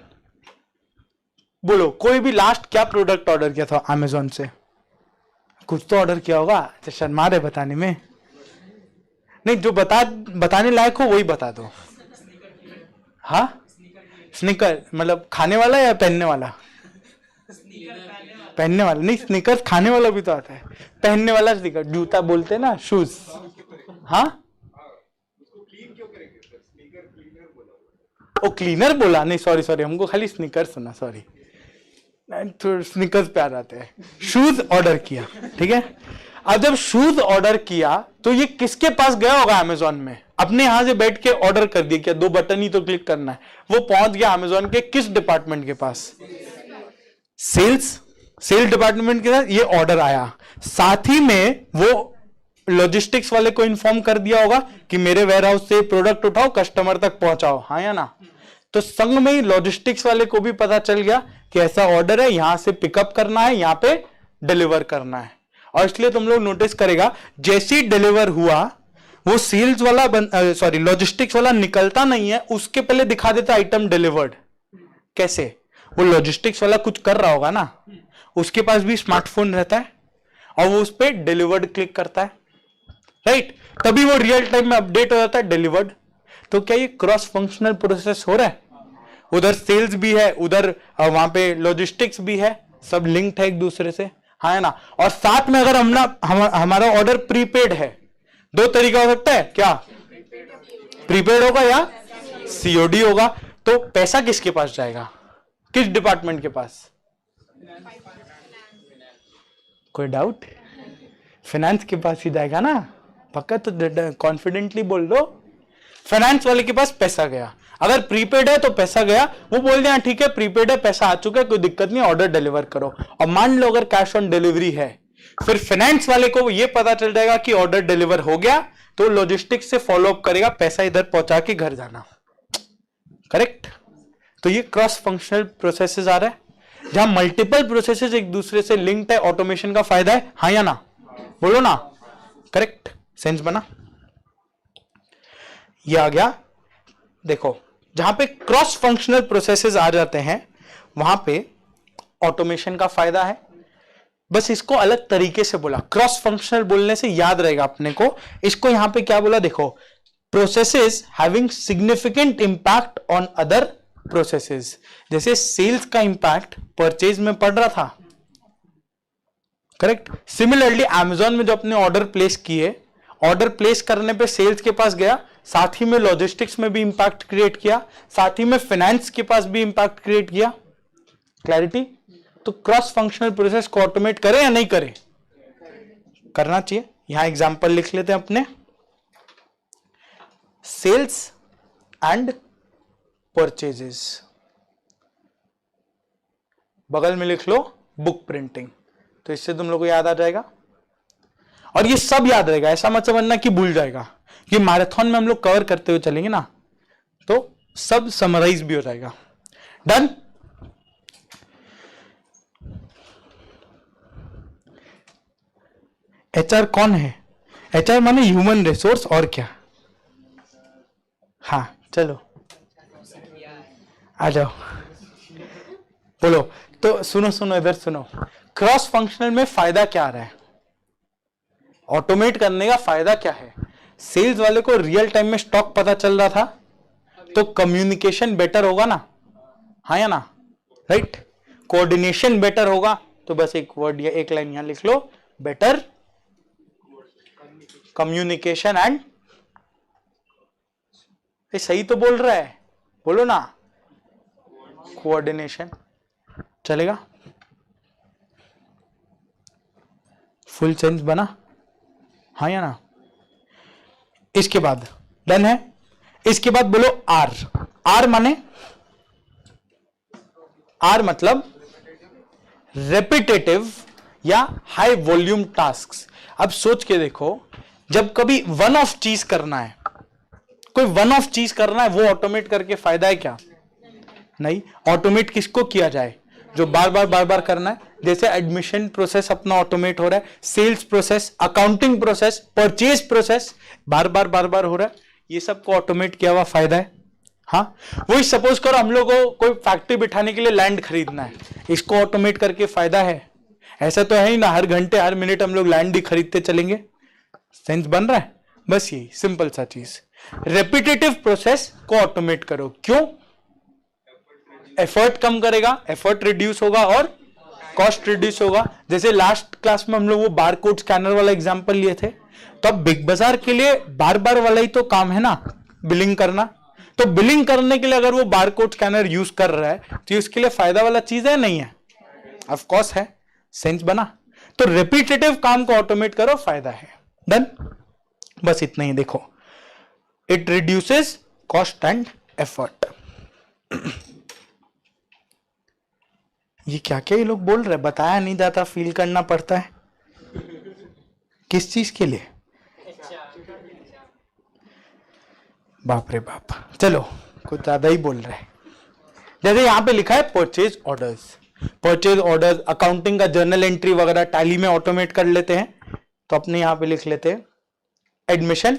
बोलो कोई भी लास्ट क्या प्रोडक्ट ऑर्डर किया था अमेजॉन से? कुछ तो ऑर्डर किया होगा, तो शर्मा रहे बताने में, नहीं जो बताने लायक हो वही बता दो। हाँ, स्नीकर मतलब खाने वाला या पहनने वाला? पहनने वाला नहीं, स्नीकर खाने वाला भी तो आता है, पहनने वाला स्नीकर, जूता बोलते हैं ना, शूज। हाँ, ओ क्लीनर बोला, नहीं सॉरी हमको खाली स्नीकर सुना, सॉरी, तो स्नीकर्स पे आ जाते हैं। शूज ऑर्डर किया, ठीक है। अब जब शूज ऑर्डर किया तो ये किसके पास गया होगा अमेजॉन में? अपने यहां से बैठ के ऑर्डर कर दिया, क्या 2 बटन ही तो क्लिक करना है, वो पहुंच गया अमेजॉन के किस डिपार्टमेंट के पास? सेल्स डिपार्टमेंट के साथ ये ऑर्डर आया, साथ ही में वो लॉजिस्टिक्स वाले को इन्फॉर्म कर दिया होगा कि मेरे वेयरहाउस से प्रोडक्ट उठाओ कस्टमर तक पहुंचाओ, हाँ या ना? तो संग में ही लॉजिस्टिक्स वाले को भी पता चल गया कि ऐसा ऑर्डर है, यहां से पिकअप करना है, यहां पे डिलीवर करना है। और इसलिए तुम लोग नोटिस करेगा जैसे ही डिलीवर हुआ वो सेल्स वाला लॉजिस्टिक्स वाला निकलता नहीं है, उसके पहले दिखा देता आइटम डिलीवर्ड। कैसे? वो लॉजिस्टिक्स वाला कुछ कर रहा होगा ना, उसके पास भी स्मार्टफोन रहता है और वो उस पर डिलीवर्ड क्लिक करता है, राइट, तभी वो रियल टाइम में अपडेट हो जाता है डिलीवर्ड। तो क्या ये क्रॉस फंक्शनल प्रोसेस हो रहा है? उधर सेल्स भी है, उधर वहां पे लॉजिस्टिक्स भी है, सब लिंक्ड है एक दूसरे से, हाँ है ना? और साथ में अगर हमारा ऑर्डर प्रीपेड है, 2 तरीका हो सकता है, क्या प्रीपेड होगा या सीओडी होगा, तो पैसा किसके पास जाएगा, किस डिपार्टमेंट के पास? कोई डाउट? फाइनेंस के पास ही जाएगा ना, पक्का? तो कॉन्फिडेंटली बोल दो, फाइनेंस वाले के पास पैसा गया। अगर प्रीपेड है तो पैसा गया, वो बोल दिया ठीक है प्रीपेड है, पैसा आ चुका है, कोई दिक्कत नहीं, ऑर्डर डिलीवर करो। और मान लो अगर कैश ऑन डिलीवरी है, फिर फाइनेंस वाले को ये पता चल जाएगा कि ऑर्डर डिलीवर हो गया, तो लॉजिस्टिक्स से फॉलो अप करेगा, पैसा इधर पहुंचा के घर जाना, करेक्ट। तो ये क्रॉस फंक्शनल प्रोसेसेस आ रहा है जहां मल्टीपल प्रोसेसेस एक दूसरे से लिंक्ड है, ऑटोमेशन का फायदा है, हाँ या ना, बोलो ना, करेक्ट, सेंस बना। ये आ गया, देखो जहां पे क्रॉस फंक्शनल प्रोसेसेस आ जाते हैं वहां पे ऑटोमेशन का फायदा है। बस इसको अलग तरीके से बोला, क्रॉस फंक्शनल बोलने से याद रहेगा अपने को। इसको यहां पे क्या बोला, देखो, processes having significant impact on other processes. जैसे सेल्स का इंपैक्ट परचेज में पड़ रहा था, करेक्ट। सिमिलरली अमेजॉन में जो अपने ऑर्डर प्लेस किए, ऑर्डर प्लेस करने पे सेल्स के पास गया, साथ ही में लॉजिस्टिक्स में भी इंपैक्ट क्रिएट किया, साथ ही में फाइनेंस के पास भी इंपैक्ट क्रिएट किया। क्लैरिटी। तो क्रॉस फंक्शनल प्रोसेस को ऑटोमेट करें या नहीं करें, करना चाहिए। यहां एग्जांपल लिख लेते हैं अपने, सेल्स एंड परचेजेस, बगल में लिख लो बुक प्रिंटिंग, तो इससे तुम लोग को याद आ जाएगा। और ये सब याद रहेगा, ऐसा मत समझना कि भूल जाएगा। ये मैराथन में हम लोग कवर करते हुए चलेंगे ना, तो सब समराइज भी हो जाएगा। डन। एचआर कौन है? एचआर माने ह्यूमन रिसोर्स, और क्या। हाँ चलो आ जाओ, बोलो। तो सुनो सुनो, इधर सुनो, क्रॉस फंक्शनल में फायदा क्या आ रहा है, ऑटोमेट करने का फायदा क्या है। सेल्स वाले को रियल टाइम में स्टॉक पता चल रहा था, तो कम्युनिकेशन बेटर होगा ना, हाँ या ना, राइट। कोऑर्डिनेशन बेटर होगा, तो बस एक वर्ड या एक लाइन यहां लिख लो, बेटर कम्युनिकेशन एंड, ये सही तो बोल रहा है, बोलो ना, कोऑर्डिनेशन। चलेगा, फुल सेंस बना, हाँ या ना। इसके बाद डन है। इसके बाद बोलो आर। आर माने, आर मतलब रेपिटेटिव या हाई वॉल्यूम टास्क्स। अब सोच के देखो, जब कभी वन ऑफ चीज करना है, कोई वन ऑफ चीज करना है, वो ऑटोमेट करके फायदा है क्या? नहीं। ऑटोमेट किसको किया जाए? जो बार बार करना है। जैसे एडमिशन प्रोसेस अपना ऑटोमेट हो रहा है, sales process, accounting process, purchase process बार बार हो रहा है, ये सबको ऑटोमेट किया हुआ फायदा है। हाँ, वही सपोज करो हम लोग को कोई फैक्ट्री बिठाने के लिए लैंड खरीदना है, इसको ऑटोमेट करके फायदा है। ऐसा तो है ही ना, हर घंटे हर मिनट हम लोग लैंड ही खरीदते चलेंगे। सेंस बन रहा है? बस यही सिंपल सा चीज, रेपिटेटिव प्रोसेस को ऑटोमेट करो। क्यों? एफर्ट कम करेगा, एफर्ट रिड्यूस होगा और कॉस्ट रिड्यूस होगा। जैसे लास्ट क्लास में हम लोग वो बारकोड स्कैनर वाला एग्जांपल लिए थे, तो अब बिग बाजार के लिए बार वाला ही तो काम है ना, बिलिंग करना। तो बिलिंग करने के लिए अगर वो बारकोड स्कैनर यूज कर रहा है, तो उसके लिए फायदा वाला चीज है नहीं है? ऑफ कोर्स है। सेंस बना? तो रिपीटेटिव काम को ऑटोमेट करो, फायदा है। डन। बस इतना ही। देखो, it reduces cost and effort. ये क्या क्या ये लोग बोल रहे हैं, बताया नहीं जाता, फील करना पड़ता है। किस चीज के लिए? बाप रे बाप, चलो कुछ ज्यादा ही बोल रहे हैं। जैसे यहां पे लिखा है purchase orders, purchase orders, accounting का जर्नल एंट्री वगैरह टैली में ऑटोमेट कर लेते हैं, तो अपने यहां पे लिख लेते हैं एडमिशन,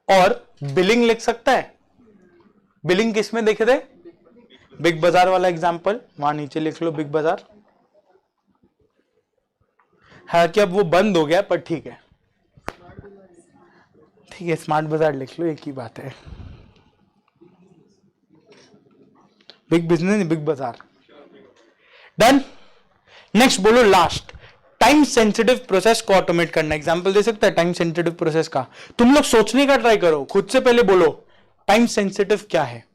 और बिलिंग लिख सकता है। बिलिंग किस में देखे थे? बिग बाजार वाला एग्जांपल, वहां नीचे लिख लो बिग बाजार। है कि अब वो बंद हो गया, पर ठीक है, ठीक है, स्मार्ट बाजार लिख लो, एक ही बात है। बिग बिजनेस, बिग बाजार। डन। नेक्स्ट बोलो लास्ट, टाइम सेंसिटिव प्रोसेस को ऑटोमेट करना। एग्जांपल दे सकता है टाइम सेंसिटिव प्रोसेस का? तुम लोग सोचने का ट्राई करो, खुद से पहले बोलो टाइम सेंसिटिव क्या है।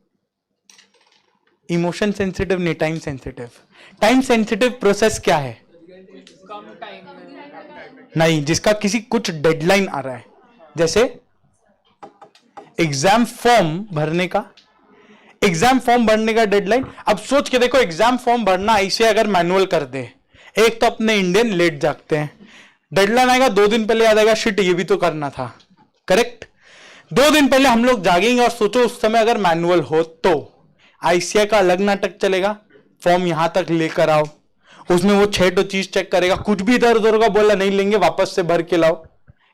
इमोशन सेंसिटिव नहीं, time sensitive. Time sensitive process क्या है? कम टाइम नहीं, जिसका किसी कुछ डेडलाइन आ रहा है। जैसे एग्जाम फॉर्म भरने का, एग्जाम फॉर्म भरने का डेडलाइन। अब सोच के देखो, एग्जाम फॉर्म भरना ऐसे अगर मैनुअल कर दे, एक तो अपने इंडियन लेट जागते हैं, डेडलाइन आएगा 2 दिन पहले याद आएगा, शिट ये भी तो करना था, करेक्ट। 2 दिन पहले हम लोग जागेंगे और सोचो उस समय अगर मैनुअल हो तो आईसीआई का अलग नाटक चलेगा, फॉर्म यहां तक लेकर आओ, उसमें वो 6 तो चीज चेक करेगा, कुछ भी इधर उधर का बोला नहीं लेंगे वापस से भर के लाओ,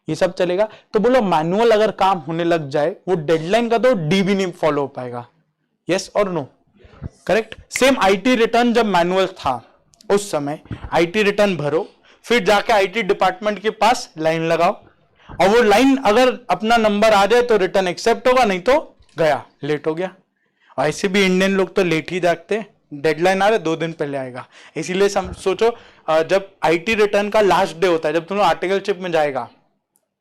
ये सब चलेगा। तो बोलो मैनुअल अगर काम होने लग जाए, वो डेडलाइन का तो डी भी नहीं फॉलो हो पाएगा, यस और no, correct. Same IT return जब मैनुअल था उस समय आईटी रिटर्न भरो, फिर जाके आईटी डिपार्टमेंट के पास लाइन लगाओ, और वो लाइन अगर अपना नंबर आ जाए तो रिटर्न एक्सेप्ट होगा, नहीं तो गया, लेट हो गया। और ऐसे भी इंडियन लोग तो लेट ही जागते, डेडलाइन आ रहा है 2 दिन पहले आएगा। इसीलिए सोचो जब आईटी रिटर्न का लास्ट डे होता है, जब तुम लोग आर्टिकलशिप में जाएगा,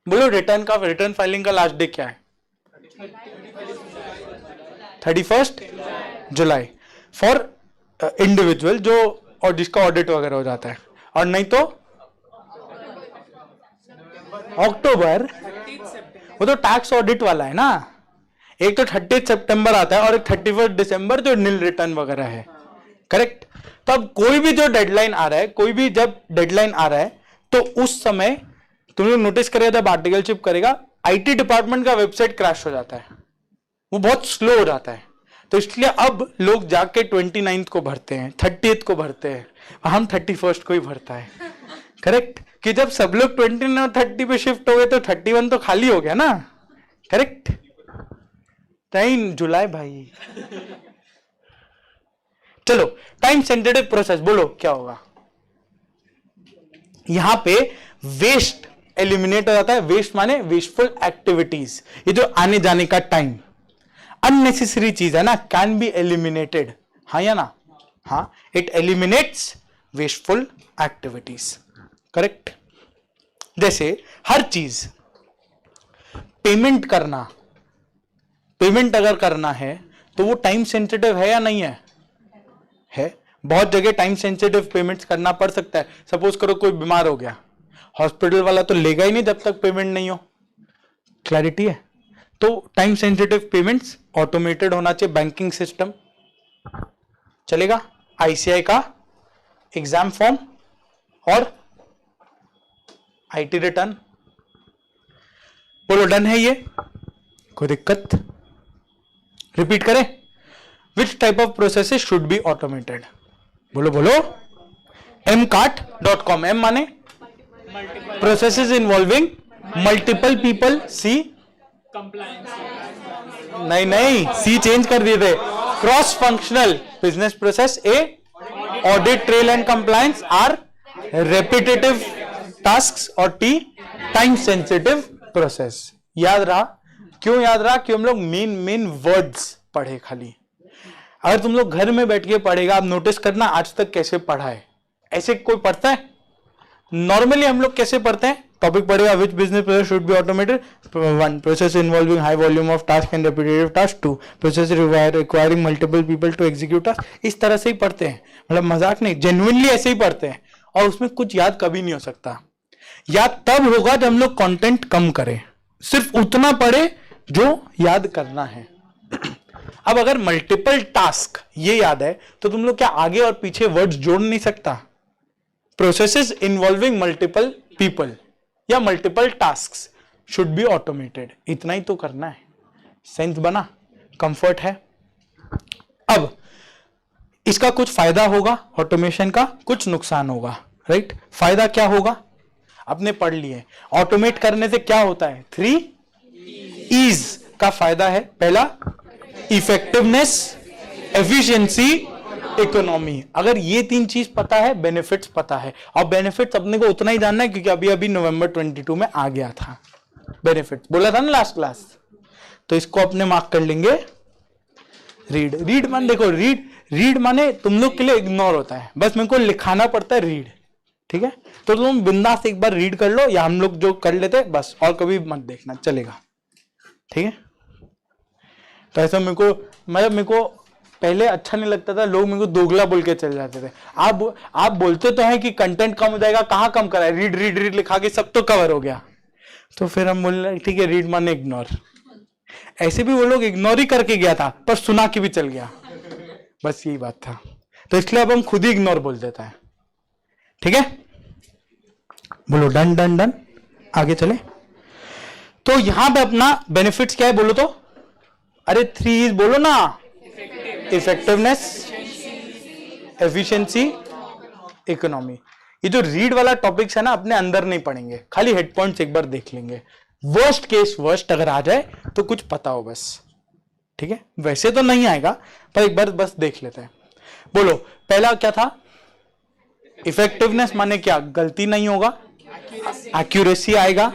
बोलो रिटर्न फाइलिंग का लास्ट डे क्या है? 31 जुलाई फॉर इंडिविजुअल जो और जिसका ऑडिट वगैरह हो जाता है, और नहीं तो अक्टूबर, वो तो टैक्स ऑडिट वाला है ना। एक तो 30 सितंबर आता है और एक 31 दिसंबर जो नील रिटर्न वगैरह है, करेक्ट। तो अब कोई भी जो डेडलाइन आ रहा है, कोई भी जब डेडलाइन आ रहा है तो उस समय तुम लोग नोटिस करेगा जब आर्टिकलशिप करेगा आईटी डिपार्टमेंट का वेबसाइट क्रैश हो जाता है, वो बहुत स्लो हो जाता है। तो इसलिए अब लोग जाके 29 को भरते हैं, 30 को भरते हैं, हम 31 को ही भरता है, करेक्ट। कि जब सब लोग 29 और 30 पे शिफ्ट हो गए तो 31 तो खाली हो गया ना, करेक्ट। 9 जुलाई भाई। चलो टाइम सेंसिटिव प्रोसेस बोलो क्या होगा? यहां पे वेस्ट एलिमिनेट हो जाता है। वेस्ट माने वेस्टफुल एक्टिविटीज, ये जो आने जाने का टाइम अननेसेसरी चीज है ना, कैन बी एलिमिनेटेड, हाँ या ना? हाँ, it eliminates wasteful activities, correct. जैसे हर चीज पेमेंट करना, पेमेंट अगर करना है तो वो टाइम सेंसिटिव है या नहीं है? है। बहुत जगह टाइम सेंसिटिव पेमेंट्स करना पड़ सकता है। सपोज करो कोई बीमार हो गया, हॉस्पिटल वाला तो लेगा ही नहीं जब तक पेमेंट नहीं हो, क्लैरिटी है। तो टाइम सेंसिटिव पेमेंट्स ऑटोमेटेड होना चाहिए, बैंकिंग सिस्टम चलेगा, आईसीआई का एग्जाम फॉर्म और आईटी रिटर्न। बोलो डन है ये, कोई दिक्कत? रिपीट करें, which type of processes should be automated? बोलो बोलो, mcart.com, एम माने processes involving multiple people, C compliance, नहीं सी चेंज कर दिए थे, cross functional business process, A audit trail and compliance, are repetitive tasks, और टी टाइम सेंसिटिव प्रोसेस। याद रहा? क्यों याद रहा? कि हम लोग मेन वर्ड्स पढ़े खाली। अगर तुम लोग घर में बैठ के पढ़ेगा, आप नोटिस करना आज तक कैसे पढ़ा है, ऐसे कोई पढ़ता है? नॉर्मली हम लोग कैसे पढ़ते हैं? टॉपिक पढ़ेगा, which business process should be automated, 1 process involving high volume of task and repetitive task, 2 process requiring multiple people to execute task. इस तरह से ही पढ़ते हैं, मतलब मजाक नहीं, जेन्युइनली ऐसे ही पढ़ते हैं। और उसमें कुछ याद कभी नहीं हो सकता। याद तब होगा जब हम लोग कंटेंट कम करें, सिर्फ उतना पढ़े जो याद करना है। अब अगर मल्टीपल टास्क ये याद है तो तुम लोग क्या आगे और पीछे वर्ड्स जोड़ नहीं सकता? प्रोसेसेस इन्वॉल्विंग मल्टीपल पीपल या multiple tasks should be automated, इतना ही तो करना है। सेंस बना? कंफर्ट है? अब इसका कुछ फायदा होगा ऑटोमेशन का, कुछ नुकसान होगा, राइट? फायदा क्या होगा? आपने पढ़ लिए, ऑटोमेट करने से क्या होता है? 3 E's का फायदा है। पहला इफेक्टिवनेस, एफिशिएंसी, इकोनॉमी। अगर ये 3 चीज पता है, बेनिफिट्स पता है। और बेनिफिट्स अपने को उतना ही जानना है क्योंकि अभी अभी नवंबर 22 में आ गया था बेनिफिट्स, बोला था ना लास्ट क्लास। तो इसको अपने मार्क कर लेंगे। रीड माने देखो, रीड माने तुम लोग के लिए इग्नोर होता है, बस मेरे को लिखाना पड़ता है रीड, ठीक है? तो तुम बिंदास एक बार रीड कर लो, या हम लोग जो कर लेते बस, और कभी मत देखना, चलेगा, ठीक है? तो ऐसा मेरे को पहले अच्छा नहीं लगता था, लोग मेरे को दोगला बोल के चले जाते थे। आप बोलते तो हैं कि कंटेंट कम हो जाएगा, कहाँ कम करा है? रीड लिखा के सब तो कवर हो गया। तो फिर हम बोले ठीक है, रीड माने इग्नोर। ऐसे भी वो लोग इग्नोर ही करके गया था, पर सुना के भी चल गया, बस यही बात था। तो इसलिए अब हम खुद ही इग्नोर बोल देता है, ठीक है? बोलो डन डन डन, आगे चले। तो यहां पे अपना बेनिफिट्स क्या है बोलो तो, अरे 3 बोलो ना, इफेक्टिवनेस, एफिशिएंसी, इकोनॉमी। ये जो रीड वाला टॉपिक्स है ना अपने अंदर नहीं पढ़ेंगे, खाली हेड पॉइंट्स एक बार देख लेंगे। वर्स्ट केस वर्स्ट अगर आ जाए तो कुछ पता हो बस, ठीक है। वैसे तो नहीं आएगा पर एक बार बस देख लेते हैं। बोलो पहला क्या था, इफेक्टिवनेस माने क्या, गलती नहीं होगा, एक्यूरेसी आएगा,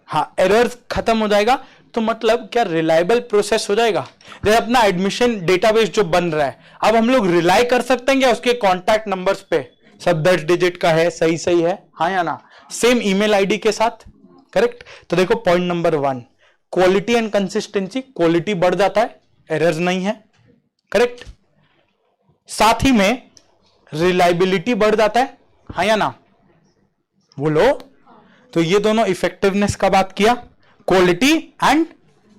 हाँ एरर्स खत्म हो जाएगा। तो मतलब क्या, रिलायबल प्रोसेस हो जाएगा। जैसे अपना एडमिशन डेटाबेस जो बन रहा है, अब हम लोग रिलाई कर सकते हैं क्या उसके कॉन्टैक्ट नंबर्स पे, सब 10 डिजिट का है, सही सही है, हाँ या ना, सेम ईमेल आईडी के साथ, करेक्ट। तो देखो point number 1, quality and consistency, quality बढ़ जाता है, एरर्स नहीं है, करेक्ट। साथ ही में रिलायबिलिटी बढ़ जाता है, हाँ या ना, बोलो। तो ये दोनों इफेक्टिवनेस का बात किया, quality and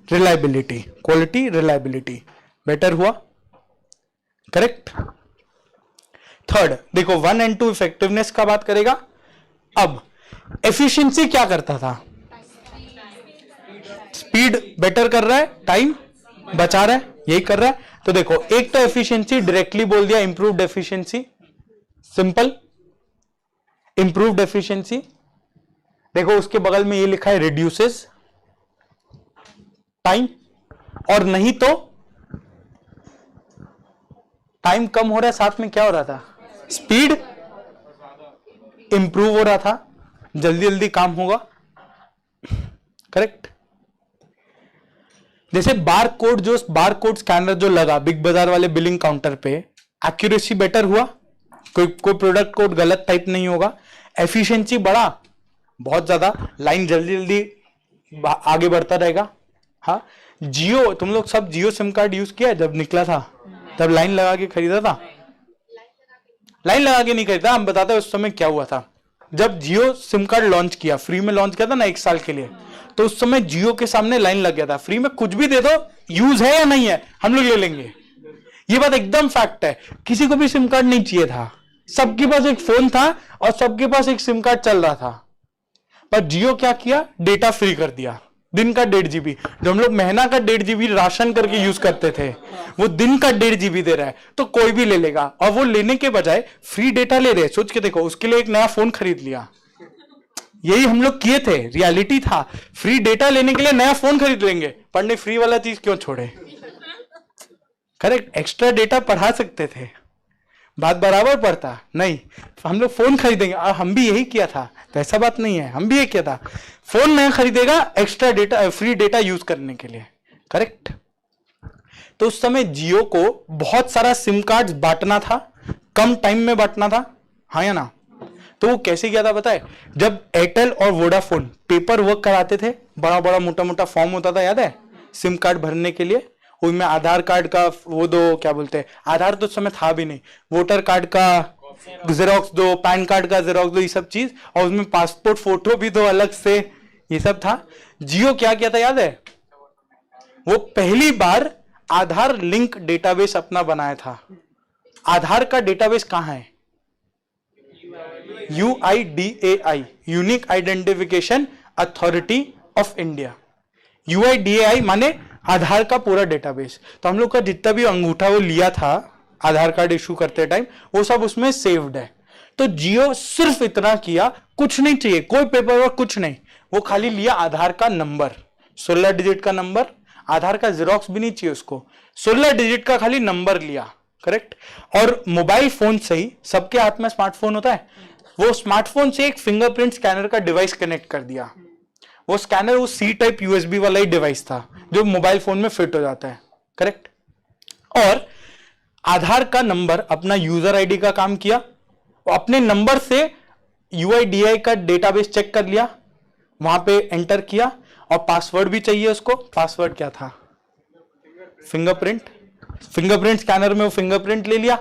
reliability, quality reliability better हुआ, करेक्ट। थर्ड देखो 1 and 2 इफेक्टिवनेस का बात करेगा। अब एफिशिएंसी क्या करता था, स्पीड बेटर कर रहा है, टाइम बचा रहा है, यही कर रहा है। तो देखो एक तो एफिशिएंसी डायरेक्टली बोल दिया, improved efficiency, simple improved efficiency. देखो उसके बगल में ये लिखा है रिड्यूसेस टाइम, और नहीं तो टाइम कम हो रहा है, साथ में क्या हो रहा था, स्पीड इंप्रूव हो रहा था, जल्दी जल्दी काम होगा, करेक्ट। जैसे बार कोड स्कैनर जो लगा बिग बाजार वाले बिलिंग काउंटर पे, एक्यूरेसी बेटर हुआ, कोई प्रोडक्ट कोड गलत टाइप नहीं होगा, एफिशिएंसी बढ़ा बहुत ज्यादा, लाइन जल्दी जल्दी आगे बढ़ता रहेगा। हाँ जियो, तुम लोग सब जियो सिम कार्ड यूज किया है, जब निकला था तब लाइन लगा के खरीदा था, लाइन लगा के नहीं खरीदा, हम बताते हैं उस समय क्या हुआ था। जब जियो सिम कार्ड लॉन्च किया, फ्री में लॉन्च किया था ना 1 साल के लिए, तो उस समय जियो के सामने लाइन लग गया था, फ्री में कुछ भी दे दो, यूज है या नहीं है हम लोग ले लेंगे, ये बात एकदम फैक्ट है। किसी को भी सिम कार्ड नहीं चाहिए था, सबके पास एक फोन था और सबके पास एक सिम कार्ड चल रहा था। पर जियो क्या किया, डेटा फ्री कर दिया, दिन का 1.5 GB, जो हम लोग महीना का 1.5 GB राशन करके यूज करते थे, वो दिन का 1.5 GB दे रहा है, तो कोई भी ले लेगा। और वो लेने के बजाय फ्री डेटा ले रहे हैं, सोच के देखो, उसके लिए एक नया फोन खरीद लिया, यही हम लोग किए थे, रियलिटी था, फ्री डेटा लेने के लिए नया फोन खरीद लेंगे, पढ़ने फ्री वाला चीज क्यों छोड़े, करेक्ट। एक्स्ट्रा डेटा पढ़ा सकते थे, बात बराबर पड़ता नहीं, हम लोग फोन खरीदेंगे, और हम भी यही किया था, तो ऐसा बात नहीं है, हम भी ये किया था, फोन नहीं खरीदेगा extra data, free data use करने के लिए, करेक्ट। तो उस समय जियो को बहुत सारा सिम कार्ड बांटना था, कम टाइम में बांटना था, हाँ या ना। तो वो कैसे किया था पता है, जब एयरटेल और वोडाफोन पेपर वर्क कराते थे, बड़ा बड़ा मोटा मोटा फॉर्म होता था, याद है, सिम कार्ड भरने के लिए, उसमें आधार कार्ड का वो दो, क्या बोलते हैं, आधार तो उस समय था भी नहीं, वोटर कार्ड का जेरोक्स दो, पैन कार्ड का जेरोक्स दो, ये सब चीज, और उसमें पासपोर्ट फोटो भी दो अलग से, ये सब था। जियो क्या किया था याद है, वो पहली बार आधार लिंक डेटाबेस अपना बनाया था। आधार का डेटाबेस कहां है, UIDAI, unique identification authority of India, UIDAI माने आधार का पूरा डेटाबेस। तो हम लोग का जितना भी अंगूठा वो लिया था आधार कार्ड इशू करते टाइम, वो सब उसमें सेव्ड है। तो जियो सिर्फ इतना किया, कुछ नहीं चाहिए, कोई पेपर वर्क कुछ नहीं, वो खाली लिया आधार का नंबर, 16 डिजिट का नंबर, आधार का जेरोक्स भी नहीं चाहिए उसको, 16 डिजिट का खाली नंबर लिया, करेक्ट। और मोबाइल फोन से ही, सबके हाथ में स्मार्टफोन होता है, वो स्मार्टफोन से एक फिंगरप्रिंट स्कैनर का डिवाइस कनेक्ट कर दिया। वो स्कैनर वो C टाइप USB वाला ही डिवाइस था जो मोबाइल फोन में फिट हो जाता है, करेक्ट। और आधार का नंबर अपना यूजर आईडी का काम किया, अपने नंबर से UIDAI का डेटाबेस चेक कर लिया, वहां पे एंटर किया, और पासवर्ड भी चाहिए उसको। पासवर्ड क्या था, फिंगरप्रिंट, फिंगरप्रिंट स्कैनर में वो फिंगरप्रिंट ले लिया,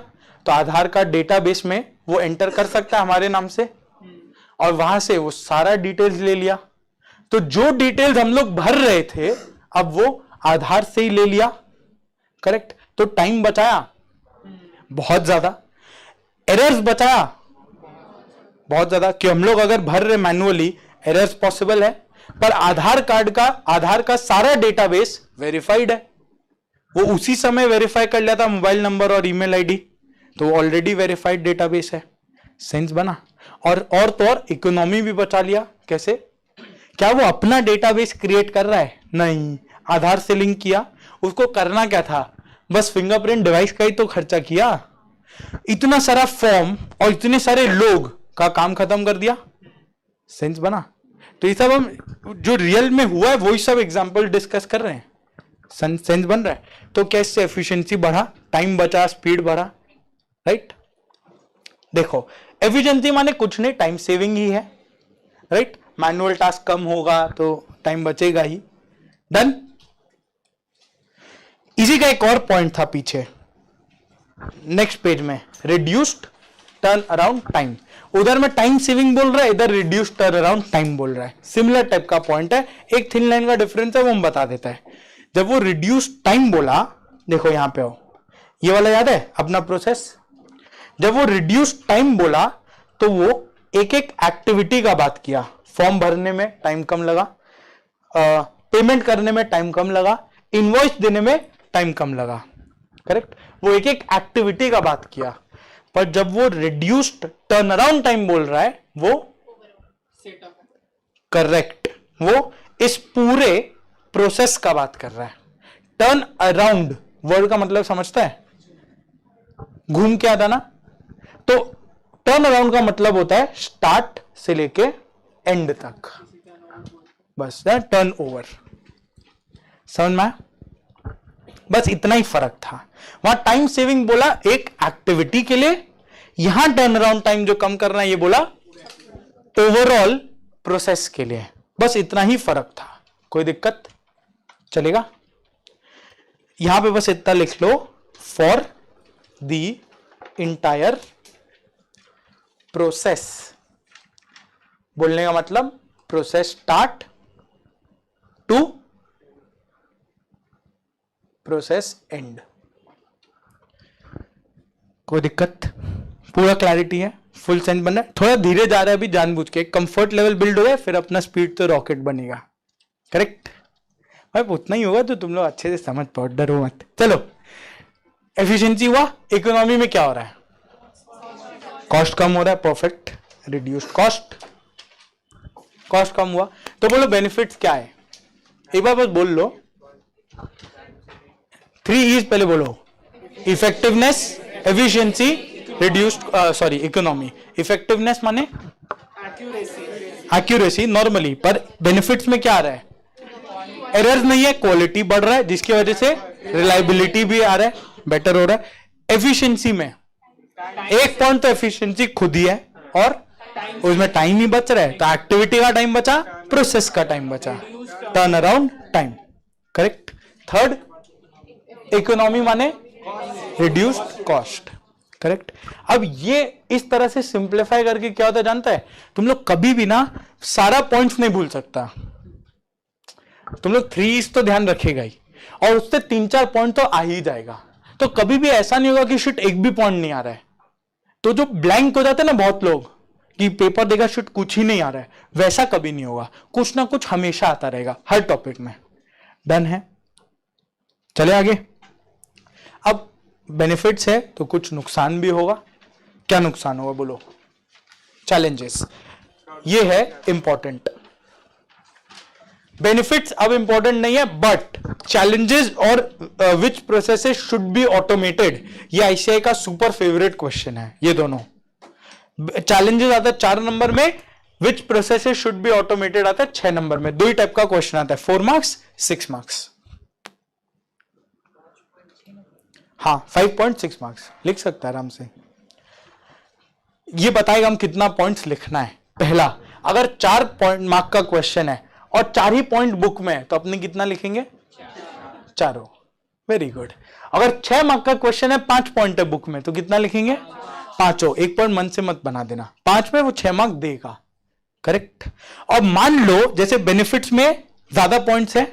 तो आधार का डेटाबेस में वो एंटर कर सकता है हमारे नाम से, और वहां से वो सारा डिटेल्स ले लिया। तो जो डिटेल्स हम लोग भर रहे थे अब वो आधार से ही ले लिया, करेक्ट। तो टाइम बचाया बहुत ज्यादा, एरर्स बचाया बहुत ज्यादा, कि हम लोग अगर भर रहे मैनुअली एरर्स पॉसिबल है, पर आधार का सारा डेटाबेस वेरीफाइड है, वो उसी समय वेरीफाई कर लिया था मोबाइल नंबर और ईमेल आईडी, तो ऑलरेडी वेरीफाइड डेटाबेस है। सेंस बना। और तो और इकोनॉमी भी बचा लिया। कैसे? क्या वो अपना डेटाबेस क्रिएट कर रहा है? नहीं, आधार से लिंक किया। उसको करना क्या था? बस फिंगरप्रिंट डिवाइस का ही तो खर्चा किया। इतना सारा फॉर्म और इतने सारे लोग का काम खत्म कर दिया। सेंस बना। तो ये सब हम जो रियल में हुआ है वही सब एग्जांपल डिस्कस कर रहे हैं। सेंस बन रहा है? तो कैसे एफिशिएंसी बढ़ा, टाइम बचा, स्पीड बढ़ा, राइट? देखो, एफिशिएंसी माने कुछ नहीं, टाइम सेविंग ही है, राइट? मैनुअल टास्क कम होगा तो टाइम बचेगा ही। डन। इसी का एक और पॉइंट था पीछे नेक्स्ट पेज में, रिड्यूस्ड टर्न अराउंड टाइम। उधर में टाइम सेविंग बोल रहा है, इधर रिड्यूस्ड टर्न अराउंड टाइम बोल रहा है। सिमिलर टाइप का पॉइंट है, एक थिन लाइन का डिफरेंस है, वो हम बता देता है। जब वो रिड्यूस्ड टाइम बोला, देखो यहां पे हो, ये वाला याद है अपना प्रोसेस। जब वो रिड्यूस्ड टाइम बोला तो वो एक एक एक्टिविटी का बात किया। फॉर्म भरने में टाइम कम लगा, पेमेंट करने में टाइम कम लगा, इनवॉइस देने में टाइम कम लगा, करेक्ट? वो एक एक एक्टिविटी का बात किया। पर जब वो रिड्यूस्ड टर्न अराउंड टाइम बोल रहा है, वो करेक्ट, वो इस पूरे प्रोसेस का बात कर रहा है। टर्न अराउंड वर्ड का मतलब समझता है? घूम के आता ना, तो टर्न अराउंड का मतलब होता है स्टार्ट से लेके एंड तक, बस टर्न ओवर। समझ में आया? बस इतना ही फर्क था। वहां टाइम सेविंग बोला एक एक्टिविटी के लिए, यहां टर्न अराउंड टाइम जो कम करना है ये बोला ओवरऑल प्रोसेस के लिए। बस इतना ही फर्क था। कोई दिक्कत? चलेगा? यहां पे बस इतना लिख लो, फॉर द इंटायर प्रोसेस। बोलने का मतलब process start to process end. कोई दिक्कत? पूरा क्लैरिटी है, फुल सेंस बन रहा है। थोड़ा धीरे जा रहा है अभी जानबूझ के, कंफर्ट लेवल बिल्ड हो जाए, फिर अपना स्पीड तो रॉकेट बनेगा, करेक्ट? भाई उतना ही होगा तो तुम लोग अच्छे से समझ पाओ, डरो मत। चलो, एफिशिएंसी हुआ, इकोनॉमी में क्या हो रहा है? कॉस्ट कम हो रहा है, परफेक्ट, रिड्यूस कॉस्ट, कॉस्ट कम हुआ। तो बोलो बेनिफिट्स क्या है? एक बार बस बोल लो, 3 E's पहले बोलो, effectiveness, efficiency, reduced economy. Effectiveness माने एक्यूरेसी नॉर्मली, पर बेनिफिट्स में क्या आ रहा है? एरर्स नहीं है, क्वालिटी बढ़ रहा है, जिसकी वजह से रिलायबिलिटी भी आ रहा है, बेटर हो रहा है। एफिशिएंसी में एक पॉइंट तो एफिशिएंसी खुद ही है, और उसमें टाइम ही बच रहा है, तो एक्टिविटी का टाइम बचा, प्रोसेस का टाइम बचा, turn around time, correct? Third, economy माने रिड्यूस्ड कॉस्ट, करेक्ट? अब ये इस तरह से सिंप्लीफाई करके क्या होता है जानता है? तुम लोग कभी भी ना सारा पॉइंट्स नहीं भूल सकता। तुम लोग 3 E's तो ध्यान रखेगा ही, और उससे 3-4 पॉइंट तो आ ही जाएगा। तो कभी भी ऐसा नहीं होगा कि शिट एक भी पॉइंट नहीं आ रहा है। तो जो ब्लैंक हो जाते हैं ना बहुत लोग, कि पेपर देगा शिट कुछ ही नहीं आ रहा है, वैसा कभी नहीं होगा। कुछ ना कुछ हमेशा आता रहेगा हर टॉपिक में। डन है? चले आगे। अब बेनिफिट्स है तो कुछ नुकसान भी होगा। क्या नुकसान होगा बोलो? चैलेंजेस। ये है इंपॉर्टेंट। बेनिफिट्स अब इंपॉर्टेंट नहीं है, बट चैलेंजेस और विच प्रोसेसेस शुड बी ऑटोमेटेड, ये आईसीआई का सुपर फेवरेट क्वेश्चन है। ये दोनों चैलेंजेस आता है 4 नंबर में, विच प्रोसेसेस शुड बी ऑटोमेटेड आता है 6 नंबर में। 2 ही टाइप का क्वेश्चन आता है, 4 मार्क्स 6 मार्क्स। हाँ, 5.6 मार्क्स लिख सकता है आराम से। ये बताएगा हम कितना पॉइंट्स लिखना है। पहला, अगर 4 पॉइंट मार्क का क्वेश्चन है और 4 ही पॉइंट बुक में है, तो अपने कितना लिखेंगे? 4। Very good. अगर 6 मार्क का क्वेश्चन है, 5 पॉइंट है बुक में, तो कितना लिखेंगे? 5। 1 पॉइंट मन से मत बना देना, 5 में वो 6 मार्क देगा, करेक्ट? और मान लो जैसे बेनिफिट्स में ज्यादा पॉइंट्स है,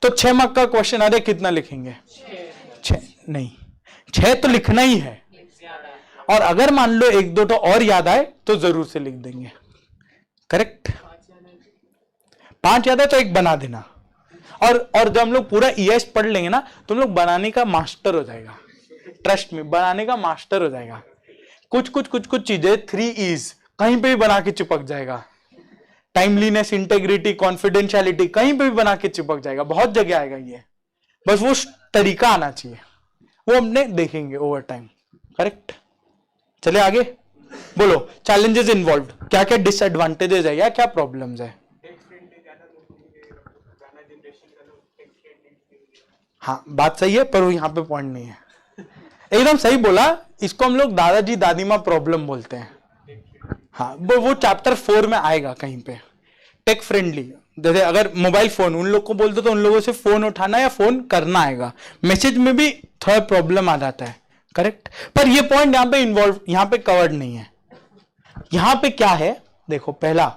तो 6 मार्क का क्वेश्चन आ रहा है, कितना लिखेंगे? 6 नहीं, 6 तो लिखना ही है। और अगर मान लो एक दो तो और याद आए तो जरूर से लिख देंगे। करेक्ट? 5 याद है तो एक बना देना। और जब हम लोग पूरा ईएस पढ़ लेंगे ना तुम लोग बनाने का मास्टर हो जाएगा। ट्रस्ट में बनाने का मास्टर हो जाएगा। कुछ चीजें 3 E's कहीं पे भी बना के चिपक जाएगा। टाइमलीनेस, इंटेग्रिटी, कॉन्फिडेंशियलिटी, कहीं पे भी बना के चिपक जाएगा। बहुत जगह आएगा ये, बस वो तरीका आना चाहिए। वो हमने देखेंगे ओवर टाइम। करेक्ट? चले आगे। बोलो चैलेंजेस इन्वॉल्व, क्या क्या डिसएडवांटेजेस है या क्या प्रॉब्लम्स है? हाँ बात सही है, पर वो यहाँ पे पॉइंट नहीं है। एकदम सही बोला। इसको हम लोग दादाजी दादी माँ प्रॉब्लम बोलते हैं। हाँ वो चैप्टर 4 में आएगा कहीं पे। टेक फ्रेंडली, जैसे अगर मोबाइल फोन उन लोग को बोल दो तो उन लोगों से फोन उठाना या फोन करना आएगा। मैसेज में भी थोड़ा प्रॉब्लम आ जाता है। करेक्ट? पर ये पॉइंट यहाँ पे इन्वॉल्व, यहाँ पे कवर्ड नहीं है। यहाँ पे क्या है देखो, पहला,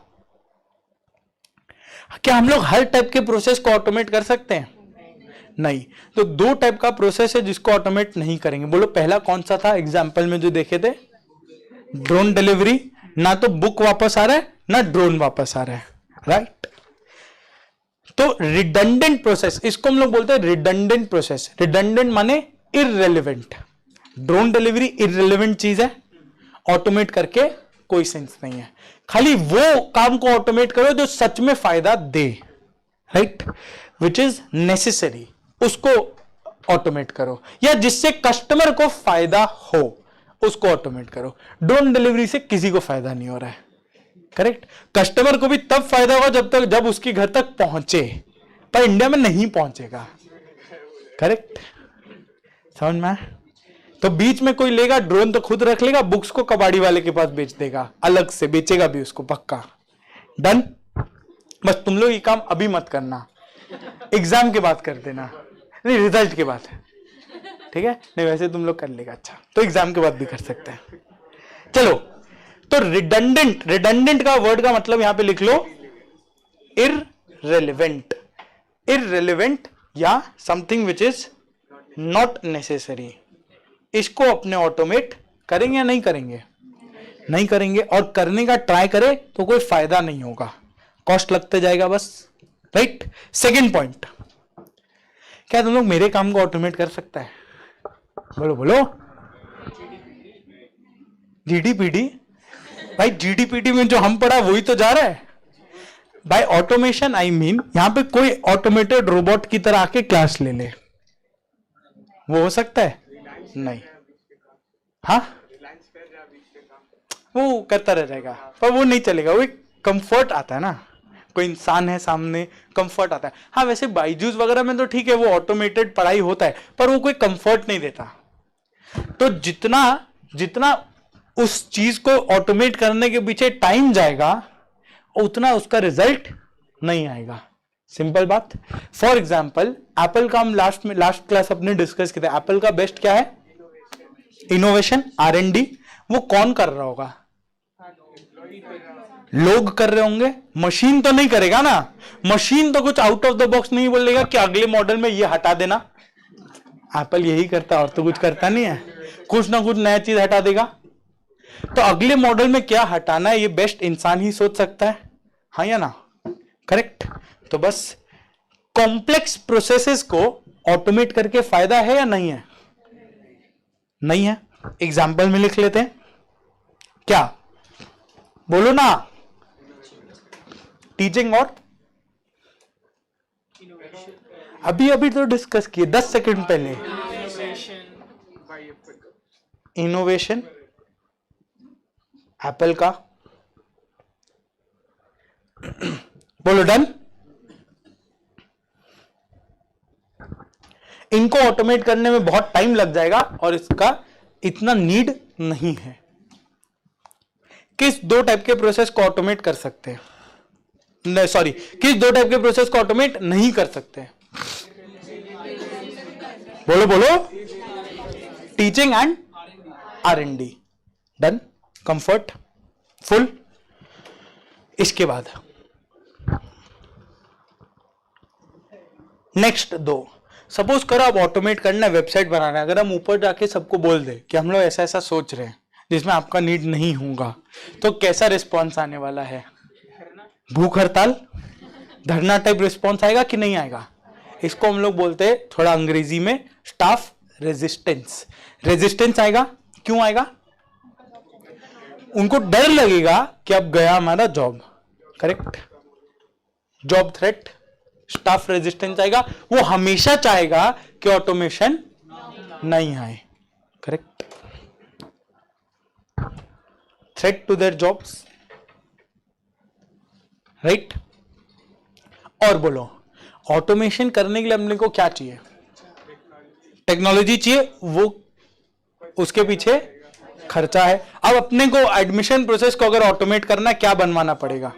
क्या हम लोग हर टाइप के प्रोसेस को ऑटोमेट कर सकते हैं? नहीं। तो 2 टाइप का प्रोसेस है जिसको ऑटोमेट नहीं करेंगे। बोलो पहला कौन सा था एग्जाम्पल में जो देखे थे? Drone delivery. ना तो बुक वापस आ रहा है ना ड्रोन वापस आ रहा है। राइट? तो रिडंडेंट प्रोसेस, इसको हम लोग बोलते हैं रिडंडेंट प्रोसेस। रिडंडेंट माने इररिलेवेंट। ड्रोन डिलीवरी इररिलेवेंट चीज है, ऑटोमेट करके कोई सेंस नहीं है। खाली वो काम को ऑटोमेट करो जो सच में फायदा दे। राइट? विच इज नेसेसरी, उसको ऑटोमेट करो, या जिससे कस्टमर को फायदा हो उसको ऑटोमेट करो। ड्रोन डिलीवरी से किसी को फायदा नहीं हो रहा है। करेक्ट? कस्टमर को भी तब फायदा होगा जब उसकी घर तक पहुंचे, पर इंडिया में नहीं पहुंचेगा। करेक्ट? समझ में? तो बीच में कोई लेगा ड्रोन तो खुद रख लेगा, बुक्स को कबाड़ी वाले के पास बेच देगा, अलग से बेचेगा भी उसको, पक्का। डन? बस तुम लोग ये काम अभी मत करना, एग्जाम के बाद कर देना, नहीं रिजल्ट के बाद। ठीक है? नहीं वैसे तुम लोग कर लेगा। अच्छा तो एग्जाम के बाद भी कर सकते हैं। चलो, तो रिडंडेंट का वर्ड का मतलब यहां पे लिख लो इररिलेवेंट। इररिलेवेंट या something which is not necessary. इसको अपने ऑटोमेट करेंगे या नहीं करेंगे? नहीं करेंगे। और करने का ट्राई करें तो कोई फायदा नहीं होगा, कॉस्ट लगते जाएगा बस। राइट? सेकेंड पॉइंट, क्या तुम लोग मेरे काम को ऑटोमेट कर सकता है? बोलो बोलो। जीडीपीडी? भाई जीडीपीडी में जो हम पढ़ा वही तो जा रहा है। बाय ऑटोमेशन आई मीन यहां पे कोई ऑटोमेटेड रोबोट की तरह आके क्लास ले ले, वो हो सकता है? नहीं। हाँ वो करता रह जाएगा, पर वो नहीं चलेगा। वो एक कंफर्ट आता है ना, कोई इंसान है सामने, कंफर्ट आता है। हाँ वैसे बाइजूस वगैरह में तो ठीक है, वो ऑटोमेटेड पढ़ाई होता है, पर वो कोई कंफर्ट नहीं देता। तो जितना उस चीज को ऑटोमेट करने के पीछे टाइम जाएगा उतना उसका रिजल्ट नहीं आएगा। सिंपल बात। फॉर एग्जाम्पल एप्पल का हम लास्ट क्लास अपने डिस्कस किया था। एप्पल का बेस्ट क्या है? Innovation, R&D। वो कौन कर रहा होगा? लोग कर रहे होंगे, मशीन तो नहीं करेगा ना। मशीन तो कुछ आउट ऑफ द बॉक्स नहीं बोलेगा कि अगले मॉडल में ये हटा देना। एप्पल यही करता और तो कुछ करता नहीं है, कुछ ना कुछ नया चीज हटा देगा। तो अगले मॉडल में क्या हटाना है ये बेस्ट इंसान ही सोच सकता है। हाँ या ना? करेक्ट? तो बस कॉम्प्लेक्स प्रोसेसेस को ऑटोमेट करके फायदा है या नहीं है? नहीं है। एग्जाम्पल में लिख लेते हैं। क्या? बोलो ना। टीचिंग और अभी तो डिस्कस किए 10 सेकंड पहले। इनोवेशन एप्पल का। बोलो डन। इनको ऑटोमेट करने में बहुत टाइम लग जाएगा और इसका इतना नीड नहीं है। किस 2 टाइप के प्रोसेस को ऑटोमेट कर सकते हैं? नहीं सॉरी, किस 2 टाइप के प्रोसेस को ऑटोमेट नहीं कर सकते हैं? बोलो बोलो। Teaching and R&D। Done? Comfort full. इसके बाद नेक्स्ट 2, सपोज करो आप ऑटोमेट करना है, वेबसाइट बनाना है। अगर हम ऊपर जाके सबको बोल दे कि हम लोग ऐसा ऐसा सोच रहे हैं, जिसमें आपका नीड नहीं होगा, तो कैसा रिस्पॉन्स आने वाला है? भूख हड़ताल, धरना टाइप रिस्पॉन्स आएगा कि नहीं आएगा? इसको हम लोग बोलते हैं थोड़ा अंग्रेजी में स्टाफ रेजिस्टेंस। रेजिस्टेंस आएगा, क्यों आएगा? उनको डर लगेगा कि अब गया हमारा job, correct? Job threat, staff resistance आएगा। वो हमेशा चाहेगा कि ऑटोमेशन नहीं आए, correct? Threat to their jobs, right? और बोलो, ऑटोमेशन करने के लिए हमने को क्या चाहिए? टेक्नोलॉजी चाहिए, वो उसके पीछे खर्चा है। अब अपने को एडमिशन प्रोसेस को अगर ऑटोमेट करना है, क्या बनवाना पड़ेगा?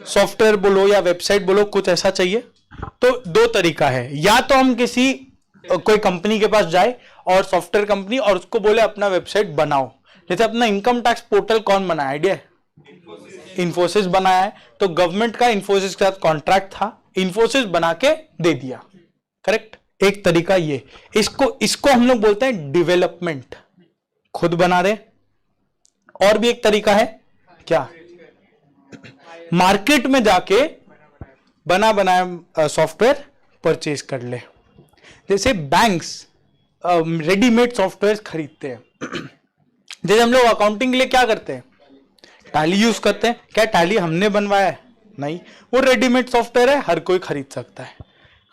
सॉफ्टवेयर बोलो या वेबसाइट बोलो, कुछ ऐसा चाहिए। तो दो तरीका है, या तो हम किसी कोई कंपनी के पास जाए और सॉफ्टवेयर कंपनी, और उसको बोले अपना वेबसाइट बनाओ। जैसे अपना इनकम टैक्स पोर्टल कौन बनाया? आइडिया है? इन्फोसिस बनाया है। तो गवर्नमेंट का इन्फोसिस के साथ कॉन्ट्रैक्ट था, इन्फोसिस बना के दे दिया, करेक्ट? एक तरीका ये, इसको हम लोग बोलते हैं डेवलपमेंट, खुद बना रहे। और भी एक तरीका है, क्या? मार्केट में जाके बना बनाया सॉफ्टवेयर परचेज कर ले। जैसे बैंक्स रेडीमेड सॉफ्टवेयर खरीदते हैं। जैसे हम लोग अकाउंटिंग के लिए क्या करते हैं? टैली यूज करते हैं। क्या टैली हमने बनवाया है? नहीं, वो रेडीमेड सॉफ्टवेयर है, हर कोई खरीद सकता है,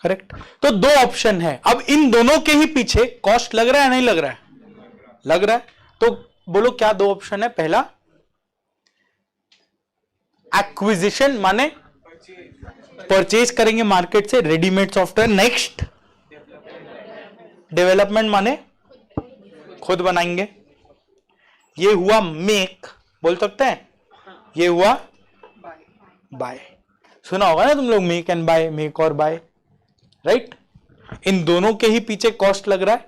करेक्ट? तो दो ऑप्शन है। अब इन दोनों के ही पीछे कॉस्ट लग रहा है, नहीं लग रहा है? लग रहा है। तो बोलो क्या दो ऑप्शन है? पहला एक्विजिशन, माने परचेज करेंगे मार्केट से रेडीमेड सॉफ्टवेयर। नेक्स्ट डेवलपमेंट, माने खुद बनाएंगे। ये हुआ मेक, बोल सकते हैं? ये हुआ बाय। सुना होगा ना तुम लोग, मेक एंड बाय, मेक और बाय, राइट? इन दोनों के ही पीछे कॉस्ट लग रहा है,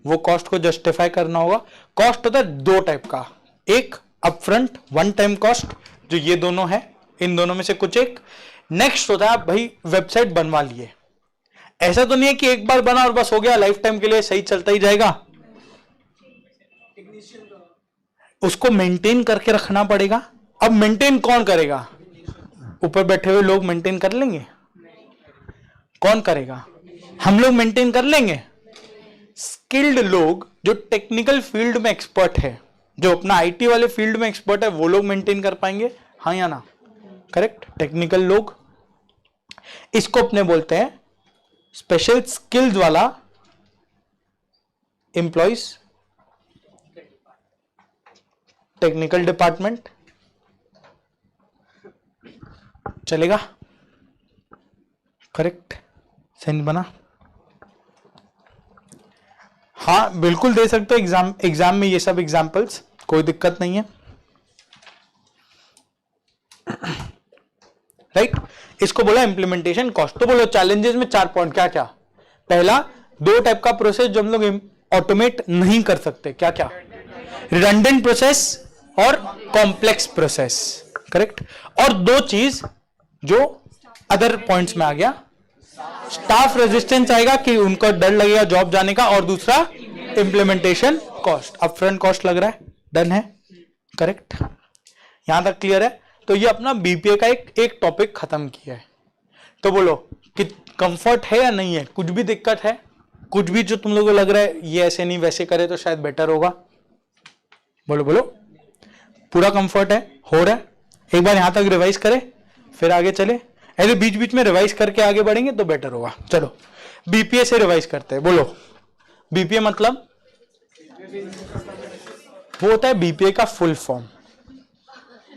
वो कॉस्ट को जस्टिफाई करना होगा। कॉस्ट होता है दो टाइप का, एक अपफ्रंट वन टाइम कॉस्ट, जो ये दोनों है, इन दोनों में से कुछ एक। नेक्स्ट होता है भाई वेबसाइट बनवा लिए, ऐसा तो नहीं है कि एक बार बना और बस हो गया, लाइफ टाइम के लिए सही चलता ही जाएगा। उसको मेंटेन करके रखना पड़ेगा। अब मेंटेन कौन करेगा? ऊपर बैठे हुए लोग मेंटेन कर लेंगे? कौन करेगा? हम लोग मेंटेन कर लेंगे। स्किल्ड लोग जो टेक्निकल फील्ड में एक्सपर्ट है, जो अपना आईटी वाले फील्ड में एक्सपर्ट है, वो लोग मेंटेन कर पाएंगे, हाँ या ना? करेक्ट? टेक्निकल लोग, इसको अपने बोलते हैं स्पेशल स्किल्स वाला एम्प्लॉइज, टेक्निकल डिपार्टमेंट। चलेगा? करेक्ट? सेंस बना? हाँ बिल्कुल दे सकते हो एग्जाम में ये सब एग्जाम्पल्स, कोई दिक्कत नहीं है, राइट? इसको बोला इंप्लीमेंटेशन कॉस्ट। तो बोलो चैलेंजेस में 4 पॉइंट क्या क्या? पहला, दो टाइप का प्रोसेस जो हम लोग ऑटोमेट नहीं कर सकते, क्या क्या? रिडंडेंट प्रोसेस और कॉम्प्लेक्स प्रोसेस, करेक्ट? और दो चीज जो अदर पॉइंट्स में आ गया, स्टाफ रेजिस्टेंस आएगा कि उनको डर लगेगा जॉब जाने का, और दूसरा इंप्लीमेंटेशन कॉस्ट, अपफ्रंट कॉस्ट लग रहा है, डन है, करेक्ट? यहां तक क्लियर है? तो ये अपना बीपीए का एक टॉपिक खत्म किया है। तो बोलो कि कंफर्ट है या नहीं है? कुछ भी दिक्कत है? कुछ भी जो तुम लोगों को लग रहा है ये ऐसे नहीं वैसे करे तो शायद बेटर होगा? बोलो बोलो, पूरा कंफर्ट है, हो रहा है? एक बार यहां तक रिवाइज करें फिर आगे चले। ऐसे बीच बीच में रिवाइज करके आगे बढ़ेंगे तो बेटर होगा। चलो बीपीए से रिवाइज करते हैं। बोलो बीपीए मतलब, वो होता है बीपीए का फुल फॉर्म।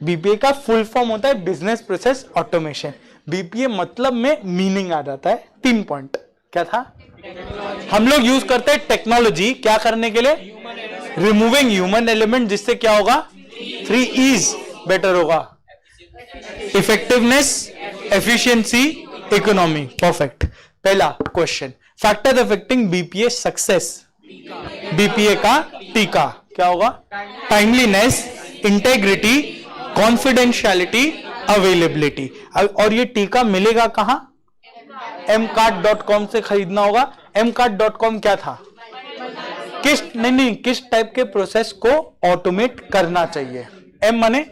बीपीए का फुल फॉर्म होता है बिजनेस प्रोसेस ऑटोमेशन। बीपीए मतलब में मीनिंग आ जाता है 3 पॉइंट। क्या था? हम लोग यूज करते हैं टेक्नोलॉजी क्या करने के लिए? रिमूविंग ह्यूमन एलिमेंट, जिससे क्या होगा? 3 E's बेटर होगा, इफेक्टिवनेस, एफिशिएंसी, इकोनॉमी। परफेक्ट। पहला question, factor affecting BPA success. BPA का टीका क्या होगा? Timeliness, integrity, confidentiality, availability. और ये टीका मिलेगा कहां? mcart.com से खरीदना होगा। mcart.com क्या था? किस टाइप के प्रोसेस को ऑटोमेट करना चाहिए। एम माने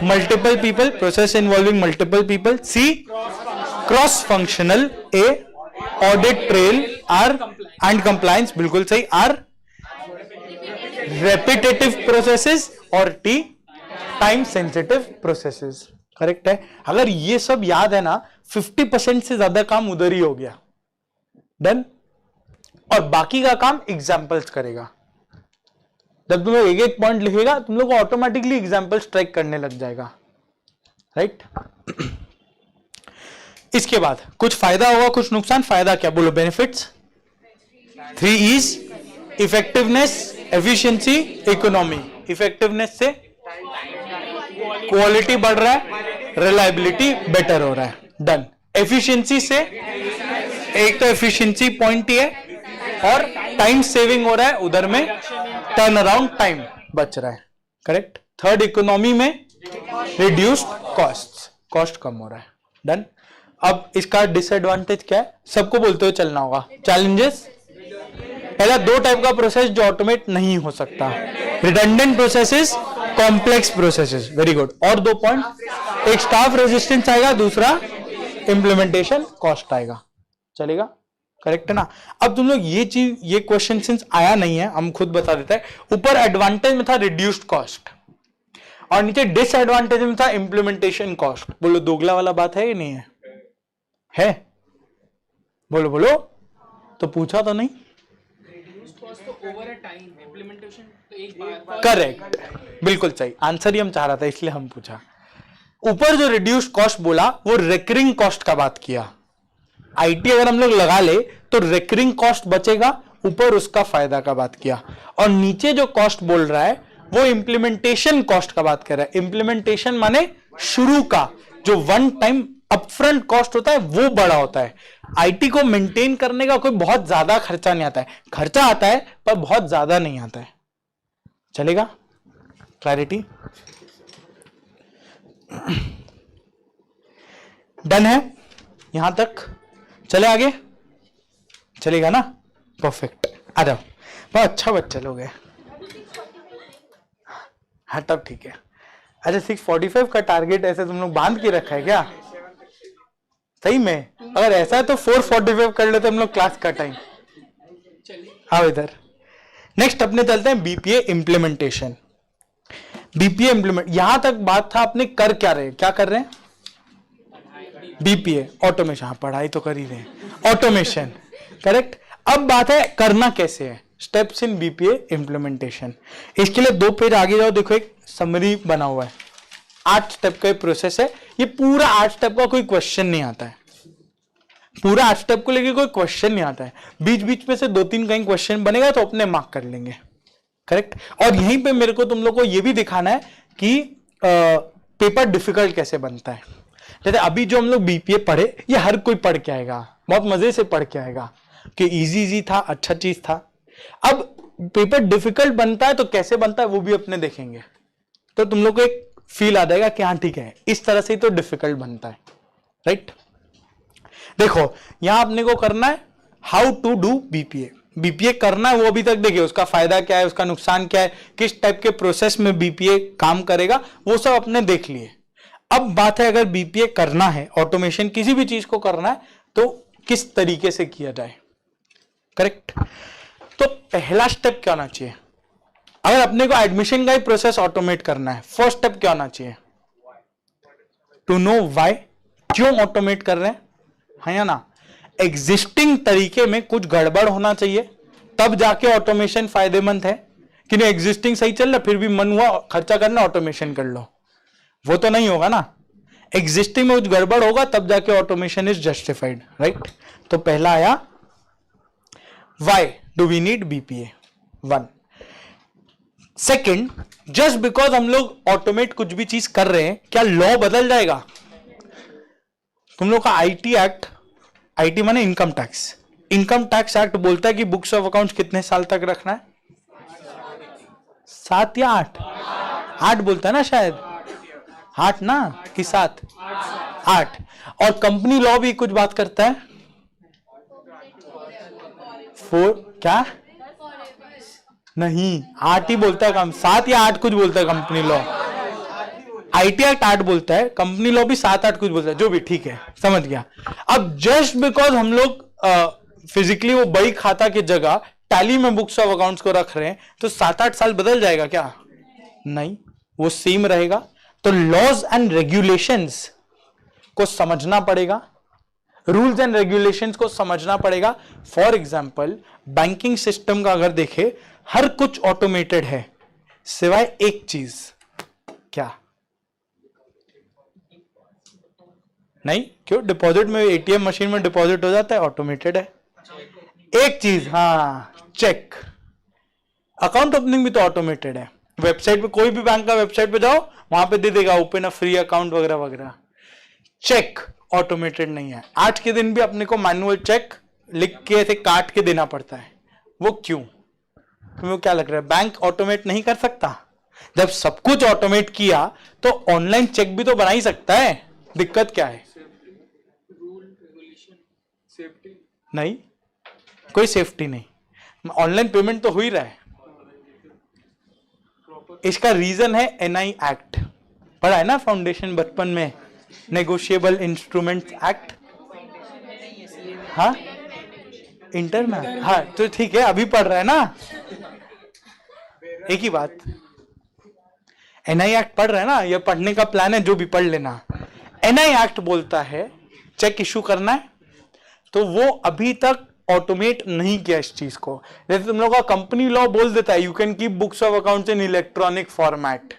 multiple people, process involving multiple people. C cross functional. A audit trail. R and compliance, बिल्कुल सही। R repetitive processes. और T time sensitive processes. Correct है। अगर ये सब याद है ना 50% से ज्यादा काम उधर ही हो गया। डन। और बाकी का काम एग्जाम्पल्स करेगा। जब तुम लोग एक एक पॉइंट लिखेगा तुम लोग को ऑटोमेटिकली एग्जाम्पल्स ट्रैक करने लग जाएगा। राइट। इसके बाद कुछ फायदा होगा कुछ नुकसान। फायदा क्या बोलो? Benefits 3 E's, effectiveness, efficiency, economy. Effectiveness से क्वालिटी बढ़ रहा है, रिलायबिलिटी बेटर हो रहा है। डन। एफिशिएंसी से एक तो एफिशिएंसी पॉइंट ही है और टाइम सेविंग हो रहा है, उधर में टर्न अराउंड टाइम बच रहा है। करेक्ट। थर्ड, इकोनॉमी में रिड्यूस्ड कॉस्ट कम हो रहा है। डन। अब इसका डिसएडवांटेज क्या है? सबको बोलते हुए चलना होगा। चैलेंजेस, पहला 2 टाइप का प्रोसेस जो ऑटोमेट नहीं हो सकता, redundant processes, complex processes. Very good. और 2 पॉइंट, एक स्टाफ रेजिस्टेंस आएगा, दूसरा इंप्लीमेंटेशन कॉस्ट आएगा। चलेगा? करेक्ट है ना? अब तुम लोग ये चीज, ये क्वेश्चन सिंस आया नहीं है हम खुद बता देते हैं। ऊपर एडवांटेज में था रिड्यूस्ड कॉस्ट और नीचे डिसएडवांटेज में था इंप्लीमेंटेशन कॉस्ट। बोलो दोगला वाला बात है या नहीं है? है? बोलो बोलो। तो पूछा तो नहीं? करेक्ट, बिल्कुल सही आंसर ही हम चाह रहा था इसलिए हम पूछा। ऊपर जो रिड्यूस्ड कॉस्ट बोला वो रेकरिंग कॉस्ट का बात किया। आईटी अगर हम लोग लगा ले तो रेकरिंग कॉस्ट बचेगा, ऊपर उसका फायदा का बात किया। और नीचे जो कॉस्ट बोल रहा है वो इंप्लीमेंटेशन कॉस्ट का बात कर रहा है। इंप्लीमेंटेशन माने शुरू का जो वन टाइम अपफ्रंट कॉस्ट होता है वो बड़ा होता है। आईटी को मेंटेन करने का कोई बहुत ज्यादा खर्चा नहीं आता है, खर्चा आता है पर बहुत ज्यादा नहीं आता है। चलेगा? क्लैरिटी? डन है यहां तक? चले आगे? चलेगा ना? परफेक्ट। आ जाओ, बहुत अच्छा बच्चा लोग है। हाँ तब ठीक है। अच्छा 6:45 का टारगेट ऐसे तुम लोग बांध के रखा है क्या? सही में? अगर ऐसा है तो 4:45 कर लेते हम लोग क्लास का टाइम। आओ इधर। नेक्स्ट अपने चलते हैं बीपीए इम्प्लीमेंटेशन। बीपीए इम्प्लीमेंट, यहां तक बात था अपने कर क्या रहे, क्या कर रहे हैं? BPA automation. हाँ पढ़ाई तो कर ही रहे हैं, ऑटोमेशन। करेक्ट। अब बात है करना कैसे है, स्टेप्स इन बीपीए इम्प्लीमेंटेशन। इसके लिए 2 पेज आगे जाओ, देखो एक समरी बना हुआ है। 8 स्टेप का प्रोसेस है। ये पूरा 8 स्टेप का कोई क्वेश्चन नहीं आता है, पूरा 8 स्टेप को लेके कोई क्वेश्चन नहीं आता है। बीच बीच में से 2-3 कहीं क्वेश्चन बनेगा तो अपने मार्क कर लेंगे। करेक्ट। और यहीं पे मेरे को तुम लोग को ये भी दिखाना है कि पेपर डिफिकल्ट कैसे बनता है। जैसे अभी जो हम लोग बीपीए पढ़े ये हर कोई पढ़ के आएगा, बहुत मजे से पढ़ के आएगा कि इजी था, अच्छा चीज था। अब पेपर डिफिकल्ट बनता है तो कैसे बनता है वो भी अपने देखेंगे, तो तुम लोग को एक फील आ जाएगा कि हाँ ठीक है इस तरह से ही तो डिफिकल्ट बनता है। राइट। देखो यहां अपने को करना है how to do BPA. BPA करना है वो अभी तक देखिए, उसका फायदा क्या है, उसका नुकसान क्या है, किस टाइप के प्रोसेस में बीपीए काम करेगा, वो सब अपने देख लिए। अब बात है अगर बीपीए करना है, ऑटोमेशन किसी भी चीज को करना है तो किस तरीके से किया जाए। करेक्ट। तो पहला स्टेप क्या होना चाहिए? अगर अपने को एडमिशन का ही प्रोसेस ऑटोमेट करना है, फर्स्ट स्टेप क्या होना चाहिए? टू नो व्हाई, क्यों ऑटोमेट कर रहे हैं, है या ना? एग्जिस्टिंग तरीके में कुछ गड़बड़ होना चाहिए तब जाके ऑटोमेशन फायदेमंद है कि नहीं एग्जिस्टिंग सही चल रहा फिर भी मन हुआ खर्चा करना ऑटोमेशन कर लो, वो तो नहीं होगा ना। एग्जिस्टिंग में कुछ गड़बड़ होगा तब जाके ऑटोमेशन इज जस्टिफाइड। राइट। तो पहला आया why do we need BPA 1। Second, just because हम लोग ऑटोमेट कुछ भी चीज कर रहे हैं क्या लॉ बदल जाएगा? तुम लोग का आईटी एक्ट, आईटी माने income tax, income tax act बोलता है कि बुक्स ऑफ अकाउंट्स कितने साल तक रखना है? 7 या 8? 8 बोलता है ना शायद, 8 ना कि 7? 8। और कंपनी लॉ भी कुछ बात करता है 4 क्या नहीं, 8 ही बोलता है, कम 7 या 8 कुछ बोलता है कंपनी लॉ। आईटी एक्ट 8 बोलता है, कंपनी लॉ भी 7-8 कुछ बोलता है, जो भी ठीक है, समझ गया। अब जस्ट बिकॉज हम लोग फिजिकली वो बही खाता की जगह टैली में बुक्स ऑफ अकाउंट्स को रख रहे हैं, तो 7-8 साल बदल जाएगा क्या? नहीं, वो सेम रहेगा। तो लॉज एंड रेगुलेशंस को समझना पड़ेगा, रूल्स एंड रेगुलेशंस को समझना पड़ेगा। फॉर एग्जाम्पल बैंकिंग सिस्टम का अगर देखे, हर कुछ ऑटोमेटेड है सिवाय एक चीज, क्या? नहीं, क्यों? डिपॉजिट में, एटीएम मशीन में डिपॉजिट हो जाता है, ऑटोमेटेड है। एक चीज, हाँ, चेक। अकाउंट ओपनिंग भी तो ऑटोमेटेड है। वेबसाइट पे, कोई भी बैंक का वेबसाइट पे जाओ, वहां पे दे देगा ओपन अ फ्री अकाउंट वगैरह वगैरह। चेक ऑटोमेटेड नहीं है। आज के दिन भी अपने को मैनुअल चेक लिख के ऐसे काट के देना पड़ता है। वो क्यों? तुम्हें क्या लग रहा है बैंक ऑटोमेट नहीं कर सकता? जब सब कुछ ऑटोमेट किया तो ऑनलाइन चेक भी तो बना ही सकता है। दिक्कत क्या है? रूल रेगुलेशन सेफ्टी नहीं, कोई सेफ्टी नहीं। ऑनलाइन पेमेंट तो हो ही रहा है। इसका रीजन है एनआई एक्ट, पढ़ा है ना फाउंडेशन बचपन में, नेगोशिएबल इंस्ट्रूमेंट्स एक्ट। हाँ, इंटर में, हाँ तो ठीक है, अभी पढ़ रहा है ना, एक ही बात। एनआई एक्ट पढ़ रहा है ना, ये पढ़ने का प्लान है, जो भी पढ़ लेना। एनआई एक्ट बोलता है चेक इशू करना है, तो वो अभी तक ऑटोमेट नहीं किया इस चीज को। जैसे तुम लोग का कंपनी लॉ बोल देता है you can keep books of accounts in electronic format,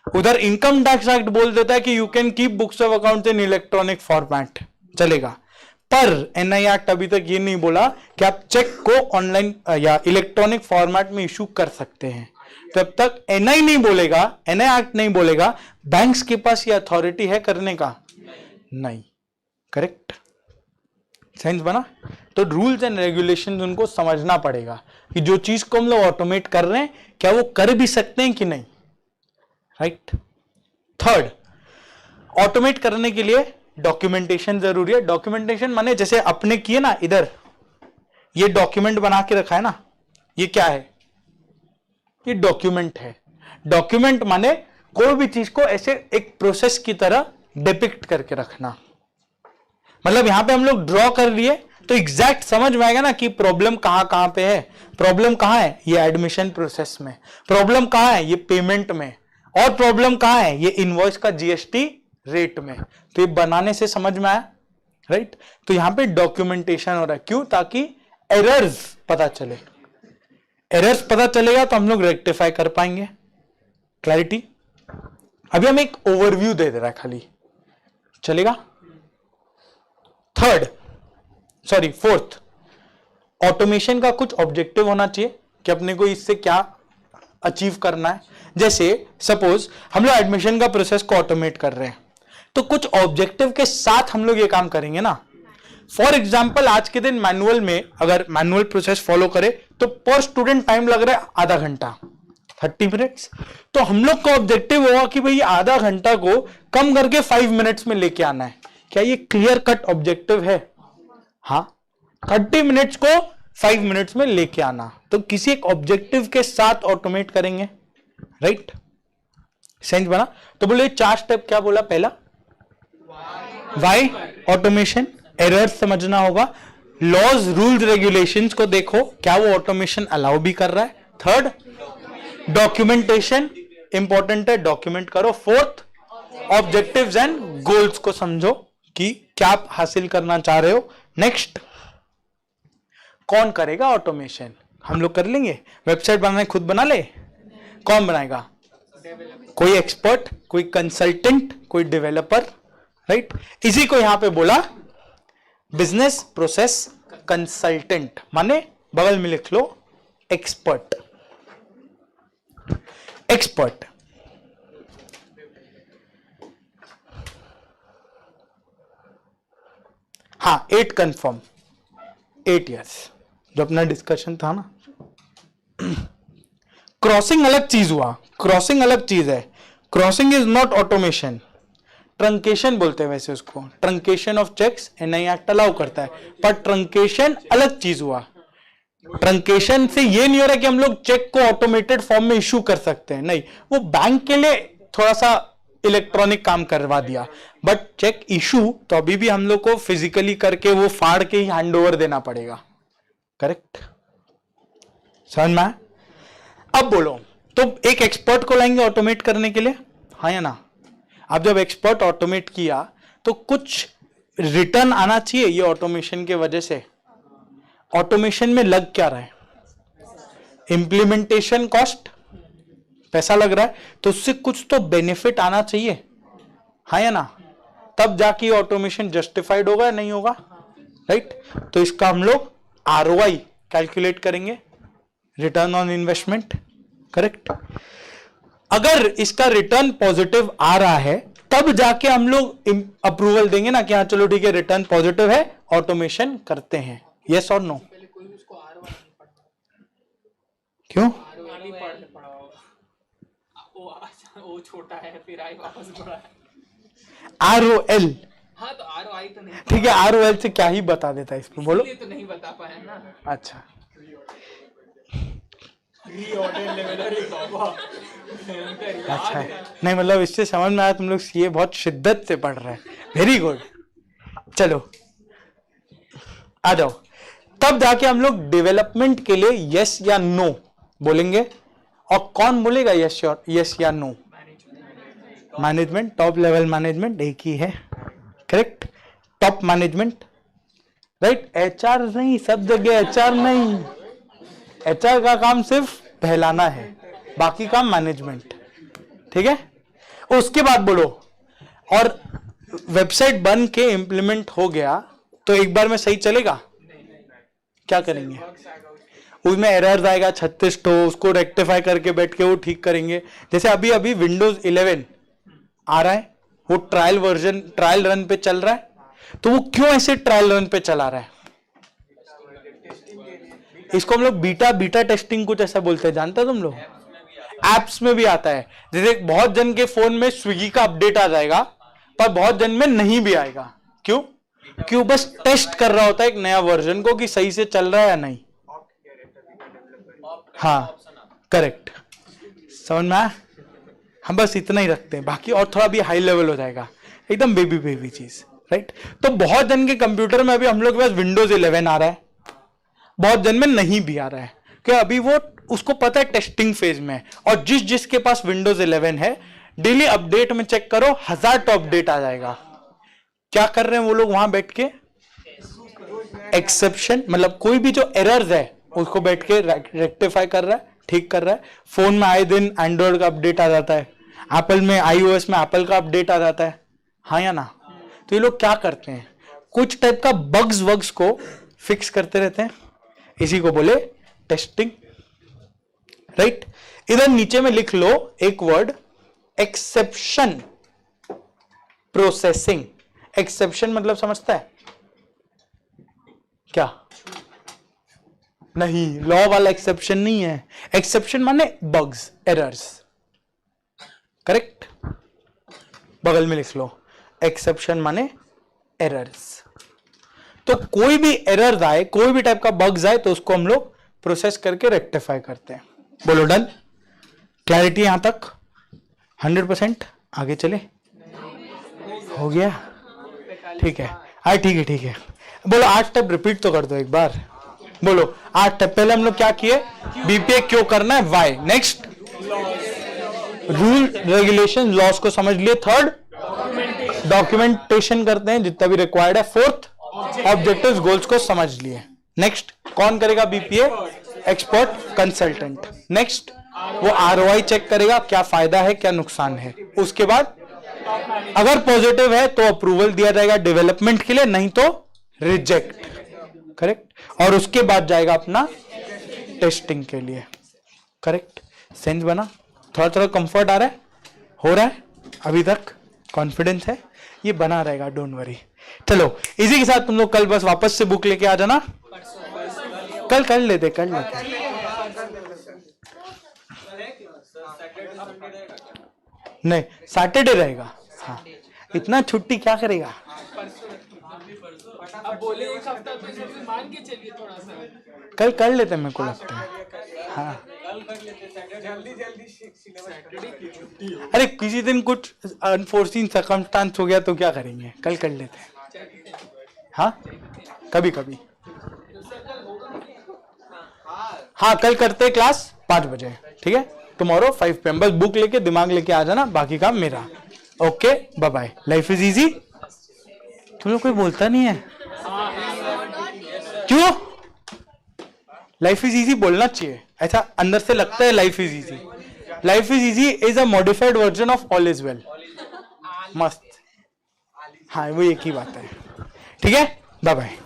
उधर इनकम टैक्स एक्ट बोल देता है कि you can keep books of accounts in electronic format, चलेगा। पर एनआई एक्ट अभी तक ये नहीं बोला कि आप चेक को ऑनलाइन या इलेक्ट्रॉनिक फॉर्मेट में इशू कर सकते हैं। तब तक एनआई नहीं बोलेगा, एनआई एक्ट नहीं बोलेगा, बैंक्स के पास ये अथॉरिटी है करने का नहीं। करेक्ट, सेंस बना? तो रूल्स एंड रेगुलेशंस उनको समझना पड़ेगा कि जो चीज को हम लोग ऑटोमेट कर रहे हैं क्या वो कर भी सकते हैं कि नहीं। राइट। थर्ड, ऑटोमेट करने के लिए डॉक्यूमेंटेशन जरूरी है। डॉक्यूमेंटेशन माने जैसे अपने किए ना, इधर ये डॉक्यूमेंट बना के रखा है ना, ये क्या है? ये डॉक्यूमेंट है। डॉक्यूमेंट माने कोई भी चीज को ऐसे एक प्रोसेस की तरह डिपिक्ट करके रखना। मतलब यहां पे हम लोग ड्रॉ कर लिए तो एग्जैक्ट समझ में आएगा ना कि प्रॉब्लम कहां पे है। प्रॉब्लम कहां है? ये एडमिशन प्रोसेस में। प्रॉब्लम कहां है? ये पेमेंट में। और प्रॉब्लम कहां है? ये इनवॉइस का जीएसटी रेट में। तो ये बनाने से समझ में आया, राइट? तो यहां पे डॉक्यूमेंटेशन हो रहा है, क्यों? ताकि एरर्स पता चले। एरर्स पता चलेगा तो हम लोग रेक्टिफाई कर पाएंगे। क्लैरिटी? अभी हम एक ओवरव्यू दे रहा है खाली, चलेगा? फोर्थ, ऑटोमेशन का कुछ ऑब्जेक्टिव होना चाहिए कि अपने को इससे क्या अचीव करना है। जैसे सपोज हम लोग एडमिशन का प्रोसेस को ऑटोमेट कर रहे हैं, तो कुछ ऑब्जेक्टिव के साथ हम लोग ये काम करेंगे ना। फॉर एग्जाम्पल आज के दिन मैनुअल में अगर मैनुअल प्रोसेस फॉलो करे तो पर स्टूडेंट टाइम लग रहा है आधा घंटा, 30 मिनट्स। तो हम लोग का ऑब्जेक्टिव होगा कि भाई आधा घंटा को कम करके 5 मिनट्स में लेके आना है। क्या ये क्लियर कट ऑब्जेक्टिव है? हाँ, 30 मिनट्स को 5 मिनट्स में लेके आना। तो किसी एक ऑब्जेक्टिव के साथ ऑटोमेट करेंगे, राइट? सेंस बना? तो बोले 4 स्टेप क्या बोला? पहला वाई ऑटोमेशन, एरर्स समझना होगा। लॉज, रूल्स, रेगुलेशंस को देखो क्या वो ऑटोमेशन अलाउ भी कर रहा है। थर्ड, डॉक्यूमेंटेशन इंपॉर्टेंट है, डॉक्यूमेंट करो। फोर्थ, ऑब्जेक्टिव्स एंड गोल्स को समझो कि क्या आप हासिल करना चाह रहे हो। नेक्स्ट, कौन करेगा ऑटोमेशन? हम लोग कर लेंगे। वेबसाइट बनाने खुद बना ले? कौन बनाएगा? कोई एक्सपर्ट, कोई कंसल्टेंट, कोई डेवलपर, राइट? इसी को यहां पे बोला बिजनेस प्रोसेस कंसल्टेंट, माने बगल में लिख लो एक्सपर्ट। एक्सपर्ट हाँ, 8 कंफर्म, 8 यस, जो अपना डिस्कशन था ना। क्रॉसिंग अलग चीज हुआ, क्रॉसिंग अलग चीज है। Crossing is not automation, truncation बोलते हैं वैसे उसको। Truncation of cheques NI act allow करता है, पर ट्रंकेशन अलग चीज हुआ। ट्रंकेशन से ये नहीं हो रहा कि हम लोग चेक को ऑटोमेटेड फॉर्म में इशू कर सकते हैं, नहीं, वो बैंक के लिए थोड़ा सा इलेक्ट्रॉनिक काम करवा दिया, बट चेक इशू तो अभी भी हम लोग को फिजिकली करके वो फाड़ के ही हैंड ओवर देना पड़ेगा। करेक्ट, समझ में आया? अब बोलो, तो एक एक्सपर्ट को लाएंगे ऑटोमेट करने के लिए, हाँ या ना? अब जब एक्सपर्ट ऑटोमेट किया तो कुछ रिटर्न आना चाहिए ये ऑटोमेशन के वजह से। ऑटोमेशन में लग क्या रहा है? इंप्लीमेंटेशन कॉस्ट, पैसा लग रहा है, तो उससे कुछ तो बेनिफिट आना चाहिए, हाँ या ना? तब जाके ऑटोमेशन जस्टिफाइड होगा या नहीं होगा, राइट? तो इसका हम लोग ROI कैलकुलेट करेंगे, रिटर्न ऑन इन्वेस्टमेंट। करेक्ट, अगर इसका रिटर्न पॉजिटिव आ रहा है तब जाके हम लोग अप्रूवल देंगे ना कि हाँ चलो ठीक है रिटर्न पॉजिटिव है, ऑटोमेशन करते हैं। यस और नो? पहले कोई भी उसको ROI नहीं पढ़ता, क्यों? ROI नहीं पढ़ा होगा, वो छोटा है फिर आई वापस बड़ा है। ROL, हाँ तो ROI तो नहीं, ठीक है, ROL से क्या ही बता देता है इसमें, बोलो। इसलिए तो नहीं बता पाए ना। अच्छा, अच्छा है, नहीं मतलब इससे समझ में आया तुम लोग ये बहुत शिद्दत से पढ़ रहे हैं, वेरी गुड। चलो आ जाओ, तब जाके हम लोग डेवलपमेंट के लिए यस या नो बोलेंगे, और कौन बोलेगा यस या no? Management, top level management एक ही है, correct, top management, right? HR नहीं, सब जगह HR नहीं, HR का काम सिर्फ बहलाना है, बाकी काम मैनेजमेंट, ठीक है? उसके बाद बोलो, और वेबसाइट बन के इंप्लीमेंट हो गया तो एक बार में सही चलेगा? क्या करेंगे? उसमें एरर्स आएगा 36 तो उसको रेक्टिफाई करके बैठ के वो ठीक करेंगे। जैसे अभी अभी विंडोज 11 आ रहा है, वो ट्रायल वर्जन, ट्रायल रन पे चल रहा है, तो वो क्यों ऐसे ट्रायल रन पे चला रहा है? इसको हम लोग बीटा टेस्टिंग कुछ ऐसा बोलते हैं, जानते हो तुम लोग? एप्स में भी आता है, जैसे बहुत जन के फोन में स्विगी का अपडेट आ जाएगा पर बहुत जन में नहीं भी आएगा, क्यों बस टेस्ट कर रहा होता है एक नया वर्जन को कि सही से चल रहा है या नहीं। हाँ करेक्ट, समझ में आया? हम बस इतना ही रखते हैं, बाकी और थोड़ा भी हाई लेवल हो जाएगा, एकदम बेबी चीज, राइट? तो बहुत जन के कंप्यूटर में अभी हम लोग के पास विंडोज 11 आ रहा है, बहुत जन में नहीं भी आ रहा है, क्यों? अभी वो उसको पता है टेस्टिंग फेज में, और जिसके पास विंडोज 11 है डेली अपडेट में चेक करो 1000 तो अपडेट आ जाएगा। क्या कर रहे हैं वो लोग वहां बैठ के? एक्सेप्शन, मतलब कोई भी जो एरर्स है उसको बैठ के रेक्टिफाई कर रहा है, ठीक कर रहा है। फोन में आए दिन एंड्रॉइड का अपडेट आ जाता है, एप्पल में iOS में एप्पल का अपडेट आ जाता है, हाँ या ना? तो ये लोग क्या करते हैं, कुछ टाइप का बग्स को फिक्स करते रहते हैं, इसी को बोले टेस्टिंग, राइट? इधर नीचे में लिख लो एक वर्ड, एक्सेप्शन प्रोसेसिंग। एक्सेप्शन मतलब समझता है क्या? नहीं, लॉ वाला एक्सेप्शन नहीं है, एक्सेप्शन माने बग्स, एरर्स, करेक्ट? बगल में लिख लो, एक्सेप्शन माने एरर्स। तो कोई भी एरर आए, कोई भी टाइप का बग्स आए तो उसको हम लोग प्रोसेस करके रेक्टिफाई करते हैं। बोलो डन? क्लैरिटी यहां तक 100%? आगे चले? हो गया? ठीक है, हाँ ठीक है। बोलो 8 स्टेप रिपीट तो कर दो एक बार, बोलो 8 स्टेप। पहले हम लोग क्या किए? बीपीए क्यों करना है, why. Next rule regulation laws को समझ लिए। थर्ड डॉक्यूमेंटेशन करते हैं जितना भी रिक्वायर्ड है। फोर्थ ऑब्जेक्टिव्स गोल्स को समझ लिए। नेक्स्ट कौन करेगा बीपीए? Expert consultant. नेक्स्ट वो ROI चेक करेगा, क्या फायदा है क्या नुकसान है। उसके बाद अगर पॉजिटिव है तो अप्रूवल दिया जाएगा डेवलपमेंट के लिए, नहीं तो रिजेक्ट, करेक्ट? और उसके बाद जाएगा अपना टेस्टिंग के लिए, करेक्ट? सेंस बना? थोड़ा कंफर्ट आ रहा है, हो रहा है अभी तक? कॉन्फिडेंस है, ये बना रहेगा, डोंट वरी। चलो इसी के साथ तुम लोग कल बस वापस से बुक लेके आ जाना, कल कर लेते। नहीं सैटरडे रहेगा, हाँ। इतना छुट्टी क्या करेगा? अब बोले एक हफ्ता तो मान के चलिए थोड़ा सा। कल कर लेते मेरे को लगता है। हाँ अरे किसी दिन कुछ अनफोर्सीन सर्कमस्टांस हो गया तो क्या करेंगे, कल कर लेते हैं। हाँ कभी कभी। हाँ कल करते हैं क्लास 5 बजे, ठीक है। टुमारो 5 PM, बस बुक लेके दिमाग लेके आ जाना, बाकी काम मेरा। Okay bye bye. Life is easy. तुम लोग कोई बोलता नहीं है क्यों? लाइफ इज इजी बोलना चाहिए, ऐसा अंदर से लगता है life is easy. Life is easy is a modified version of all is well. मस्त। हाँ वो एक ही बात है, ठीक है। Bye bye.